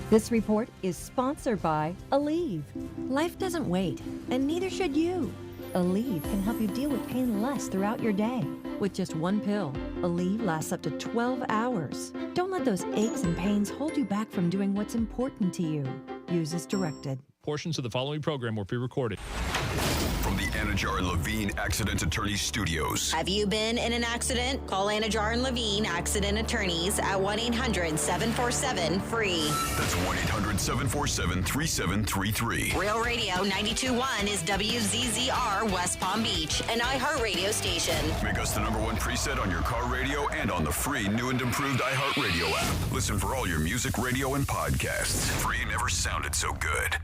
This report is sponsored by Aleve. Life doesn't wait, and neither should you. Aleve can help you deal with pain less throughout your day. With just one pill, Aleve lasts up to 12 hours. Don't let those aches and pains hold you back from doing what's important to you. Use as directed. Portions of the following program were pre-recorded. From the Anajar and Levine Accident Attorneys Studios. Have you been in an accident? Call Anajar and Levine Accident Attorneys at 1-800-747-FREE. That's 1-800-747-3733. Real Radio 92.1 is WZZR West Palm Beach, an iHeartRadio station. Make us the #1 preset on your car radio and on the free new and improved iHeartRadio app. Listen for all your music, radio, and podcasts. Free never sounded so good.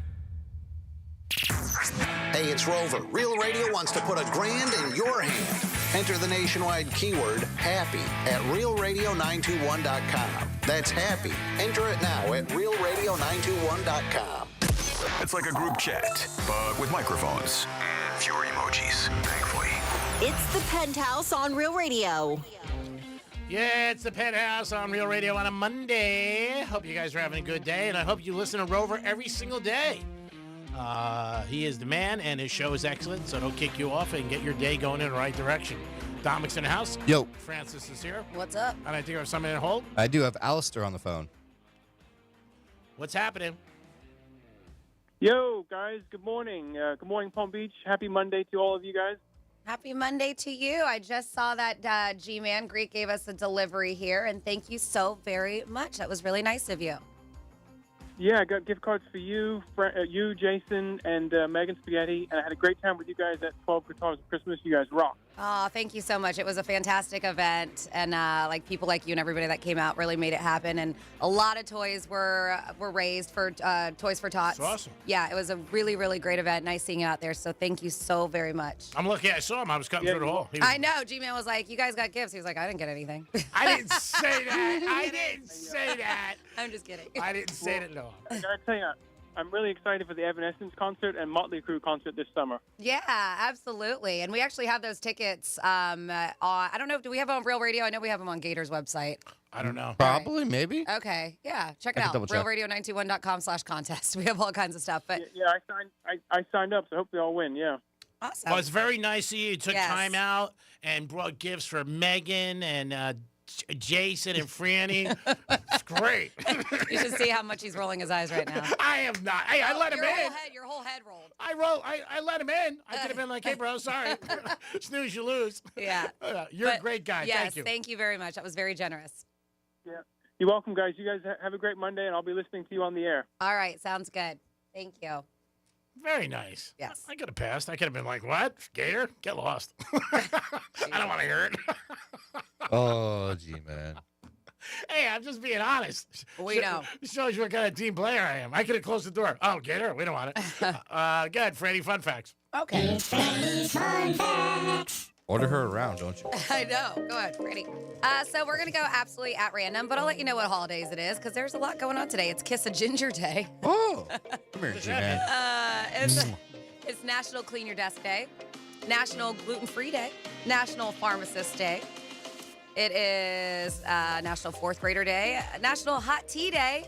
Hey, it's Rover. Real Radio wants to put $1,000 in your hand. Enter the nationwide keyword HAPPY at realradio921.com. That's happy. Enter it now at realradio921.com. It's like a group chat, but with microphones and fewer emojis, thankfully. It's the Penthouse on Real Radio. Yeah, it's the Penthouse on Real Radio on a Monday. Hope you guys are having a good day, and I hope you listen to Rover every single day. He is the man, and his show is excellent, so don't kick you off and get your day going in the right direction. Dominic's in the house. Yo. Francis is here. What's up? And I think I have something to hold. I do have Alistair on the phone. What's happening? Yo, guys. Good morning. Good morning, Palm Beach. Happy Monday to all of you guys. Happy Monday to you. I just saw that G-Man Greek gave us a delivery here, and thank you so very much. That was really nice of you. Yeah, I got gift cards for you, Jason, and Megan Spaghetti, and I had a great time with you guys at 12 Guitars of Christmas. You guys rock. Oh, thank you so much. It was a fantastic event, and like people like you and everybody that came out really made it happen. And a lot of toys were raised for Toys for Tots. That's awesome. Yeah, it was a really, really great event. Nice seeing you out there. So thank you so very much. I'm lucky I saw him. I was cutting through the hall. I know. G-Man was like, "You guys got gifts." He was like, "I didn't get anything." I didn't say that. I didn't say that. I'm just kidding. I didn't say it at all. I gotta tell you, I'm really excited for the Evanescence concert and Motley Crue concert this summer. Yeah, absolutely. And we actually have those tickets on, I don't know, do we have them on Real Radio? I know we have them on Gator's website. I don't know. Probably, maybe. Okay, yeah. Check it I can out. double check. realradio921.com/contest. We have all kinds of stuff. But Yeah, I signed up, so hopefully I'll win, yeah. Awesome. Well, it's very nice of you. You took Yes. time out and brought gifts for Megan and Jason and Franny. It's great. You should see how much he's rolling his eyes right now. I am not. Hey, I let him in. Your whole head rolled. I let him in. I could have been like, hey, bro, sorry. Snooze, you lose. Yeah. You're a great guy. Yes, Thank you. Thank you very much. That was very generous. Yeah. You're welcome, guys. You guys have a great Monday, and I'll be listening to you on the air. All right. Sounds good. Thank you. Very nice. Yes. I could have passed. I could have been like, what? Gator? Get lost. I don't want to hear it. Oh, G-Man. Hey, I'm just being honest. We know. Shows you what kind of team player I am. I could have closed the door. Oh, Gator? We don't want it. Go ahead, Freddie. Fun facts. Okay. It's Freddy's Fun Facts. Order her around, don't you? I know. Go ahead, Franny. So we're going to go absolutely at random, but I'll let you know what holidays it is because there's a lot going on today. It's Kiss a Ginger Day. Oh, come here, G-Man. It's National Clean Your Desk Day, National Gluten-Free Day, National Pharmacist Day. It is National Fourth Grader Day, National Hot Tea Day.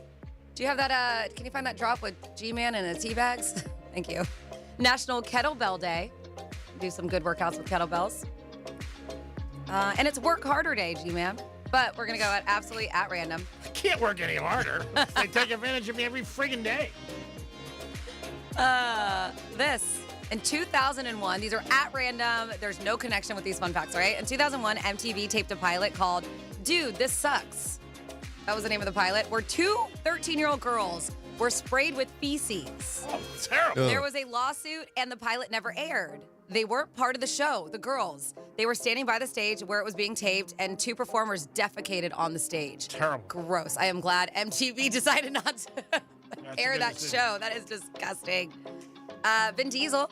Do you have that? Can you find that drop with G-Man and the tea bags? Thank you. National Kettlebell Day. Do some good workouts with kettlebells. And it's Work Harder Day, G-Man. But we're going to go absolutely at random. I can't work any harder. They take advantage of me every friggin' day. This, in 2001, these are at random. There's no connection with these fun facts, all right? In 2001, MTV taped a pilot called Dude, This Sucks. That was the name of the pilot, where two 13-year-old girls were sprayed with feces. Oh, terrible. There was a lawsuit, and the pilot never aired. They weren't part of the show, the girls. They were standing by the stage where it was being taped, and two performers defecated on the stage. Terrible. Gross. I am glad MTV decided not to air that show. That is disgusting. Vin Diesel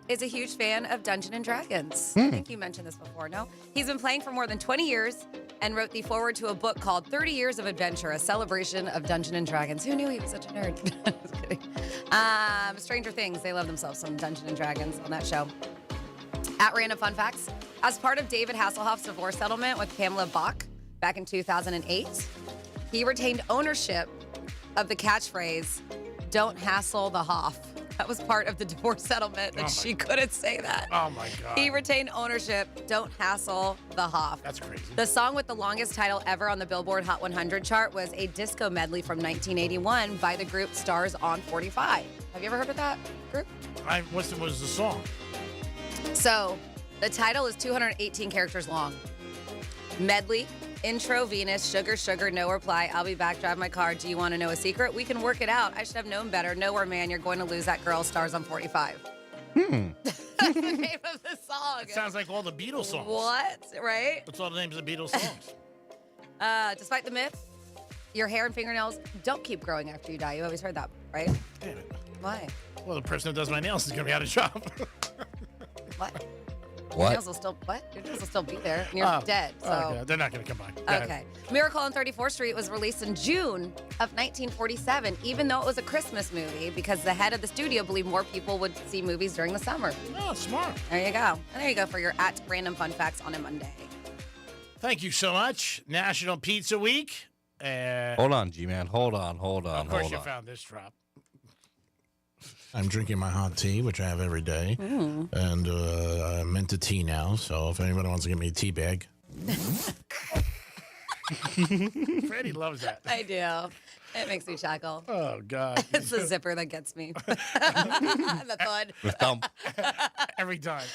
is a huge fan of Dungeons & Dragons. I think you mentioned this before, no? He's been playing for more than 20 years and wrote the foreword to a book called 30 Years of Adventure, a celebration of Dungeons & Dragons. Who knew he was such a nerd? Just kidding. Stranger Things, they love themselves some Dungeons & Dragons on that show. At random fun facts, as part of David Hasselhoff's divorce settlement with Pamela Bach back in 2008, he retained ownership of the catchphrase, "Don't hassle the Hoff." That was part of the divorce settlement that she couldn't say that. Oh, my God. He retained ownership. Don't hassle the Hoff. That's crazy. The song with the longest title ever on the Billboard Hot 100 chart was a disco medley from 1981 by the group Stars on 45. Have you ever heard of that group? What was the song? So the title is 218 characters long. Medley. Intro, Venus, Sugar, Sugar, no reply. I'll be back, drive my car. Do you want to know a secret? We can work it out. I should have known better. Nowhere, man. You're going to lose that girl. Stars on 45. That's the name of the song. It sounds like all the Beatles songs. What? Right? That's all the names of the Beatles songs. Despite the myth, your hair and fingernails don't keep growing after you die. You always heard that, right? Damn it. Why? Well, the person who does my nails is going to be out of job. What? What? Your nails will still, what? Your nails will still be there. And you're dead. So. Okay. They're not going to come by. Okay. Miracle on 34th Street was released in June of 1947, even though it was a Christmas movie, because the head of the studio believed more people would see movies during the summer. Oh, smart. There you go. And there you go for your at random fun facts on a Monday. Thank you so much. National Pizza Week. Hold on, G-Man. Hold on. Of course you found this drop. I'm drinking my hot tea, which I have every day. And I'm into tea now, so if anybody wants to give me a tea bag. Freddie loves that. I do. It makes me chuckle. Oh, God. It's the zipper that gets me. The thud. The thump. Every time.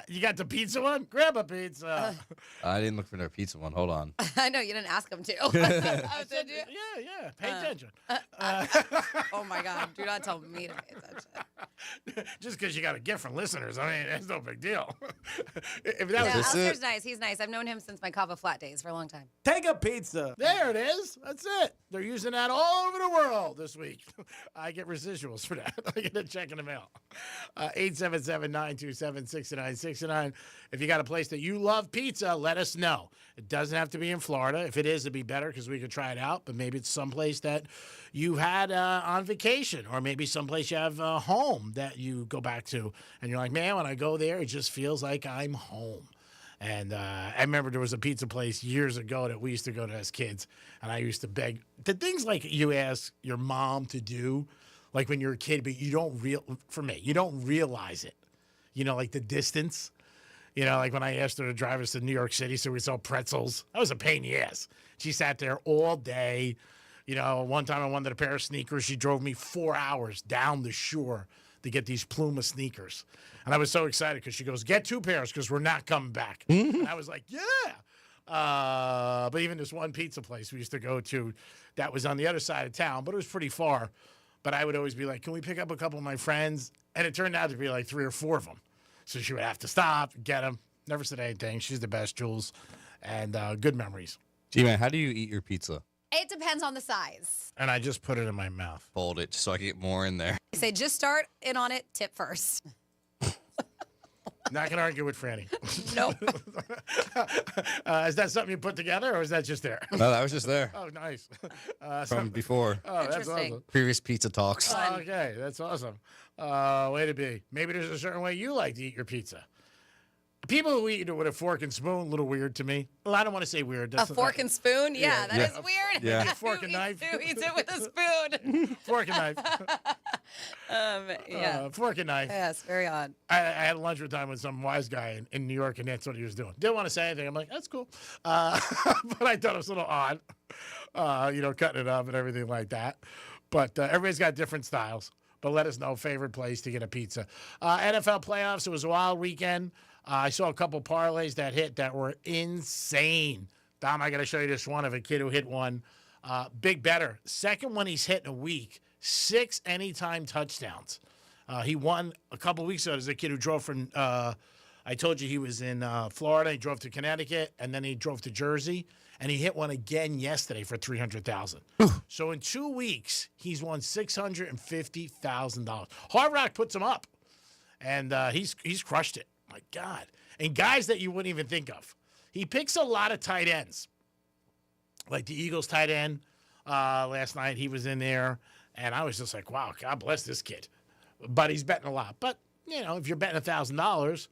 You got the pizza one? Grab a pizza. I didn't look for their pizza one. Hold on. I know, you didn't ask him to. I said, yeah. Pay attention. Oh, my God. Do not tell me to pay attention. Just because you got a gift from listeners, I mean, it's no big deal. If that Yeah, was Alistair's nice. He's nice. I've known him since my Kava Flat days for a long time. Take a pizza. There it is. That's it. They're using that all over the world this week. I get residuals for that. I get a check in the mail. 877-927-6969. If you got a place that you love pizza, let us know. It doesn't have to be in Florida. If it is, it'd be better because we could try it out. But maybe it's someplace that you had on vacation, or maybe someplace you have a home that you go back to. And you're like, man, when I go there, it just feels like I'm home. And I remember there was a pizza place years ago that we used to go to as kids, and I used to beg. The things like you ask your mom to do, like when you're a kid, but you don't realize it. You know, like the distance. You know, like when I asked her to drive us to New York City so we saw pretzels. That was a pain in the ass. She sat there all day. You know, one time I wanted a pair of sneakers. She drove me 4 hours down the shore to get these Pluma sneakers. And I was so excited because she goes, get 2 pairs because we're not coming back. And I was like, yeah. But even this one pizza place we used to go to that was on the other side of town, but it was pretty far. But I would always be like, can we pick up a couple of my friends? And it turned out to be like 3 or 4 of them. So she would have to stop, get them. Never said anything. She's the best, Jules. And good memories. G-Man, how do you eat your pizza? It depends on the size. And I just put it in my mouth. Fold it so I can get more in there. I say just start in on it, tip first. Not going to argue with Franny. Nope. Is that something you put together, or is that just there? No, that was just there. Oh, nice. From before. Oh, that's awesome. Previous pizza talks. Okay, that's awesome. Way to be. Maybe there's a certain way you like to eat your pizza. People who eat it with a fork and spoon, a little weird to me. Well, I don't want to say weird. A fork and spoon? Yeah, that is weird. Yeah. Fork and knife. Who eats it with a spoon? Fork and knife. Yeah. Fork and knife. Yes, very odd. I had lunch one time with some wise guy in New York, and that's what he was doing. Didn't want to say anything. I'm like, that's cool. But I thought it was a little odd, cutting it up and everything like that. But everybody's got different styles. But let us know, favorite place to get a pizza. NFL playoffs, it was a wild weekend. I saw a couple parlays that hit that were insane. Dom, I got to show you this one of a kid who hit one. Big better. Second one he's hit in a week. 6 anytime touchdowns. He won a couple weeks ago. There's a kid who drove from, I told you he was in Florida. He drove to Connecticut, and then he drove to Jersey. And he hit one again yesterday for $300,000. So in 2 weeks, he's won $650,000. Hard Rock puts him up, and he's crushed it. My God. And guys that you wouldn't even think of. He picks a lot of tight ends. Like the Eagles tight end last night, he was in there. And I was just like, wow, God bless this kid. But he's betting a lot. But, if you're betting $1,000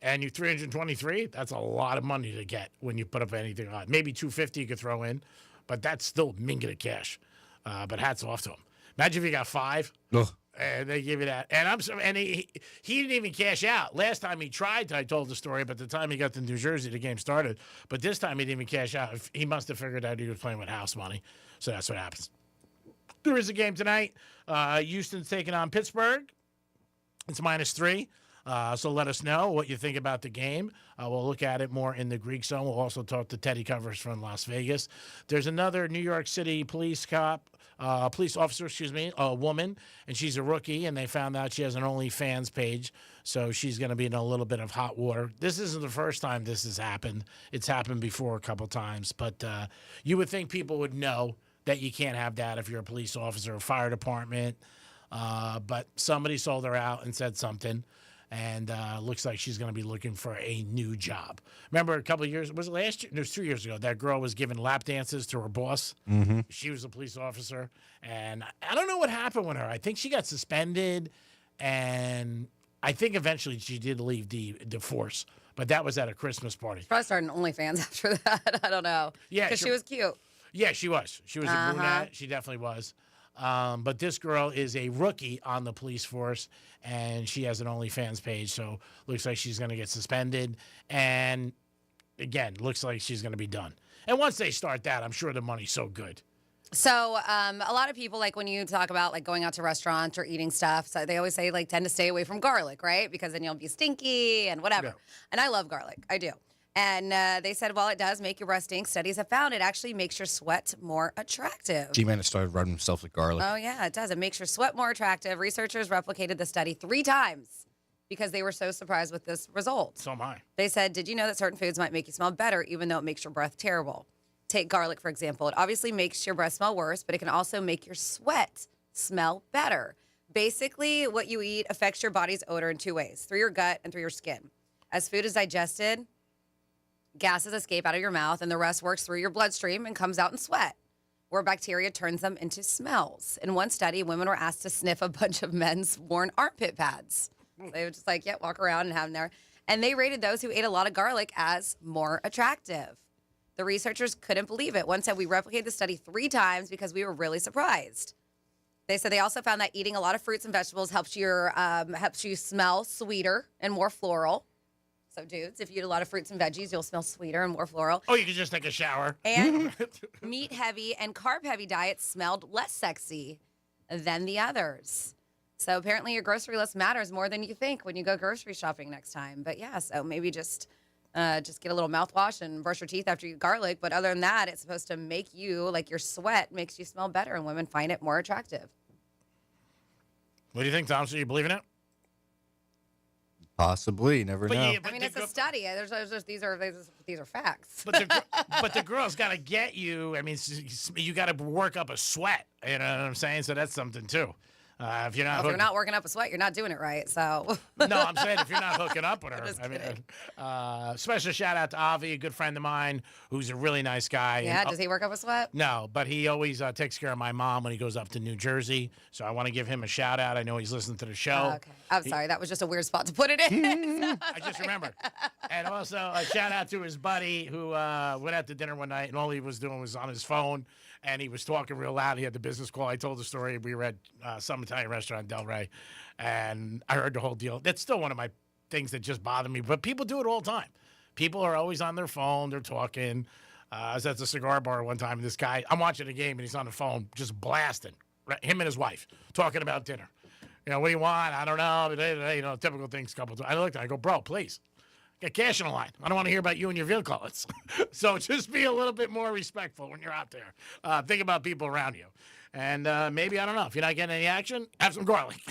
and you're 323, that's a lot of money to get when you put up anything on. Maybe 250 you could throw in, but that's still minga of cash. But hats off to him. Imagine if you got 5. Ugh. And they give you that. And he didn't even cash out. Last time he tried, I told the story, but the time he got to New Jersey, the game started. But this time he didn't even cash out. He must have figured out he was playing with house money. So that's what happens. There is a game tonight. Houston's taking on Pittsburgh. It's -3. So let us know what you think about the game. We'll look at it more in the Greek zone. We'll also talk to Teddy Covers from Las Vegas. There's another New York City police officer, a woman, and she's a rookie, and they found out she has an OnlyFans page, so she's going to be in a little bit of hot water. This isn't the first time this has happened. It's happened before a couple times, but you would think people would know that you can't have that if you're a police officer or fire department, but somebody sold her out and said something. And looks like she's going to be looking for a new job. Remember a couple of years, was it last year? No, it was 2 years ago. That girl was giving lap dances to her boss. Mm-hmm. She was a police officer. And I don't know what happened with her. I think she got suspended. And I think eventually she did leave the force. But that was at a Christmas party. Probably started OnlyFans after that. I don't know. Yeah. Because she was cute. Yeah, she was. She was a brunette. She definitely was. But this girl is a rookie on the police force, and she has an OnlyFans page, so looks like she's going to get suspended. And, again, looks like she's going to be done. And once they start that, I'm sure the money's so good. So a lot of people, like when you talk about like going out to restaurants or eating stuff, so they always say like tend to stay away from garlic, right? Because then you'll be stinky and whatever. Yeah. And I love garlic. I do. And they said, while it does make your breath stink, studies have found it actually makes your sweat more attractive. G-Man started rubbing himself with garlic. Oh, yeah, it does. It makes your sweat more attractive. Researchers replicated the study 3 times because they were so surprised with this result. So am I. They said, did you know that certain foods might make you smell better even though it makes your breath terrible? Take garlic, for example. It obviously makes your breath smell worse, but it can also make your sweat smell better. Basically, what you eat affects your body's odor in 2 ways, through your gut and through your skin. As food is digested, gases escape out of your mouth, and the rest works through your bloodstream and comes out in sweat, where bacteria turns them into smells. In one study, women were asked to sniff a bunch of men's worn armpit pads. They would just walk around and have them there. And they rated those who ate a lot of garlic as more attractive. The researchers couldn't believe it. One said, we replicated the study 3 times because we were really surprised. They said they also found that eating a lot of fruits and vegetables helps you smell sweeter and more floral. So, dudes, if you eat a lot of fruits and veggies, you'll smell sweeter and more floral. Oh, you can just take a shower. And meat-heavy and carb-heavy diets smelled less sexy than the others. So apparently your grocery list matters more than you think when you go grocery shopping next time. But, yeah, so maybe just get a little mouthwash and brush your teeth after you eat garlic. But other than that, it's supposed to make you, like your sweat makes you smell better, and women find it more attractive. What do you think, Tom? So you believe in it? Possibly, never know. I mean, it's a study. These are facts. But the girl's got to get you. I mean, you got to work up a sweat. You know what I'm saying? So that's something too. If you're not, Well, if you're not working up a sweat, you're not doing it right. So no, I'm saying if you're not hooking up with her. Just I mean, kidding. special shout out to Avi, a good friend of mine, who's a really nice guy. yeah, And, does he work up a sweat? no, but he always takes care of my mom when he goes up to New Jersey. So I want to give him a shout out. I know he's listening to the show. Okay. I'm sorry. That was just a weird spot to put it in. I just remembered. And also a shout out to his buddy who went out to dinner one night and all he was doing was on his phone and he was talking real loud. He had the business call. I told the story. We were at some Italian restaurant in Delray and I heard the whole deal. That's still one of my things that just bother me, but people do it all the time. People are always on their phone. They're talking. I was at the cigar bar one time and this guy, I'm watching a game and he's on the phone just blasting, right? Him and his wife talking about dinner. You know, what do you want? I don't know. You know, typical things. I looked at it. I go, bro, please. Get cash on the line. I don't want to hear about you and your vehicle. So just be a little bit more respectful when you're out there. Think about people around you. And maybe, I don't know, if you're not getting any action, have some garlic.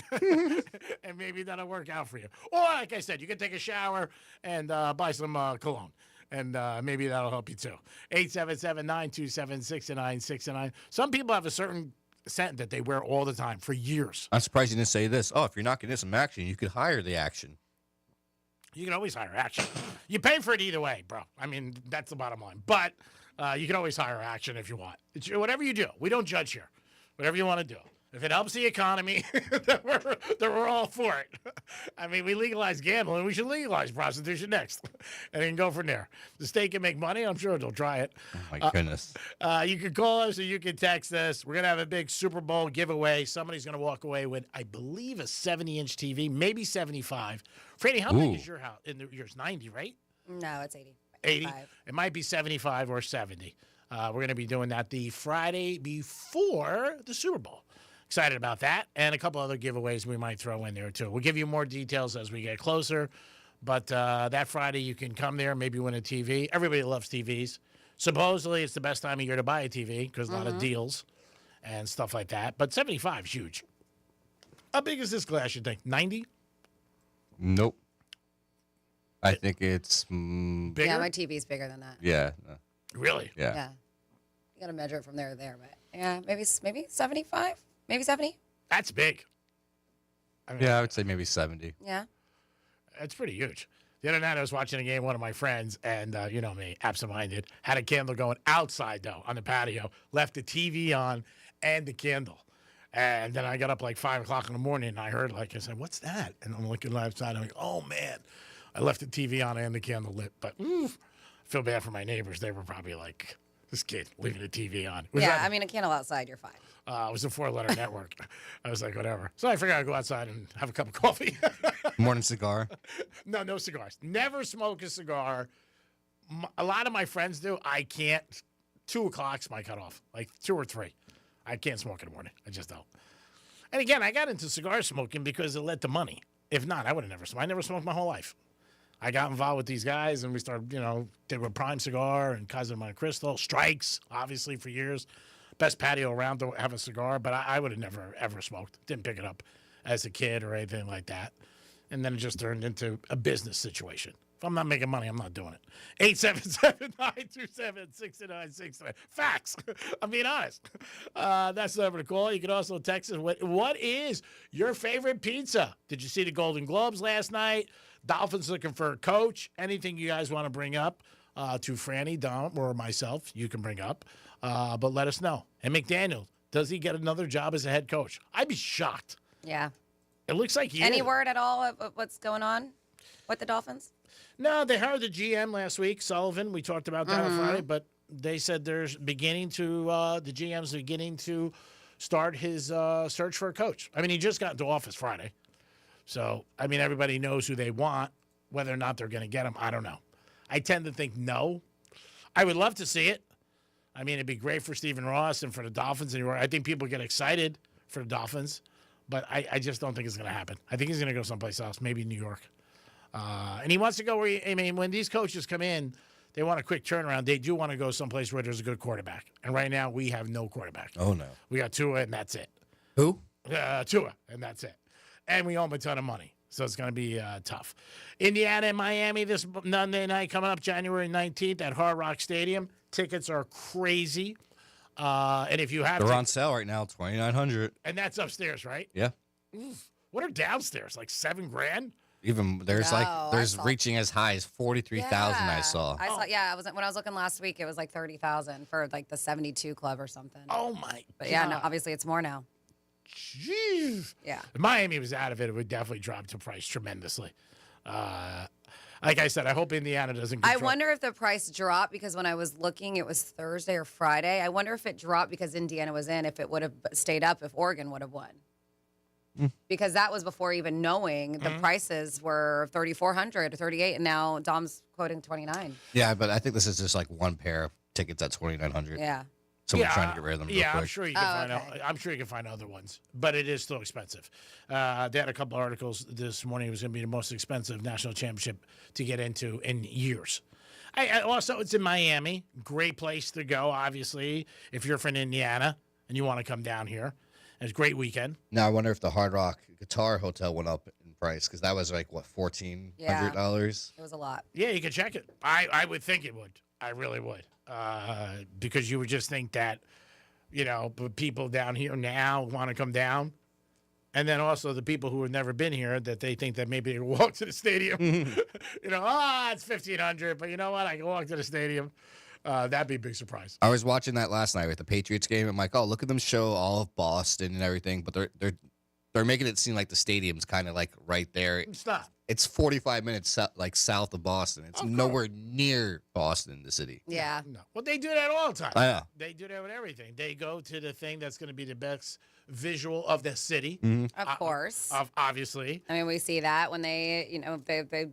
And maybe that'll work out for you. Or, like I said, you can take a shower and buy some cologne. And maybe that'll help you too. 877-927-6969. Some people have a certain scent that they wear all the time for years. I'm surprised you didn't say this. Oh, if you're not getting some action, you could hire the action. You can always hire action. You pay for it either way, bro. I mean, that's the bottom line. But you can always hire action if you want. It's whatever you do. We don't judge here. Whatever you want to do. If it helps the economy, then we're all for it. I mean, we legalize gambling. We should legalize prostitution next. And then go from there. The state can make money. I'm sure they'll try it. Oh, my goodness. You can call us or you can text us. We're going to have a big Super Bowl giveaway. Somebody's going to walk away with, I believe, a 70-inch TV, maybe 75. Franny, how big is your house? Yours 90, right? No, it's 80. 80? It might be 75 or 70. We're going to be doing that the Friday before the Super Bowl. Excited about that, and a couple other giveaways we might throw in there, too. We'll give you more details as we get closer, but that Friday you can come there, maybe win a TV. Everybody loves TVs. Supposedly, it's the best time of year to buy a TV because a lot of deals and stuff like that, but 75 is huge. How big is this glass, you think? 90? Nope. I think it's bigger. Yeah, my TV's bigger than that. Yeah. Really? Yeah. Yeah. You got to measure it from there to there, but yeah, maybe 75, maybe 70. That's big. I mean, Yeah, I would say maybe 70. Yeah. It's pretty huge. The other night I was watching a game, one of my friends, and you know me, absent-minded, had a candle going outside, though, on the patio, left the TV on and the candle. And then I got up like 5 o'clock in the morning, and I heard, I said, what's that? And I'm looking outside, and I'm like, oh, man. I left the TV on and the candle lit. But I feel bad for my neighbors. They were probably like, this kid leaving the TV on. I mean, a candle outside, you're fine. It was a 4-letter network. I was like, whatever. So I figured I'd go outside and have a cup of coffee. Morning cigar. No cigars. Never smoke a cigar. A lot of my friends do. I can't. 2 o'clock's my cutoff, like 2 or 3. I can't smoke in the morning. I just don't. And again, I got into cigar smoking because it led to money. If not, I would have never smoked. I never smoked my whole life. I got involved with these guys, and we started, did with Prime Cigar and Kaiser Monte Cristo, Strikes, obviously, for years. Best patio around to have a cigar, but I would have never, ever smoked. Didn't pick it up as a kid or anything like that. And then it just turned into a business situation. If I'm not making money, I'm not doing it. 877-927-6969. Facts. I'm being honest. That's the number to call. You can also text us. What is your favorite pizza? Did you see the Golden Globes last night? Dolphins looking for a coach. Anything you guys want to bring up to Franny, Dom, or myself, you can bring up. But let us know. And McDaniel, does he get another job as a head coach? I'd be shocked. Yeah. It looks like he Any is. word at all of what's going on with the Dolphins? No, they hired the GM last week, Sullivan. We talked about that on Friday, but they said the GM's beginning to start his search for a coach. I mean, he just got into office Friday. So, I mean, everybody knows who they want. Whether or not they're going to get him, I don't know. I tend to think no. I would love to see it. I mean, it'd be great for Stephen Ross and for the Dolphins. And I think people get excited for the Dolphins, but I just don't think it's going to happen. I think he's going to go someplace else, maybe New York. And he wants to go when these coaches come in, they want a quick turnaround. They do want to go someplace where there's a good quarterback. And right now, we have no quarterback. Oh, no. We got Tua, and that's it. Who? Tua, and that's it. And we owe him a ton of money. So it's going to be tough. Indiana and Miami this Monday night coming up January 19th at Hard Rock Stadium. Tickets are crazy. And if you have They're on sale right now, $2,900. And that's upstairs, right? Yeah. What are downstairs? Like $7,000? Even there's reaching as high as 43,000. I saw. I was when I was looking last week. It was like 30,000 for like the 72 club or something. Oh my! But yeah, no, obviously it's more now. Jeez. Yeah. If Miami was out of it, it would definitely drop the price tremendously. Like I said, I hope Indiana doesn't control. I wonder if the price dropped because when I was looking, it was Thursday or Friday. I wonder if it dropped because Indiana was in, if it would have stayed up, if Oregon would have won. Because that was before even knowing the prices were $3,400 or $3,800, and now Dom's quoting $29,000. Yeah, but I think this is just like one pair of tickets at $2,900. Yeah. Someone's trying to get rid of them. Yeah, real quick. I'm sure you can find. I'm sure you can find other ones, but it is still expensive. They had a couple articles this morning. It was going to be the most expensive national championship to get into in years. Also, it's in Miami. Great place to go, obviously, if you're from Indiana and you want to come down here. It's a great weekend. Now, I wonder if the Hard Rock Guitar Hotel went up in price because that was like, what, $1,400? It was a lot. Yeah, you can check it. I would think it would. I really would. Because you would just think that, people down here now want to come down. And then also the people who have never been here, that they think that maybe they can walk to the stadium. It's $1,500, but you know what? I can walk to the stadium. That'd be a big surprise. I was watching that last night with the Patriots game. I'm like, oh, look at them show all of Boston and everything, but they're making it seem like the stadium's kind of like right there. It's not. It's 45 minutes south of Boston. It's nowhere near Boston, the city. Yeah. No. Well, they do that all the time. I know. They do that with everything. They go to the thing that's going to be the best visual of the city. Of course. Obviously. I mean, we see that when they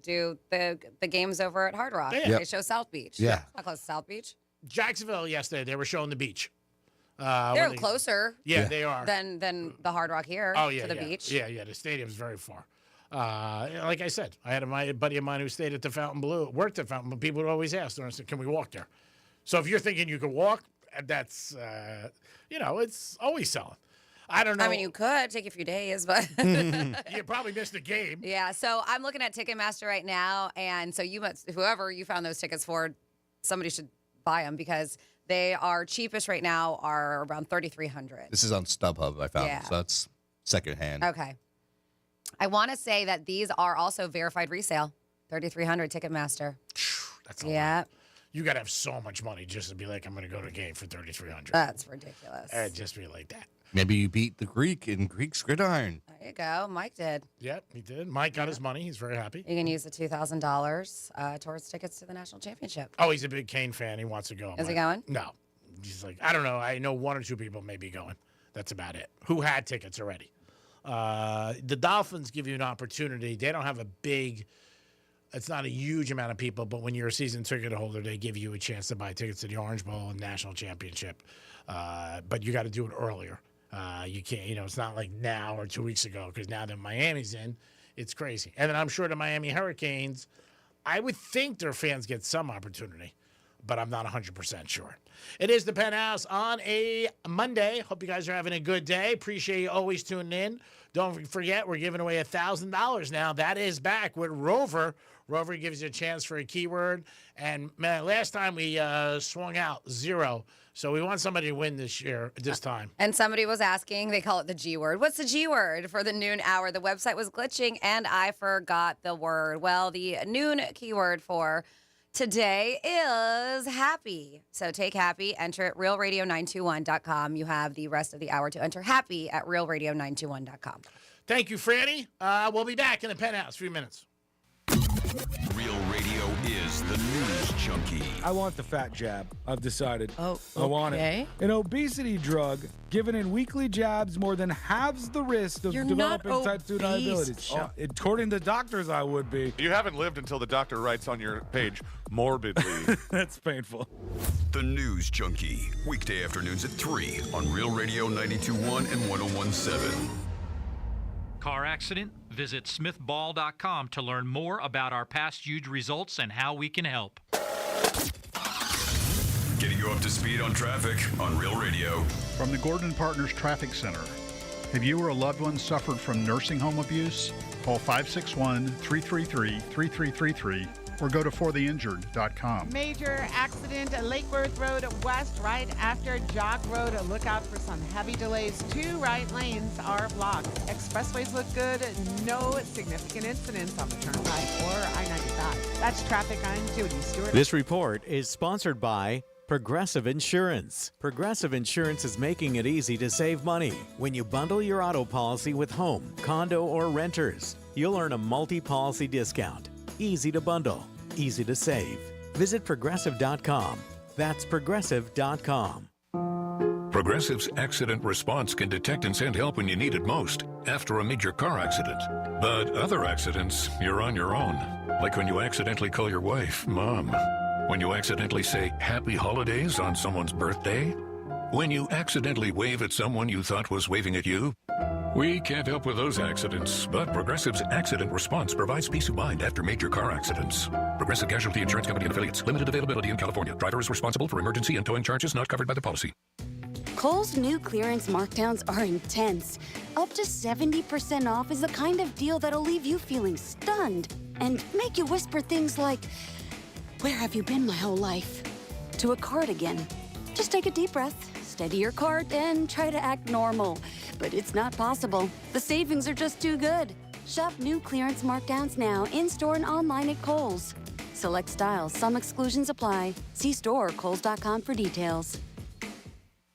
do the games over at Hard Rock. Yeah. They show South Beach. Yeah. Not close to South Beach. Jacksonville yesterday, they were showing the beach. They're closer. Yeah, they are. Than the Hard Rock here to the beach. Yeah, the stadium's very far. Like I said, I had a buddy of mine who stayed at the Fontainebleau, worked at Fontainebleau. People would always ask, I said, can we walk there? So if you're thinking you could walk, that's, it's always selling. I don't know. I mean, you could take a few days, but you probably missed a game. Yeah. So I'm looking at Ticketmaster right now, and so whoever you found those tickets for, somebody should buy them because they are cheapest right now are around $3,300. This is on StubHub, I found. Yeah. So that's secondhand. Okay. I want to say that these are also verified resale. $3,300 Ticketmaster. That's a lot. You got to have so much money just to be like, I'm going to go to a game for $3,300. That's ridiculous. And just be like that. Maybe you beat the Greek in Greek's Gridiron. There you go. Mike did. Yep, he did. Mike got his money. He's very happy. You can use the $2,000 towards tickets to the national championship. Oh, he's a big Kane fan. He wants to go. Is he going? No. He's like, I don't know. I know one or two people may be going. That's about it. Who had tickets already? The Dolphins give you an opportunity. They don't have it's not a huge amount of people, but when you're a season ticket holder, they give you a chance to buy tickets to the Orange Bowl and National Championship. But you got to do it earlier. You can't, it's not like now or 2 weeks ago, because now that Miami's in, it's crazy. And then I'm sure the Miami Hurricanes, I would think their fans get some opportunity, but I'm not 100% sure. It is the Penthouse on a Monday. Hope you guys are having a good day. Appreciate you always tuning in. Don't forget, we're giving away $1,000 now. That is back with Rover. Rover gives you a chance for a keyword. And, man, last time we swung out 0. So we want somebody to win this time. And somebody was asking, they call it the G word. What's the G word for the noon hour? The website was glitching, and I forgot the word. Well, the noon keyword for today is happy. So take happy, enter at realradio921.com. You have the rest of the hour to enter happy at realradio921.com. Thank you, Franny. We'll be back in the Penthouse. 3 minutes. Real Radio is the news junkie. I want the fat jab. I've decided. Oh, I want it. An obesity drug given in weekly jabs more than halves the risk of developing type 2 diabetes. According to doctors, I would be. You haven't lived until the doctor writes on your page, morbidly. That's painful. The News Junkie. Weekday afternoons at 3 on Real Radio 92.1 and 101.7. Car accident? Visit smithball.com to learn more about our past huge results and how we can help. Getting you up to speed on traffic on Real Radio. From the Gordon Partners Traffic Center. Have you or a loved one suffered from nursing home abuse? Call 561-333-3333 or go to fortheinjured.com. Major accident at Lake Worth Road West right after Jog Road. Look out for some heavy delays. 2 right lanes are blocked. Expressways look good. No significant incidents on the Turnpike or I-95. That's traffic. I'm Judy Stewart. This report is sponsored by Progressive Insurance. Progressive Insurance is making it easy to save money. When you bundle your auto policy with home, condo, or renters, you'll earn a multi-policy discount. Easy to bundle, easy to save. Visit Progressive.com. That's Progressive.com. Progressive's accident response can detect and send help when you need it most, after a major car accident. But other accidents, you're on your own. Like when you accidentally call your wife Mom. When you accidentally say Happy Holidays on someone's birthday. When you accidentally wave at someone you thought was waving at you. We can't help with those accidents, but Progressive's accident response provides peace of mind after major car accidents. Progressive Casualty Insurance Company and Affiliates. Limited availability in California. Driver is responsible for emergency and towing charges not covered by the policy. Kohl's new clearance markdowns are intense. Up to 70% off is the kind of deal that'll leave you feeling stunned and make you whisper things like, "Where have you been my whole life?" to a cardigan. Just take a deep breath, steady your cart, and try to act normal. But it's not possible. The savings are just too good. Shop new clearance markdowns now in-store and online at Kohl's. Select styles, some exclusions apply. See store or kohls.com for details.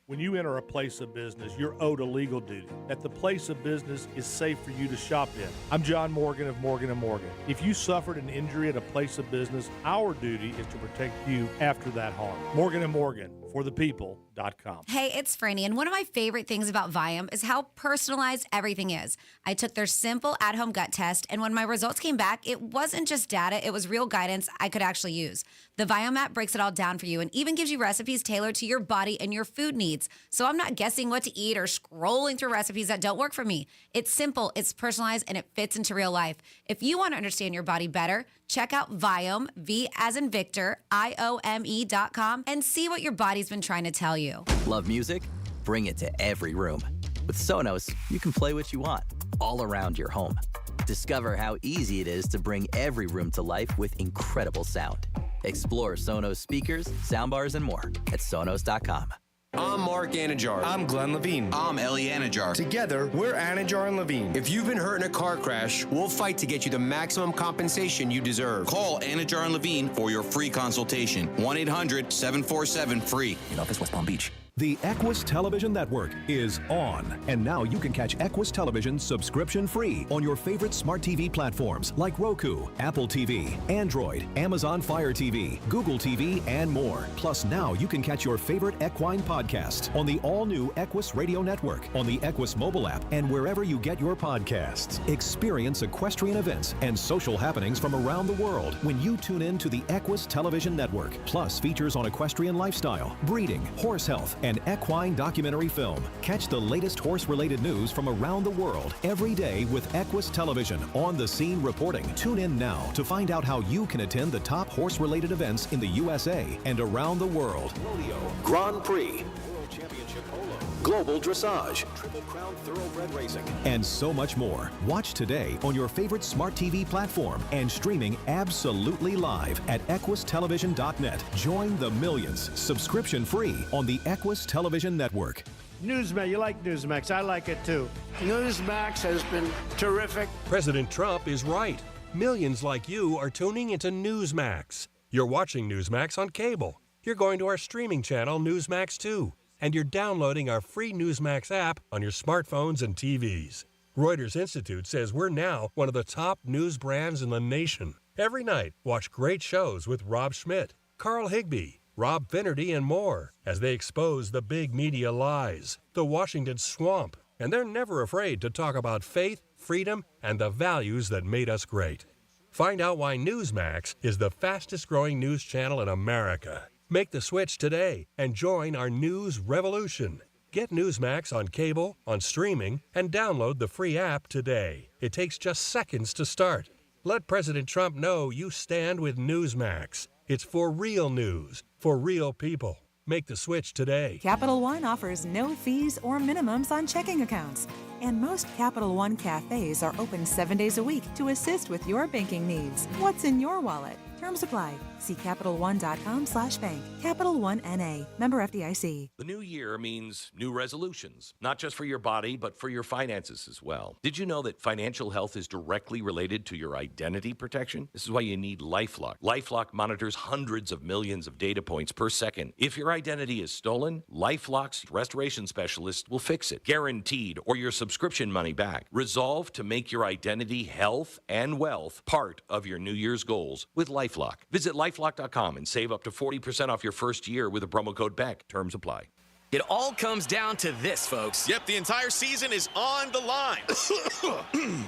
When you enter a place of business, you're owed a legal duty that the place of business is safe for you to shop in. I'm John Morgan of Morgan & Morgan. If you suffered an injury at a place of business, our duty is to protect you after that harm. Morgan & Morgan, for the people.com. Hey, it's Franny, and one of my favorite things about Viome is how personalized everything is. I took their simple at-home gut test, and when my results came back, it wasn't just data, it was real guidance I could actually use. The Viome app breaks it all down for you and even gives you recipes tailored to your body and your food needs. So I'm not guessing what to eat or scrolling through recipes that don't work for me. It's simple, it's personalized, and it fits into real life. If you want to understand your body better, check out Viome, V as in Victor, IOME.com, and see what your body's been trying to tell you. Love music? Bring it to every room. With Sonos, you can play what you want, all around your home. Discover how easy it is to bring every room to life with incredible sound. Explore Sonos speakers, soundbars, and more at Sonos.com. I'm Mark Anajar. I'm Glenn Levine. I'm Ellie Anajar. Together, we're Anajar and Levine. If you've been hurt in a car crash, we'll fight to get you the maximum compensation you deserve. Call Anajar and Levine for your free consultation. 1-800-747-FREE. In office, West Palm Beach. The Equus Television Network is on, and now you can catch Equus Television subscription-free on your favorite smart TV platforms like Roku, Apple TV, Android, Amazon Fire TV, Google TV, and more. Plus, now you can catch your favorite equine podcasts on the all-new Equus Radio Network, on the Equus mobile app, and wherever you get your podcasts. Experience equestrian events and social happenings from around the world when you tune in to the Equus Television Network. Plus, features on equestrian lifestyle, breeding, horse health, and equine documentary film. Catch the latest horse-related news from around the world every day with Equus Television on-the-scene reporting. Tune in now to find out how you can attend the top horse-related events in the USA and around the world. Rodeo, Grand Prix, World Championship Polo, Global Dressage, Triple Crown Thoroughbred Racing, and so much more. Watch today on your favorite smart TV platform and streaming absolutely live at equustelevision.net. Join the millions, subscription-free on the Equus Television Network. Newsmax, you like Newsmax. I like it too. Newsmax has been terrific. President Trump is right. Millions like you are tuning into Newsmax. You're watching Newsmax on cable. You're going to our streaming channel, Newsmax 2. And you're downloading our free Newsmax app on your smartphones and TVs. Reuters Institute says we're now one of the top news brands in the nation. Every night, watch great shows with Rob Schmidt, Carl Higbie, Rob Finnerty, and more as they expose the big media lies, the Washington swamp, and they're never afraid to talk about faith, freedom, and the values that made us great. Find out why Newsmax is the fastest-growing news channel in America. Make the switch today and join our news revolution. Get Newsmax on cable, on streaming, and download the free app today. It takes just seconds to start. Let President Trump know you stand with Newsmax. It's for real news, for real people. Make the switch today. Capital One offers no fees or minimums on checking accounts. And most Capital One cafes are open 7 days a week to assist with your banking needs. What's in your wallet? Terms apply. See CapitalOne.com/bank. Capital One NA. Member FDIC. The new year means new resolutions, not just for your body, but for your finances as well. Did you know that financial health is directly related to your identity protection? This is why you need LifeLock. LifeLock monitors hundreds of millions of data points per second. If your identity is stolen, LifeLock's restoration specialist will fix it, guaranteed, or your subscription money back. Resolve to make your identity, health, and wealth part of your New Year's goals with LifeLock. Visit LifeLock.com and save up to 40% off your first year with the promo code BECK. Terms apply. It all comes down to this, folks. Yep, the entire season is on the line.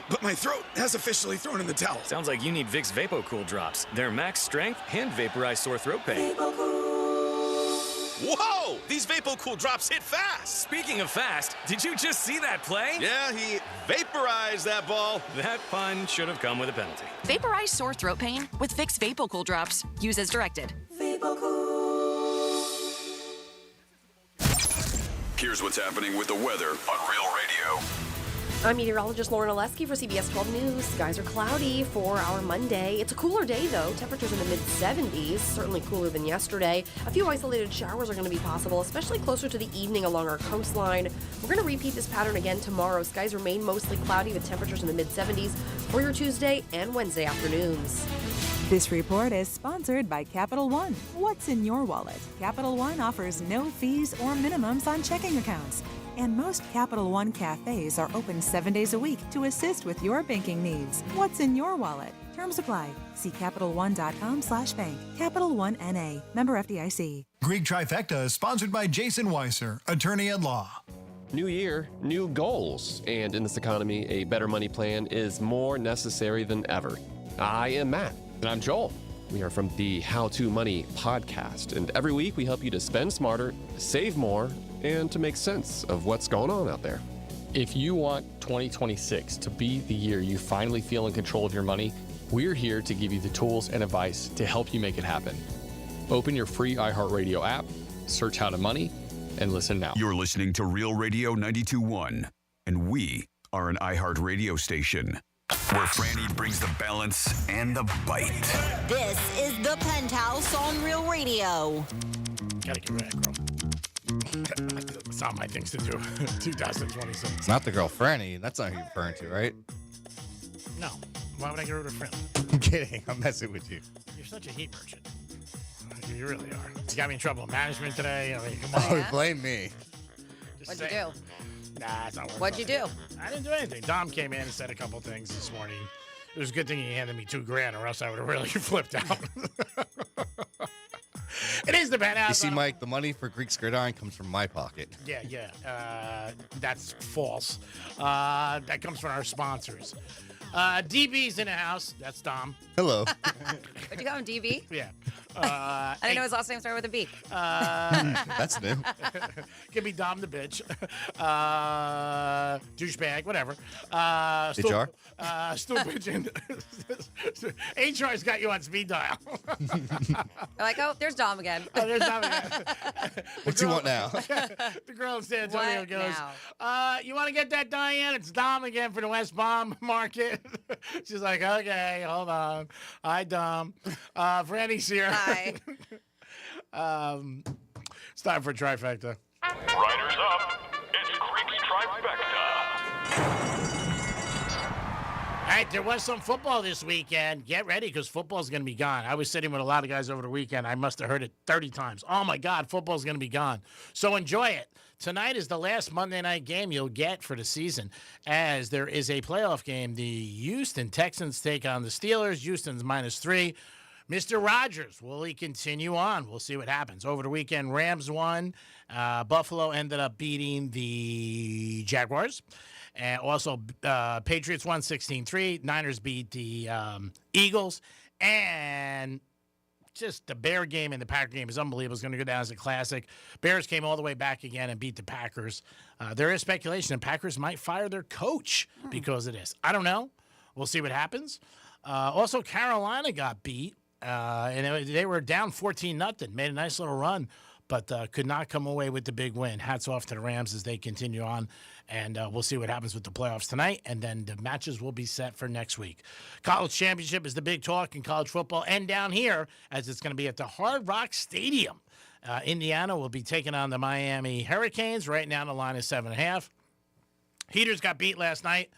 But my throat has officially thrown in the towel. Sounds like you need Vicks VapoCool drops. They're max strength and vaporize sore throat pain. Whoa! These VapoCool drops hit fast. Speaking of fast, did you just see that play? Yeah, he vaporized that ball. That pun should have come with a penalty. Vaporize sore throat pain with Vicks VapoCool drops. Use as directed. Here's what's happening with the weather on Real Radio. I'm meteorologist Lauren Oleski for CBS 12 News. Skies are cloudy for our Monday. It's a cooler day, though. Temperatures in the mid-70s, certainly cooler than yesterday. A few isolated showers are going to be possible, especially closer to the evening along our coastline. We're going to repeat this pattern again tomorrow. Skies remain mostly cloudy with temperatures in the mid-70s for your Tuesday and Wednesday afternoons. This report is sponsored by Capital One. What's in your wallet? Capital One offers no fees or minimums on checking accounts. And most Capital One cafes are open 7 days a week to assist with your banking needs. What's in your wallet? Terms apply. See CapitalOne.com/bank. Capital One NA. Member FDIC. Greek Trifecta is sponsored by Jason Weiser, attorney at law. New year, new goals. And in this economy, a better money plan is more necessary than ever. I am Matt. And I'm Joel. We are from the How to Money podcast. And every week we help you to spend smarter, save more, and to make sense of what's going on out there. If you want 2026 to be the year you finally feel in control of your money, we're here to give you the tools and advice to help you make it happen. Open your free iHeartRadio app, search How to Money, and listen now. You're listening to Real Radio 92.1, and we are an iHeartRadio station where Franny brings the balance and the bite. This is the Penthouse on Real Radio. Gotta get rid of that girl. It's not my things to do. 2026. Not the girl Franny. That's not who you're referring to, right? No. Why would I get rid of Franny? I'm kidding. I'm messing with you. You're such a heat merchant. You really are. You got me in trouble with management today. I mean, come on. Oh, blame me. Just What'd you do? Nah, it's not working. What'd you do? I didn't do anything. Dom came in and said a couple things this morning. It was a good thing he handed me $2,000, or else I would have really flipped out. It is the Penthouse. You see, Mike, the money for Greek Gridiron comes from my pocket. Yeah. That's false. That comes from our sponsors. DB's in the house. That's Dom. Hello. Would you call him DB? Yeah. I didn't know his last name started with a B. That's new. Give me Dom the bitch. Douchebag, whatever. HR? Stool pigeon. HR's got you on speed dial. They're like, oh, there's Dom again. There's Dom again. What do you want now? The girl in San Antonio What goes, now? you want to get that, Diane? It's Dom again for the West Palm Market. She's like, okay, hold on. Hi, Dom. Franny's here. Hi. It's time for a trifecta. Riders up. It's Greek's Trifecta. All right, there was some football this weekend. Get ready, because football's going to be gone. I was sitting with a lot of guys over the weekend. I must have heard it 30 times. Oh, my God, football's going to be gone. So enjoy it. Tonight is the last Monday night game you'll get for the season, as there is a playoff game. The Houston Texans take on the Steelers. Houston's -3. Mr. Rodgers, will he continue on? We'll see what happens. Over the weekend, Rams won. Buffalo ended up beating the Jaguars. And also, Patriots won 16-3. Niners beat the Eagles. And just the Bear game and the Packer game is unbelievable. It's going to go down as a classic. Bears came all the way back again and beat the Packers. There is speculation that Packers might fire their coach because of this. I don't know. We'll see what happens. Also, Carolina got beat. And they were down 14-0. Made a nice little run. but could not come away with the big win. Hats off to the Rams as they continue on, and we'll see what happens with the playoffs tonight, and then the matches will be set for next week. College championship is the big talk in college football, and down here, as it's going to be at the Hard Rock Stadium. Indiana will be taking on the Miami Hurricanes. Right now, the line is 7.5. Heaters got beat last night.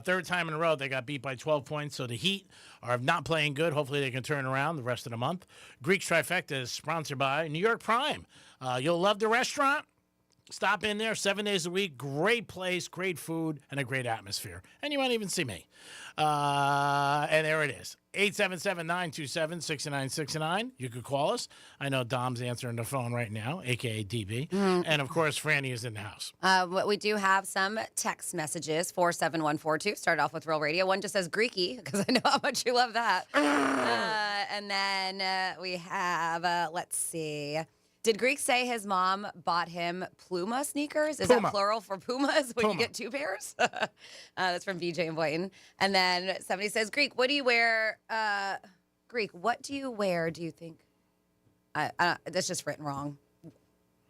Third time in a row, they got beat by 12 points. So the Heat are not playing good. Hopefully, they can turn around the rest of the month. Greek's Trifecta is sponsored by New York Prime. You'll love the restaurant. Stop in there 7 days a week. Great place, great food, and a great atmosphere. And you won't even see me. And there it is. 877-927-6969. You could call us. I know Dom's answering the phone right now, a.k.a. DB. And, of course, Franny is in the house. We do have some text messages, 47142. Start off with Real Radio. One just says Greeky, because I know how much you love that. And then we have, let's see. Did Greek say his mom bought him Pluma sneakers? Is that plural for Pumas when you get two pairs? That's from BJ and Boynton. And then somebody says, Greek, what do you wear? Greek, what do you wear, do you think? That's just written wrong.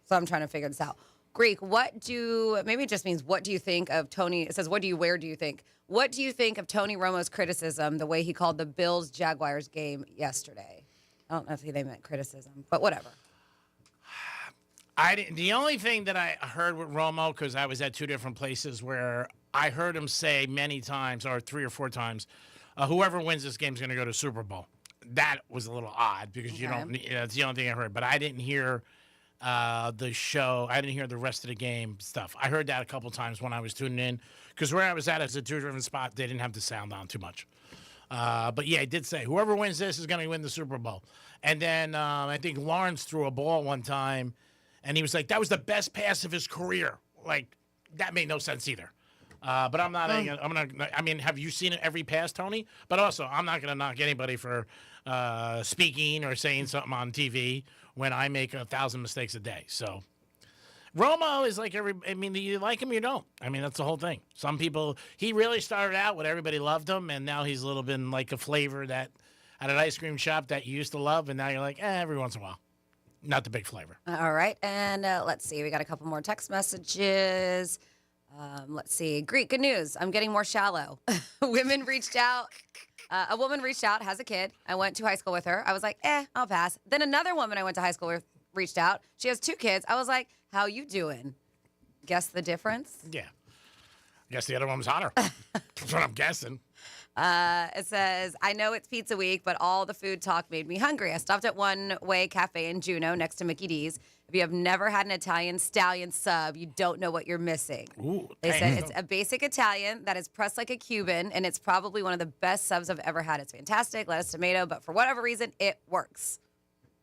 So I'm trying to figure this out. Greek, maybe it just means what do you think of Tony? It says, what do you wear, do you think? What do you think of Tony Romo's criticism, the way he called the Bills-Jaguars game yesterday? I don't know if they meant criticism, but whatever. The only thing that I heard with Romo, because I was at two different places where I heard him say many times, or 3 or 4 times, whoever wins this game is going to go to Super Bowl. That was a little odd because that's the only thing I heard. But I didn't hear the show. I didn't hear the rest of the game stuff. I heard that a couple times when I was tuning in because where I was at as a two-driven spot, they didn't have the sound on too much. But yeah, I did say whoever wins this is going to win the Super Bowl. And then I think Lawrence threw a ball one time. And he was like, that was the best pass of his career. Like, that made no sense either. But I'm not, I mean, have you seen every pass, Tony? But also, I'm not going to knock anybody for speaking or saying something on TV when I make 1,000 mistakes a day. So, Romo is like you like him, you don't. I mean, that's the whole thing. Some people, he really started out when everybody loved him, and now he's a little bit like a flavor that at an ice cream shop that you used to love, and now you're like, every once in a while. Not the big flavor. All right. And let's see. We got a couple more text messages. Let's see. Greek, good news. I'm getting more shallow. Women reached out. A woman reached out, has a kid. I went to high school with her. I was like, I'll pass. Then another woman I went to high school with reached out. She has 2 kids. I was like, how you doing? Guess the difference? Yeah. I guess the other one was hotter. That's what I'm guessing. It says, I know it's pizza week, but all the food talk made me hungry. I stopped at One Way Cafe in Juneau next to Mickey D's. If you have never had an Italian stallion sub, you don't know what you're missing. Ooh, they said it's a basic Italian that is pressed like a Cuban, and it's probably one of the best subs I've ever had. It's fantastic, lettuce, tomato, but for whatever reason, it works.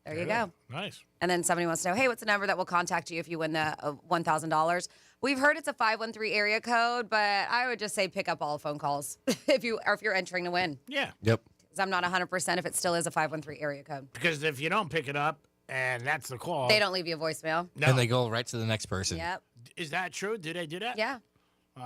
There you go. Nice. And then somebody wants to know, hey, what's the number that will contact you if you win the $1,000? We've heard it's a 513 area code, but I would just say pick up all phone calls if you're entering to win. Yeah. Yep. Because I'm not 100% if it still is a 513 area code. Because if you don't pick it up and that's the call, they don't leave you a voicemail. No. And they go right to the next person. Yep. Is that true? Do they do that? Yeah.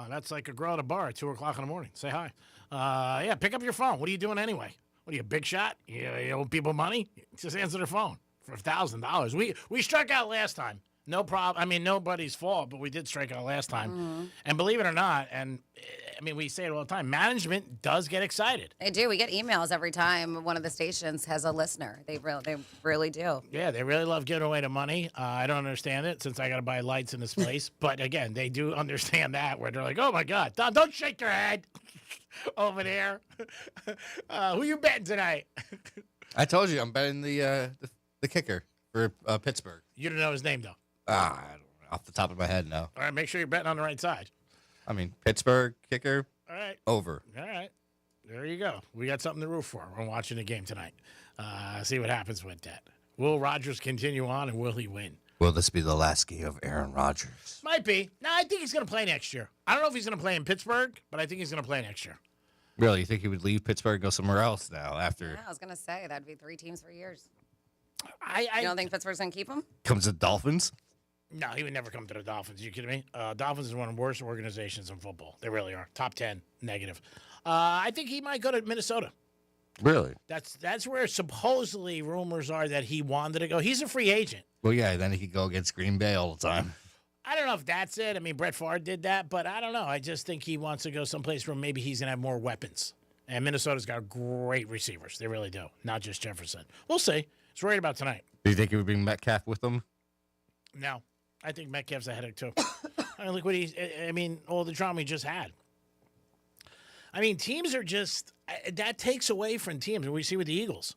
That's like a girl at a bar at 2 o'clock in the morning. Say hi. Yeah, pick up your phone. What are you doing anyway? What are you, a big shot? You owe people money? Just answer their phone for $1,000. We struck out last time. No problem. I mean, nobody's fault, but we did strike out last time. Mm-hmm. And believe it or not, and I mean, we say it all the time, management does get excited. They do. We get emails every time one of the stations has a listener. They really do. Yeah, they really love giving away the money. I don't understand it since I got to buy lights in this place. But again, they do understand that where they're like, oh, my God, Don, don't shake your head over there. Who you betting tonight? I told you I'm betting the kicker for Pittsburgh. You don't know his name, though. I don't know. Off the top of my head, no. All right, make sure you're betting on the right side. I mean, Pittsburgh, kicker, all right, over. All right. There you go. We got something to root for. We're watching the game tonight. See what happens with that. Will Rodgers continue on, and will he win? Will this be the last game of Aaron Rodgers? Might be. No, I think he's going to play next year. I don't know if he's going to play in Pittsburgh, but I think he's going to play next year. Really? You think he would leave Pittsburgh and go somewhere else now after? Yeah, I was going to say, that'd be 3 teams for years. I don't think Pittsburgh's going to keep him? Comes the Dolphins? No, he would never come to the Dolphins. Are you kidding me? Dolphins is one of the worst organizations in football. They really are. Top 10, negative. I think he might go to Minnesota. Really? That's where supposedly rumors are that he wanted to go. He's a free agent. Well, yeah, then he could go against Green Bay all the time. I don't know if that's it. I mean, Brett Favre did that, but I don't know. I just think he wants to go someplace where maybe he's going to have more weapons. And Minnesota's got great receivers. They really do. Not just Jefferson. We'll see. It's worried about tonight. Do you think he would bring Metcalf with him? No. I think Metcalf's a headache, too. I mean, look what all the drama he just had. I mean, teams are just, that takes away from teams. And we see with the Eagles,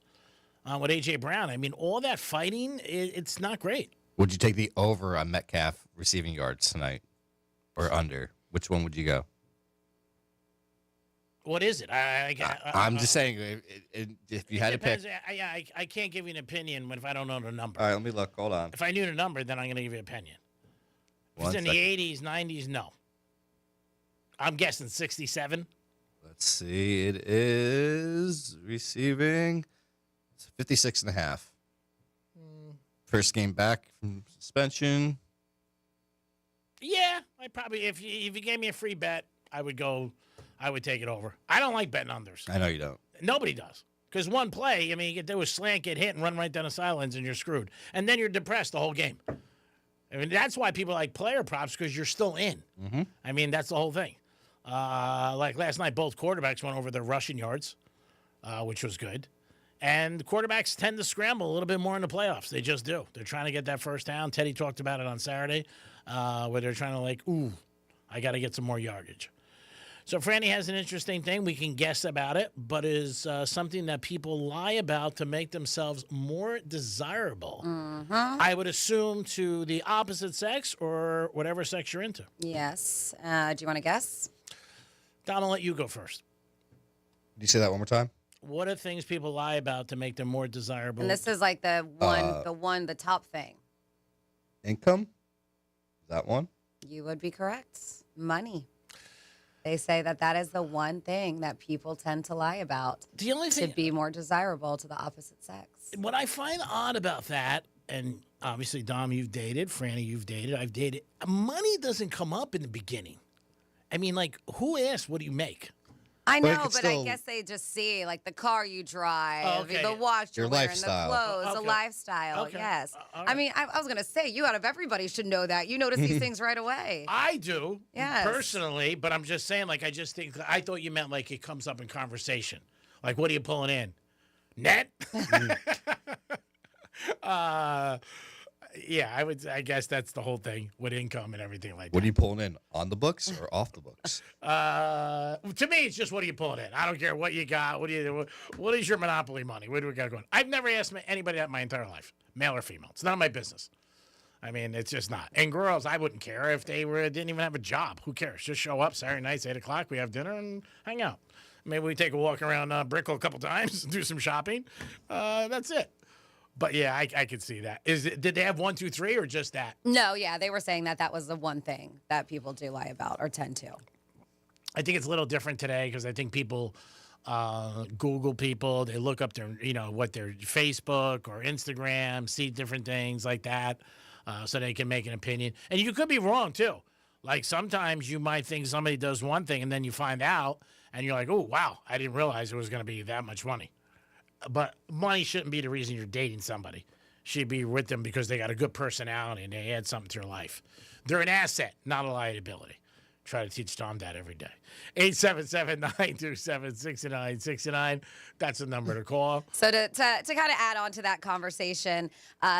with A.J. Brown. I mean, all that fighting, it's not great. Would you take the over on Metcalf receiving yards tonight or under? Which one would you go? What is it? I'm just saying, if you had to pick. I can't give you an opinion if I don't know the number. All right, let me look. Hold on. If I knew the number, then I'm going to give you an opinion. If it's in the 80s, 90s, no. I'm guessing 67. Let's see. It is receiving 56.5. First game back from suspension. Yeah, I probably if you gave me a free bet, I would take it over. I don't like betting unders. I know you don't. Nobody does. Because one play, I mean, you get do a slant, get hit, and run right down the sidelines, and you're screwed. And then you're depressed the whole game. I mean, that's why people like player props, because you're still in. Mm-hmm. I mean, that's the whole thing. Like last night, both quarterbacks went over their rushing yards, which was good. And quarterbacks tend to scramble a little bit more in the playoffs. They just do. They're trying to get that first down. Teddy talked about it on Saturday, where they're trying to I got to get some more yardage. So Franny has an interesting thing. We can guess about it, but is something that people lie about to make themselves more desirable. Mm-hmm. I would assume to the opposite sex or whatever sex you're into. Yes. Do you want to guess? Don, I'll let you go first. Can you say that one more time? What are things people lie about to make them more desirable? And this is like the top thing. Income? Is that one? You would be correct. Money. They say that is the one thing that people tend to lie about. The only thing to be more desirable to the opposite sex. What I find odd about that, and obviously, Dom, you've dated. Franny, you've dated. I've dated. Money doesn't come up in the beginning. I mean, like, who asked what do you make? I know, but I guess they just see, like, the car you drive, the watch you're wearing, the clothes, the lifestyle. Okay. Yes. All I mean, I was going to say, you out of everybody should know that. You notice these things right away. I do, yes. Personally, but I'm just saying, like, I thought you meant, like, it comes up in conversation. Like, what are you pulling in? Net? Yeah, I guess that's the whole thing with income and everything like that. What are you pulling in? On the books or off the books? To me, it's just what are you pulling in? I don't care what you got. What is your monopoly money? Where do we got going? I've never asked anybody that my entire life, male or female. It's none of my business. I mean, it's just not. And girls, I wouldn't care if they didn't even have a job. Who cares? Just show up Saturday nights, 8 o'clock. We have dinner and hang out. Maybe we take a walk around Brickell a couple times, do some shopping. That's it. But yeah, I could see that. Did they have 1, 2, 3 or just that? No, yeah, they were saying that was the one thing that people do lie about or tend to. I think it's a little different today because I think people Google people. They look up their, what their Facebook or Instagram, see different things like that, so they can make an opinion. And you could be wrong too. Like sometimes you might think somebody does one thing and then you find out and you're like, oh wow, I didn't realize it was going to be that much money. But money shouldn't be the reason you're dating somebody. Should be with them because they got a good personality and they add something to your life. They're an asset, not a liability. Try to teach Tom that every day. 877-927-6969. That's the number to call. So to kind of add on to that conversation,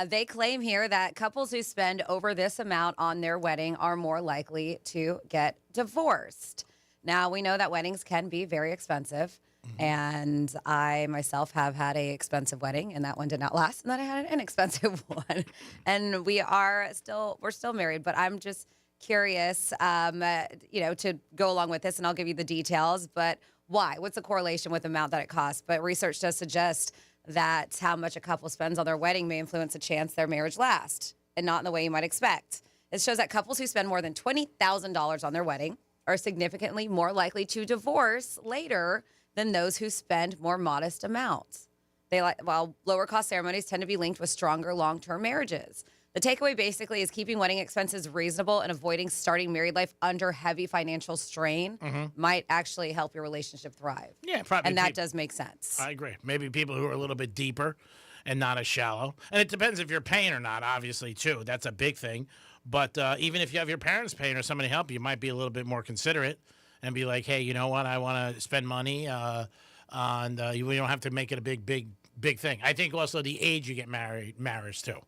they claim here that couples who spend over this amount on their wedding are more likely to get divorced. Now, we know that weddings can be very expensive. And I myself have had a expensive wedding, and that one did not last. And then I had an inexpensive one, and we're still married. But I'm just curious, to go along with this, and I'll give you the details. But why? What's the correlation with the amount that it costs? But research does suggest that how much a couple spends on their wedding may influence the chance their marriage lasts, and not in the way you might expect. It shows that couples who spend more than $20,000 on their wedding are significantly more likely to divorce later than those who spend more modest amounts. While lower cost ceremonies tend to be linked with stronger long-term marriages. The takeaway basically is keeping wedding expenses reasonable and avoiding starting married life under heavy financial strain might actually help your relationship thrive. Yeah, probably. And that does make sense. I agree. Maybe people who are a little bit deeper and not as shallow. And it depends if you're paying or not, obviously, too. That's a big thing. But even if you have your parents paying or somebody help, you might be a little bit more considerate and be like, hey, you know what? I want to spend money we don't have to make it a big thing. I think also the age you get married matters, too.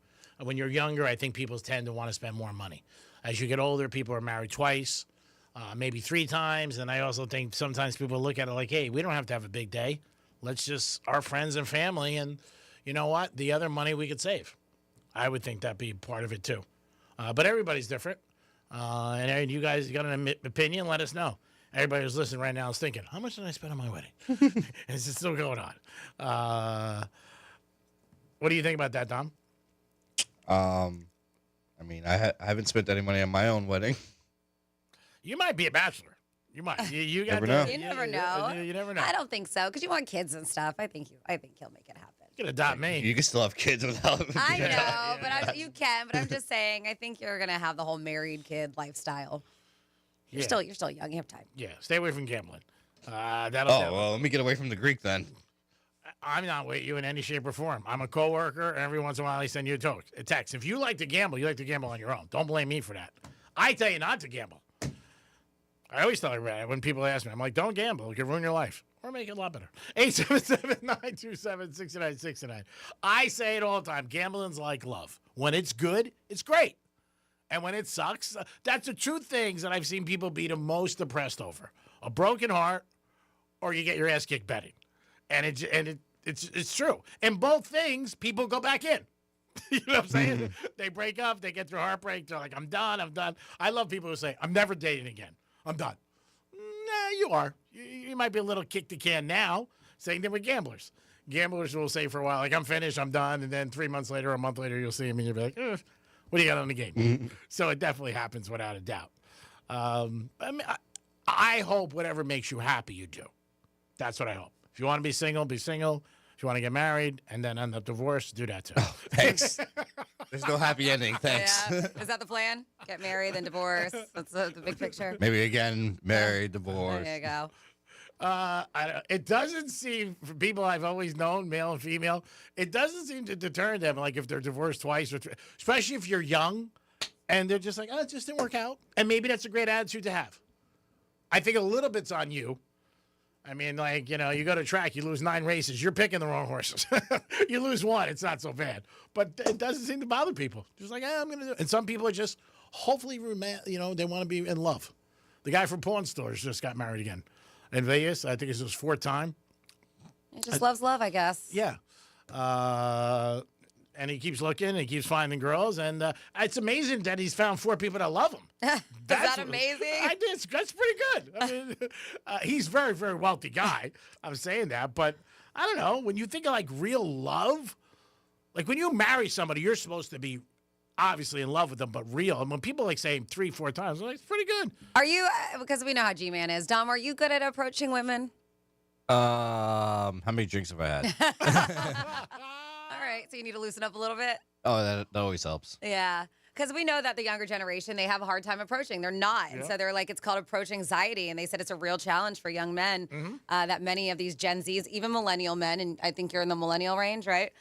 When you're younger, I think people tend to want to spend more money. As you get older, people are married twice, maybe 3 times. And I also think sometimes people look at it like, hey, we don't have to have a big day. Let's just, our friends and family, and you know what? The other money we could save. I would think that'd be part of it, too. But everybody's different. And you guys got an opinion, let us know. Everybody who's listening right now is thinking, how much did I spend on my wedding? Is it still going on? What do you think about that, Dom? I mean, I haven't spent any money on my own wedding. You might be a bachelor. You might. You never know. You never know. You never know. I don't think so, because you want kids and stuff. I think he'll make it happen. You can adopt me. You can still have kids without. I know, but you can. But I'm just saying, I think you're gonna have the whole married kid lifestyle. You're still young. You have time. Yeah, stay away from gambling. Well, let me get away from the Greek then. I'm not with you in any shape or form. I'm a coworker, and every once in a while I send you a text. If you like to gamble, you like to gamble on your own. Don't blame me for that. I tell you not to gamble. I always tell everybody when people ask me, I'm like, don't gamble. It could ruin your life. Or make it a lot better. 877-927-6969. I say it all the time. Gambling's like love. When it's good, it's great. And when it sucks, that's the two things that I've seen people be the most depressed over. A broken heart, or you get your ass kicked betting. And it's true. In both things, people go back in. You know what I'm saying? They break up, they get through heartbreak, they're like, I'm done. I love people who say, I'm never dating again. I'm done. Nah, you are. You might be a little kick the can now. Same thing with gamblers. Gamblers will say for a while, like, I'm finished, I'm done. And then 3 months later, a month later, you'll see them and you'll be like, what do you got on the game? So it definitely happens without a doubt. I hope whatever makes you happy, you do. That's what I hope. If you want to be single, be single. If you want to get married and then end up divorced, do that too. Oh, thanks. There's no happy ending. Thanks. Yeah. Is that the plan? Get married, then divorce. That's the big picture. Maybe again, married, divorced. There you go. It doesn't seem, for people I've always known, male and female, it doesn't seem to deter them, like if they're divorced twice, especially if you're young and they're just like, oh, it just didn't work out. And maybe that's a great attitude to have. I think a little bit's on you. I mean, like, you go to track, you lose 9 races. You're picking the wrong horses. You lose 1, it's not so bad. But it doesn't seem to bother people. Just like, I'm going to do it. And some people are just, hopefully, they want to be in love. The guy from Pawn Stores just got married again. In Vegas, I think it's his 4th time. He just loves love, I guess. Yeah. And he keeps looking, and he keeps finding girls. And it's amazing that he's found 4 people that love him. Is that amazing? That's pretty good. I mean, he's a very, very wealthy guy. I'm saying that. But I don't know. When you think of, like, real love, like, when you marry somebody, you're supposed to be obviously in love with them, but real. And when people, like, say 3, 4 times, I'm like, it's pretty good. Are you, because we know how G-Man is, Dom, are you good at approaching women? How many drinks have I had? All right, so you need to loosen up a little bit. Oh, that always helps. Yeah, because we know that the younger generation, they have a hard time approaching. They're not. And so they're like, it's called approach anxiety. And they said it's a real challenge for young men that many of these Gen Zs, even millennial men, and I think you're in the millennial range, right?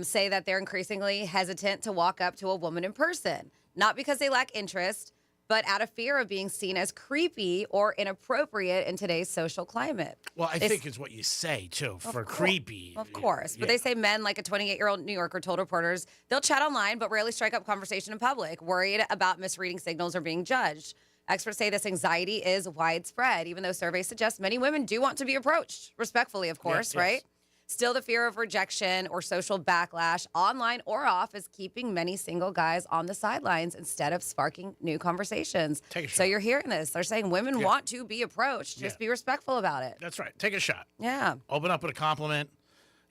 Say that they're increasingly hesitant to walk up to a woman in person. Not because they lack interest, but out of fear of being seen as creepy or inappropriate in today's social climate. Well, I think it's what you say, too, for creepy. Of course. But they say men, like a 28-year-old New Yorker told reporters, they'll chat online but rarely strike up conversation in public, worried about misreading signals or being judged. Experts say this anxiety is widespread, even though surveys suggest many women do want to be approached, respectfully, of course, right? Still, the fear of rejection or social backlash, online or off, is keeping many single guys on the sidelines instead of sparking new conversations. So you're hearing this. They're saying women want to be approached. Just be respectful about it. That's right. Take a shot. Yeah. Open up with a compliment.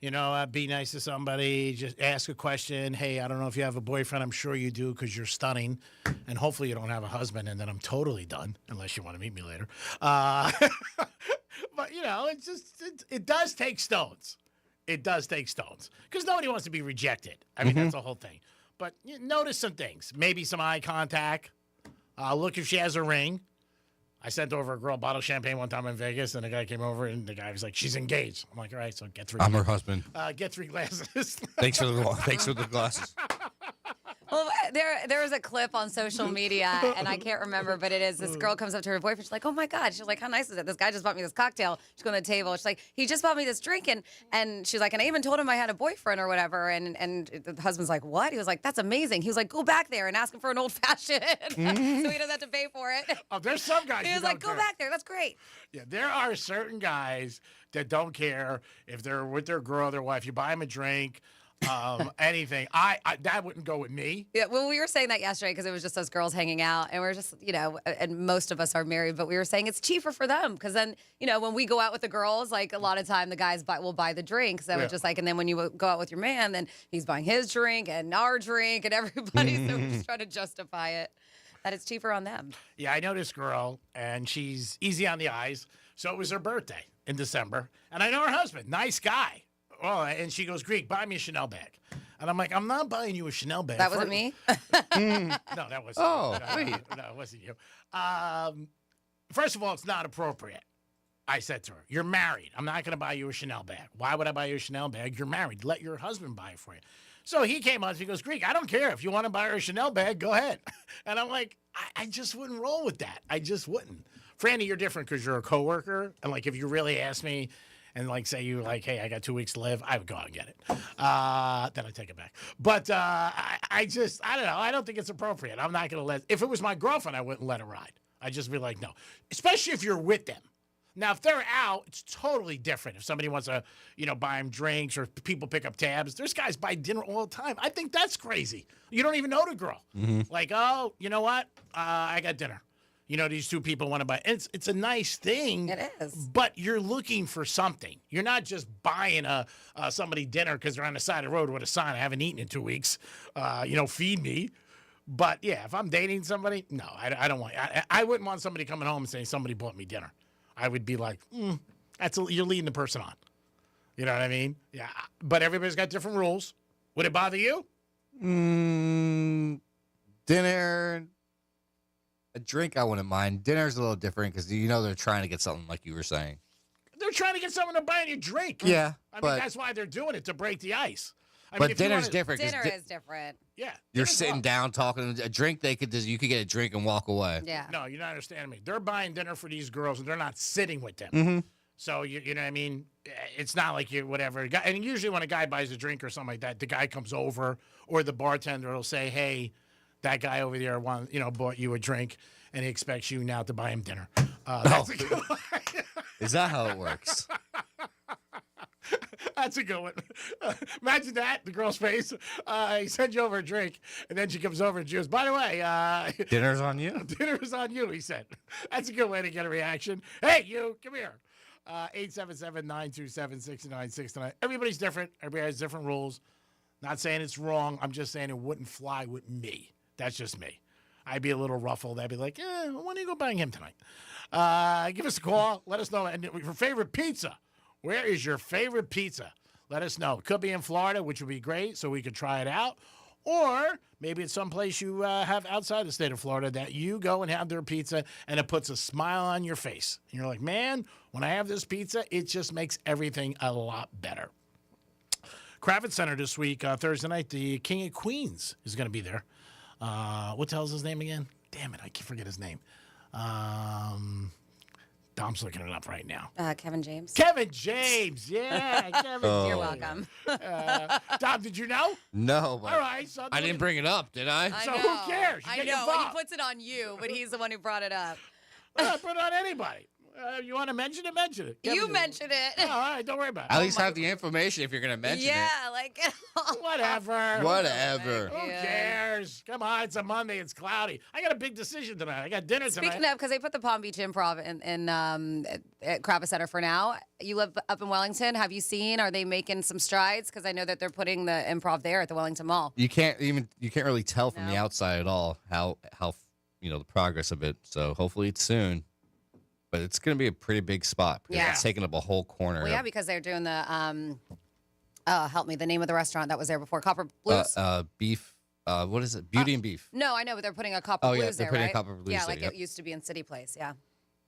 Be nice to somebody. Just ask a question. Hey, I don't know if you have a boyfriend. I'm sure you do because you're stunning. And hopefully you don't have a husband, and then I'm totally done, unless you want to meet me later. But, it does take stones. It does take stones because nobody wants to be rejected. I mean, that's the whole thing. but notice some things. Maybe some eye contact. Look if she has a ring. I sent over a girl a bottle of champagne one time in Vegas, and the guy came over, and the guy was like, "She's engaged." I'm like, "All right, so get 3." I'm her husband. Get 3 glasses. Thanks for the glasses. Well, there was a clip on social media, and I can't remember, but it is this girl comes up to her boyfriend. She's like, "Oh my God!" She's like, "How nice is it? This guy just bought me this cocktail." She's going to the table. She's like, "He just bought me this drink," and she's like, "And I even told him I had a boyfriend or whatever." And the husband's like, "What?" He was like, "That's amazing." He was like, "Go back there and ask him for an old fashioned, so he doesn't have to pay for it." Oh, there's some guys. He was like, "Go back there. That's great." Yeah, there are certain guys that don't care if they're with their girl, their wife. You buy them a drink. Anything. I that wouldn't go with me. Yeah, well, we were saying that yesterday because it was just us girls hanging out, and we're just, and most of us are married, but we were saying it's cheaper for them because then, when we go out with the girls, like a lot of time the guys will buy the drinks. That was just like, and then when you go out with your man, then he's buying his drink and our drink and everybody. So we just try to justify it that it's cheaper on them. Yeah, I know this girl, and she's easy on the eyes. So it was her birthday in December, and I know her husband, nice guy. Oh, and she goes, "Greek, buy me a Chanel bag." And I'm like, "I'm not buying you a Chanel bag." That wasn't me? No, that wasn't wait. No, it wasn't you. First of all, it's not appropriate. I said to her, "You're married. I'm not going to buy you a Chanel bag. Why would I buy you a Chanel bag? You're married. Let your husband buy it for you." So he came on, he goes, "Greek, I don't care. If you want to buy her a Chanel bag, go ahead." And I'm like, I just wouldn't roll with that. I just wouldn't. Franny, you're different because you're a coworker. And like, if you really asked me, and like say you like, "Hey, I got 2 weeks to live," I would go out and get it. Then I take it back. But I don't know. I don't think it's appropriate. I'm not going to if it was my girlfriend, I wouldn't let her ride. I'd just be like, no. Especially if you're with them. Now, if they're out, it's totally different. If somebody wants to, buy them drinks or people pick up tabs. There's guys buy dinner all the time. I think that's crazy. You don't even know the girl. Like, "Oh, you know what? I got dinner. These 2 people want to buy." It's a nice thing. It is. But you're looking for something. You're not just buying somebody dinner because they're on the side of the road with a sign, "I haven't eaten in 2 weeks. Feed me." But yeah, if I'm dating somebody, no, I don't want. I wouldn't want somebody coming home and saying somebody bought me dinner. I would be like, you're leading the person on. You know what I mean? Yeah. But everybody's got different rules. Would it bother you? Dinner. A drink, I wouldn't mind. Dinner's a little different because they're trying to get something like you were saying. They're trying to get someone to buy you a drink. Yeah, I mean, that's why they're doing it, to break the ice. But dinner's different. Dinner is different. Yeah. You're sitting down talking. A drink, you could get a drink and walk away. Yeah. No, you're not understanding me. They're buying dinner for these girls, and they're not sitting with them. So, you know what I mean? It's not like you, whatever. And usually when a guy buys a drink or something like that, the guy comes over, or the bartender will say, "Hey, that guy over there bought you a drink, and he expects you now to buy him dinner." That's a good one. Is that how it works? That's a good one. Imagine that, the girl's face. He sends you over a drink, and then she comes over and she goes, "By the way, dinner's on you." Dinner's on you, he said. That's a good way to get a reaction. "Hey, you, come here." 877-927-6969. Everybody's different. Everybody has different rules. Not saying it's wrong. I'm just saying it wouldn't fly with me. That's just me. I'd be a little ruffled. I'd be like, "Why don't you go bang him tonight?" Give us a call. Let us know. And your favorite pizza. Where is your favorite pizza? Let us know. It could be in Florida, which would be great, so we could try it out. Or maybe it's someplace you have outside the state of Florida that you go and have their pizza, and it puts a smile on your face. And you're like, "Man, when I have this pizza, it just makes everything a lot better." Kravitz Center this week, Thursday night, the King of Queens is going to be there. What the hell's his name again? Damn it, I can't forget his name. Dom's looking it up right now. Kevin James. Kevin James, yeah. Kevin James. You're welcome. Dom, did you know? No. But all right. So I didn't bring it up, did I? So who cares? I know. He puts it on you, but he's the one who brought it up. Put it on anybody. You want to mention it? Mention it. You mentioned it. Oh, all right, don't worry about it. At least have the information if you're going to mention it. Yeah, like. Whatever. Whatever. Who cares? Come on, it's a Monday. It's cloudy. I got a big decision tonight. I got dinner tonight. Speaking of, because they put the Palm Beach Improv at Kravitz Center for now. You live up in Wellington. Have you seen? Are they making some strides? Because I know that they're putting the Improv there at the Wellington Mall. You can't really tell from the outside at all how the progress of it. So hopefully it's soon. But it's going to be a pretty big spot because it's taking up a whole corner. Well, yeah, because they're doing the help me, the name of the restaurant that was there before, Copper Blues. Beef. What is it? Beauty and Beef. No, I know, but they're putting a Copper Oh, yeah, Blues they're there, putting a right? Copper Blues Yeah, there, like yep. it used to be in City Place. Yeah.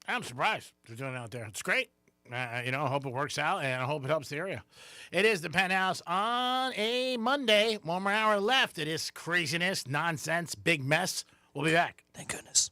I'm surprised they're doing it out there. It's great. I hope it works out, and I hope it helps the area. It is the Penthouse on a Monday. 1 more hour left. It is craziness, nonsense, big mess. We'll be back. Thank goodness.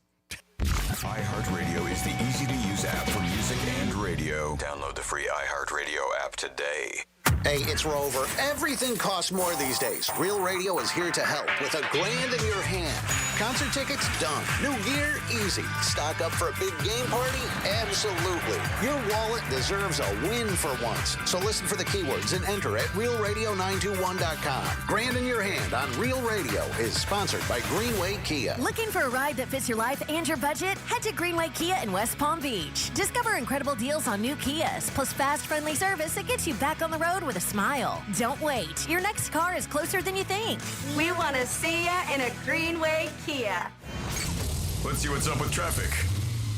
iHeartRadio is the easy-to-use app for music and radio. Download the free iHeartRadio app today. Hey, it's Rover. Everything costs more these days. Real Radio is here to help with $1,000 in your hand. Concert tickets? Done. New gear? Easy. Stock up for a big game party? Absolutely. Your wallet deserves a win for once. So listen for the keywords and enter at realradio921.com. $1,000 in your hand on Real Radio is sponsored by Greenway Kia. Looking for a ride that fits your life and your budget? Head to Greenway Kia in West Palm Beach. Discover incredible deals on new Kias, plus fast, friendly service that gets you back on the road with a smile. Don't wait. Your next car is closer than you think. We want to see ya in a Greenway Kia. Let's see what's up with traffic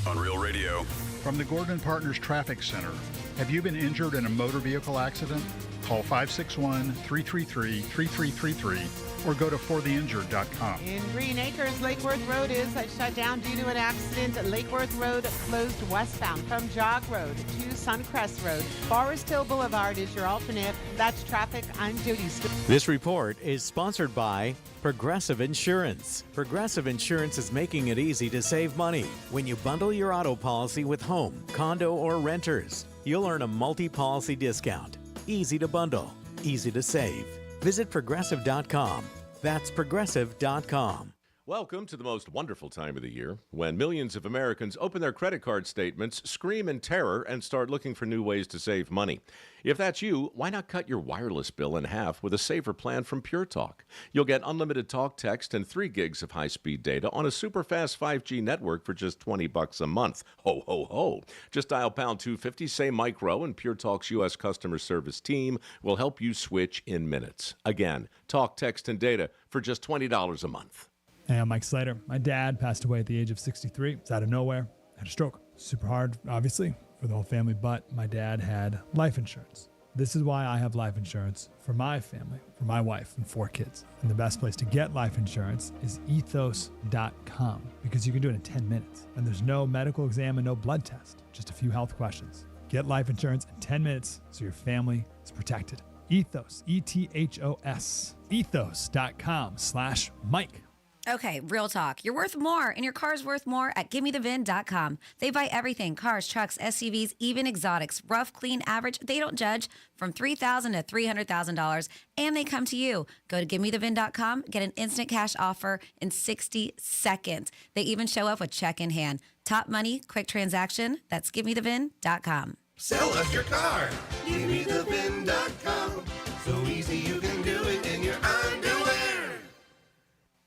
on Real Radio. From the Gordon Partners Traffic Center. Have you been injured in a motor vehicle accident? Call 561-333-3333 or go to fortheinjured.com. In Green Acres, Lake Worth Road is shut down due to an accident. Lake Worth Road closed westbound from Jog Road to Suncrest Road. Forest Hill Boulevard is your alternate. That's traffic. I'm Judy Stewart. This report is sponsored by Progressive Insurance. Progressive Insurance is making it easy to save money. When you bundle your auto policy with home, condo, or renters, you'll earn a multi-policy discount. Easy to bundle, easy to save. Visit Progressive.com. That's Progressive.com. Welcome to the most wonderful time of the year when millions of Americans open their credit card statements, scream in terror, and start looking for new ways to save money. If that's you, why not cut your wireless bill in half with a safer plan from Pure Talk? You'll get unlimited talk, text, and 3 gigs of high-speed data on a super-fast 5G network for just $20 a month. Ho, ho, ho. Just dial pound 250, say micro, and Pure Talk's U.S. customer service team will help you switch in minutes. Again, talk, text, and data for just $20 a month. Hey, I'm Mike Slater. My dad passed away at the age of 63. It's out of nowhere. Had a stroke. Super hard, obviously, for the whole family, but my dad had life insurance. This is why I have life insurance for my family, for my wife and 4 kids. And the best place to get life insurance is ethos.com because you can do it in 10 minutes. And there's no medical exam and no blood test, just a few health questions. Get life insurance in 10 minutes so your family is protected. Ethos, E-T-H-O-S, ethos.com/Mike. Okay, real talk. You're worth more, and your car's worth more at GimmeTheVin.com. They buy everything, cars, trucks, SUVs, even exotics. Rough, clean, average, they don't judge. From $3,000 to $300,000, and they come to you. Go to GimmeTheVin.com, get an instant cash offer in 60 seconds. They even show up with check in hand. Top money, quick transaction. That's GimmeTheVin.com. Sell us your car. GimmeTheVin.com. So easy you can do it in your underwear.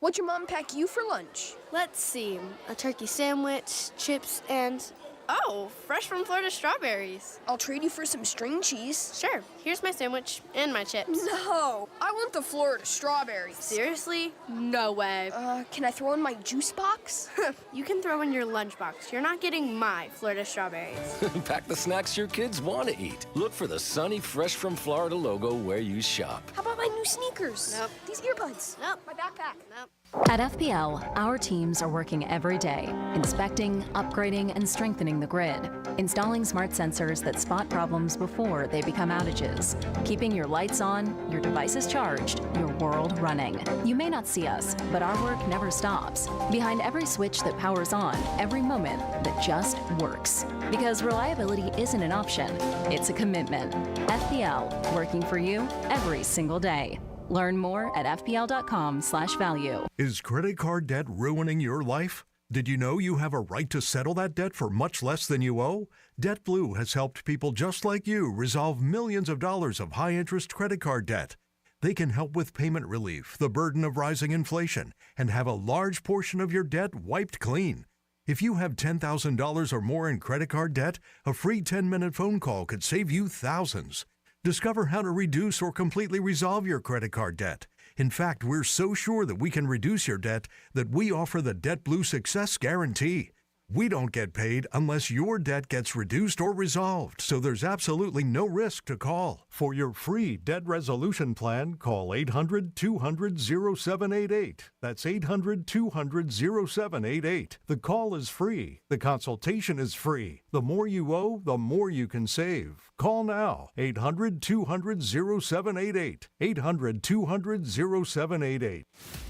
What'd your mom pack you for lunch? Let's see. A turkey sandwich, chips, and... Oh, fresh from Florida strawberries. I'll trade you for some string cheese. Sure. Here's my sandwich and my chips. No, I want the Florida strawberries. Seriously? No way. Can I throw in my juice box? You can throw in your lunchbox. You're not getting my Florida strawberries. Pack the snacks your kids want to eat. Look for the sunny, fresh from Florida logo where you shop. How about my new sneakers? Nope. These earbuds? Nope. My backpack? Nope. At FPL, our teams are working every day, inspecting, upgrading, and strengthening the grid, installing smart sensors that spot problems before they become outages, keeping your lights on, your devices charged, your world running. You may not see us, but our work never stops. Behind every switch that powers on, every moment that just works. Because reliability isn't an option, it's a commitment. FPL, working for you every single day. Learn more at fpl.com/value. Is credit card debt ruining your life? Did you know you have a right to settle that debt for much less than you owe? DebtBlue has helped people just like you resolve millions of dollars of high-interest credit card debt. They can help with payment relief, the burden of rising inflation, and have a large portion of your debt wiped clean. If you have $10,000 or more in credit card debt, a free 10-minute phone call could save you thousands. Discover how to reduce or completely resolve your credit card debt. In fact, we're so sure that we can reduce your debt that we offer the DebtBlue Success Guarantee. We don't get paid unless your debt gets reduced or resolved, so there's absolutely no risk to call. For your free debt resolution plan, call 800-200-0788. That's 800-200-0788. The call is free. The consultation is free. The more you owe, the more you can save. Call now. 800-200-0788. 800-200-0788.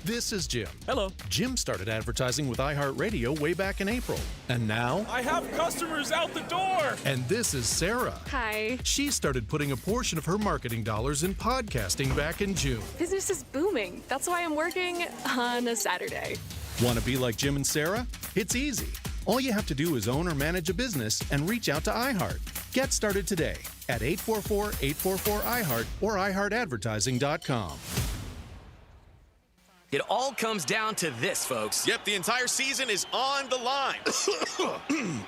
This is Jim. Hello. Jim started advertising with iHeartRadio way back in April. And now, I have customers out the door. And this is Sarah. Hi. She started putting a portion of her marketing dollars in podcasting back in June. Business is booming. That's why I'm working on a Saturday. Want to be like Jim and Sarah? It's easy. All you have to do is own or manage a business and reach out to iHeart. Get started today at 844-844-iHeart or iHeartAdvertising.com. It all comes down to this, folks. Yep, the entire season is on the line.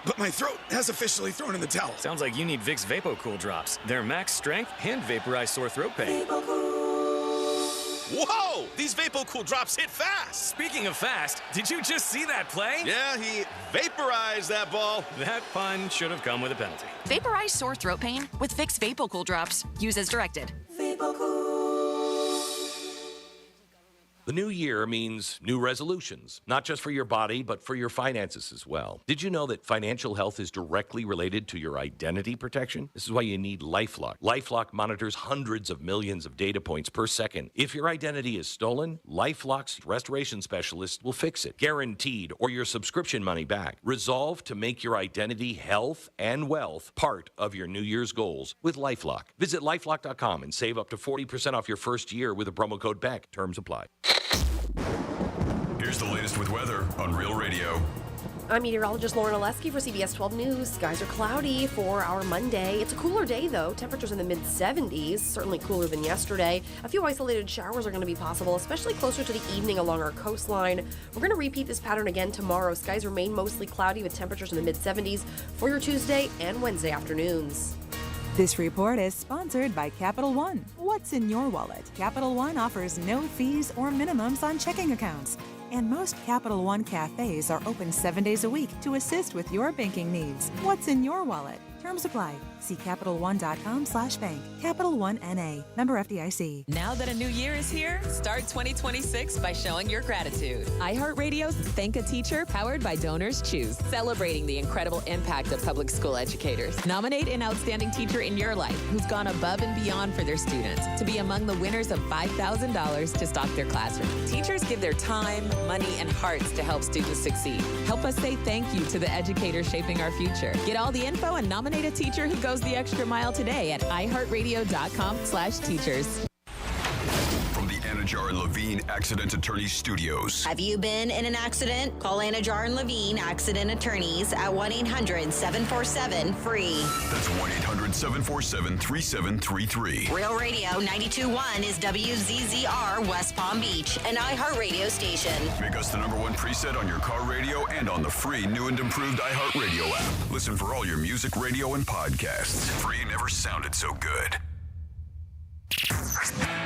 But my throat has officially thrown in the towel. Sounds like you need Vicks VapoCool drops. They're max strength and vaporize sore throat pain. Whoa! These VapoCool drops hit fast. Speaking of fast, did you just see that play? Yeah, he vaporized that ball. That pun should have come with a penalty. Vaporize sore throat pain with Vicks VapoCool drops. Use as directed. The new year means new resolutions, not just for your body, but for your finances as well. Did you know that financial health is directly related to your identity protection? This is why you need LifeLock. LifeLock monitors hundreds of millions of data points per second. If your identity is stolen, LifeLock's restoration specialist will fix it, guaranteed, or your subscription money back. Resolve to make your identity, health, and wealth part of your New Year's goals with LifeLock. Visit LifeLock.com and save up to 40% off your first year with a promo code BECK. Terms apply. Here's the latest with weather on Real Radio. I'm meteorologist Lauren Oleski for CBS 12 News. Skies are cloudy for our Monday. It's a cooler day, though. Temperatures in the mid-70s, certainly cooler than yesterday. A few isolated showers are going to be possible, especially closer to the evening along our coastline. We're going to repeat this pattern again tomorrow. Skies remain mostly cloudy with temperatures in the mid-70s for your Tuesday and Wednesday afternoons. This report is sponsored by Capital One. What's in your wallet? Capital One offers no fees or minimums on checking accounts. And most Capital One cafes are open 7 days a week to assist with your banking needs. What's in your wallet? Terms apply. See CapitalOne.com/bank. Capital One N.A. Member FDIC. Now that a new year is here, start 2026 by showing your gratitude. iHeartRadio's Thank a Teacher, powered by Donors Choose, celebrating the incredible impact of public school educators. Nominate an outstanding teacher in your life who's gone above and beyond for their students to be among the winners of $5,000 to stock their classroom. Teachers give their time, money, and hearts to help students succeed. Help us say thank you to the educators shaping our future. Get all the info and nominate a teacher who goes the extra mile today at iHeartRadio.com/teachers. From the Anajar and Levine Accident Attorneys Studios. Have you been in an accident? Call Anajar and Levine Accident Attorneys at 1-800-747-FREE. That's 1-800-747-3733. Real Radio 92.1 is WZZR West Palm Beach, an iHeartRadio station. Make us the #1 preset on your car radio and on the free new and improved iHeartRadio app. Listen for all your music, radio, and podcasts. Free never sounded so good.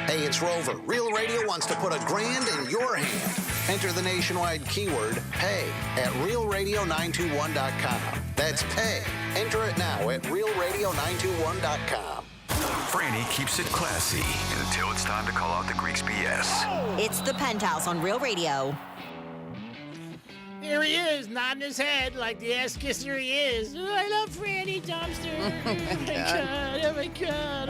Hey, it's Rover. Real Radio wants to put $1,000 in your hand. Enter the nationwide keyword PAY at realradio921.com. That's PAY. Enter it now at realradio921.com. Franny keeps it classy until it's time to call out the Greek's BS. It's the Penthouse on Real Radio. Here he is, nodding his head like the ass kisser he is. Oh, I love Franny Dumpster. Oh my God.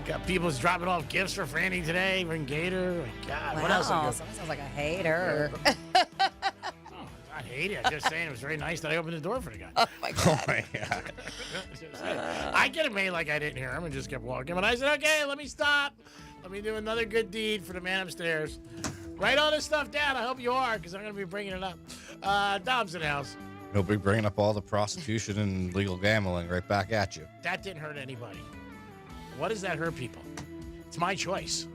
Got people dropping off gifts for Franny today from Gator. Oh my God. What else? Someone sounds like a hater. I hate it. I'm just saying it was very nice that I opened the door for the guy. Oh my God. I get it made like I didn't hear him and just kept walking. But I said, okay, let me stop. Let me do another good deed for the man upstairs. Write all this stuff down. I hope you are, because I'm going to be bringing it up. Dom's in the house. He'll be bringing up all the prostitution and legal gambling right back at you. That didn't hurt anybody. What does that hurt people? It's my choice.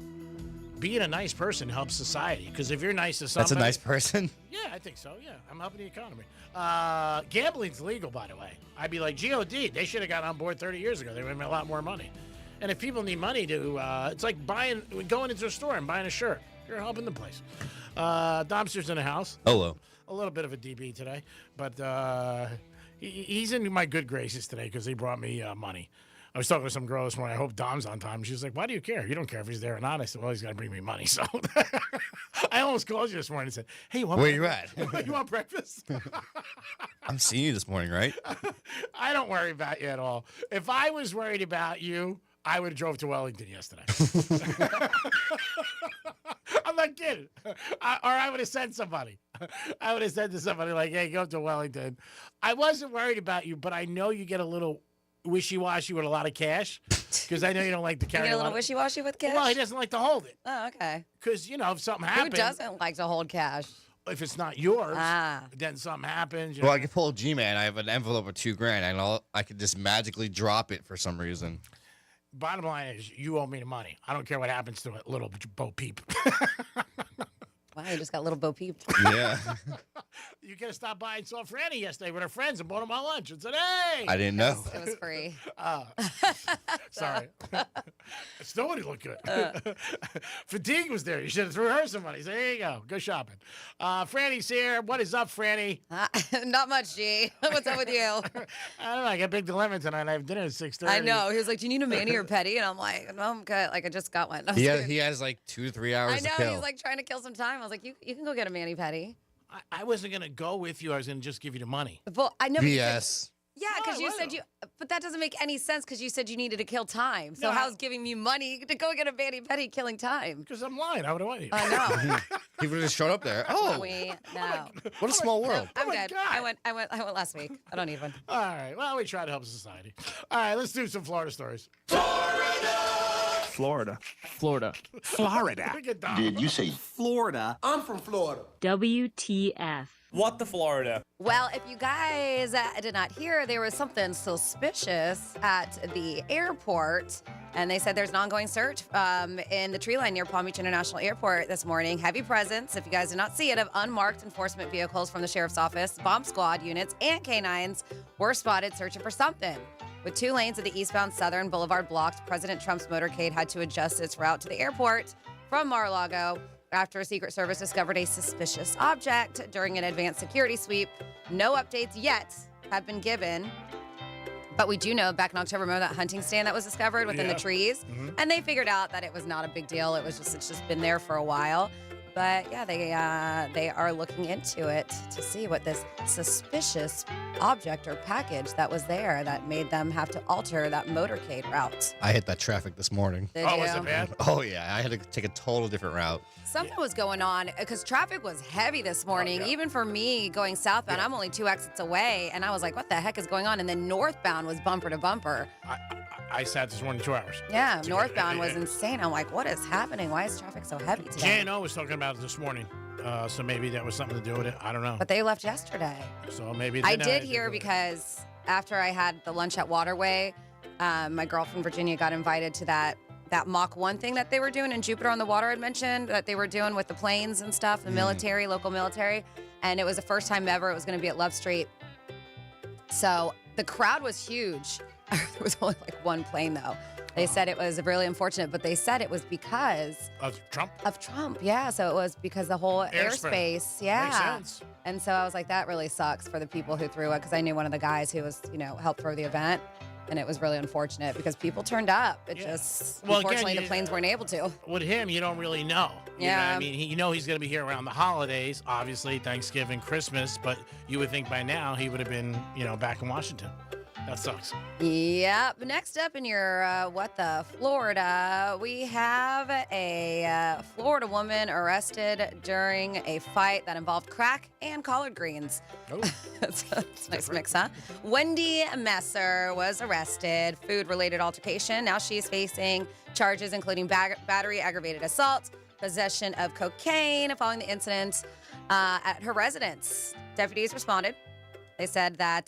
Being a nice person helps society, because if you're nice to somebody... That's a nice person? Yeah, I think so, yeah. I'm helping the economy. Gambling's legal, by the way. I'd be like, GOD, they should have got on board 30 years ago. They would have made a lot more money. And if people need money to... it's like going into a store and buying a shirt. You're helping the place. Domster's in the house. Hello. a little bit of a DB today, but he's in my good graces today because he brought me money. I was talking to some girl this morning. I hope Dom's on time. She was like, "Why do you care? You don't care if he's there or not." I said, "Well, he's got to bring me money." So I almost called you this morning and said, "Hey, you want Where breakfast? you at? You want breakfast?" I'm seeing you this morning, right? I don't worry about you at all. If I was worried about you, I would have drove to Wellington yesterday. I'm not kidding. Or I would have sent somebody. I would have said to somebody like, "Hey, go to Wellington." I wasn't worried about you, but I know you get a little wishy-washy with a lot of cash because I know you don't like to carry You get a little wishy-washy with cash? Well, he doesn't like to hold it. Oh, okay. Because, if something happens. Who doesn't like to hold cash? If it's not yours, then something happens. Well, I can pull a G-Man. I have an envelope of $2,000. I could just magically drop it for some reason. Bottom line is, you owe me the money. I don't care what happens to it, little Bo Peep. Wow, you just got little Bo Peep. Yeah. You could have stopped by and saw Franny yesterday with her friends and bought them all lunch and said, "Hey." I didn't know. It was free. Sorry. Still would look good. Fatigue was there. You should have threw her some money. So there you go. Go shopping. Franny's here. What is up, Franny? Not much, G. What's up with you? I don't know. I got big dilemma tonight. I have dinner at 6:30. I know. He was like, "Do you need a mani or pedi?" And I'm like, "No, I'm good. Like, I just got one." He has like 2 to 3 hours I know. to kill. He's like trying to kill some time. I was like, "You can go get a mani pedi." I wasn't going to go with you. I was going to just give you the money. Well, I know. BS. Yeah, because you said but that doesn't make any sense because you said you needed to kill time. So how's giving me money to go get a mani pedi killing time? Because I'm lying. How would I want you? I know. He would have just showed up there. Oh, no. What a small world. I'm good. I went last week. I don't need one. All right. Well, we try to help society. All right. Let's do some Florida stories. Florida. Florida. Did you say Florida? I'm from Florida. WTF. What the Florida? Well, if you guys did not hear, there was something suspicious at the airport. And they said there's an ongoing search in the tree line near Palm Beach International Airport this morning. Heavy presence, if you guys did not see it, of unmarked enforcement vehicles from the sheriff's office, bomb squad units, and canines were spotted searching for something. With 2 lanes of the eastbound Southern Boulevard blocked, President Trump's motorcade had to adjust its route to the airport from Mar-a-Lago after a Secret Service discovered a suspicious object during an advanced security sweep. No updates yet have been given. But we do know back in October, remember that hunting stand that was discovered within the trees? Mm-hmm. And they figured out that it was not a big deal. It's just been there for a while. But yeah, they are looking into it to see what this suspicious object or package that was there that made them have to alter that motorcade route. I hit that traffic this morning. Did you? Was it bad? Oh, yeah. I had to take a total different route. Something was going on because traffic was heavy this morning. Even for me going southbound, I'm only 2 exits away. And I was like, what the heck is going on? And then northbound was bumper to bumper. I sat this morning 2 hours. Yeah, northbound was insane. I'm like, what is happening? Why is traffic so heavy today? J&O was talking about it this morning. So maybe that was something to do with it. I don't know. But they left yesterday. So maybe I did hear because after I had the lunch at Waterway, my girl from Virginia got invited to that Mach 1 thing that they were doing in Jupiter on the Water I'd mentioned that they were doing with the planes and stuff, the military, local military. And it was the first time ever it was going to be at Love Street. So the crowd was huge. There was only like 1 plane though. They said it was really unfortunate, but they said it was because of Trump. Yeah. So it was because the whole airspace. Yeah. Makes sense. And so I was like, that really sucks for the people who threw it because I knew one of the guys who was, helped throw the event. And it was really unfortunate because people turned up. Unfortunately, the planes weren't able to. With him, you don't really know. You know what I mean? He's going to be here around the holidays, obviously, Thanksgiving, Christmas, but you would think by now he would have been, back in Washington. That sucks. Yep. Next up in your Florida, we have a Florida woman arrested during a fight that involved crack and collard greens. Oh. That's a nice mix, huh? Wendy Messer was arrested, food-related altercation. Now she's facing charges including battery, aggravated assault, possession of cocaine following the incident at her residence. Deputies responded. They said that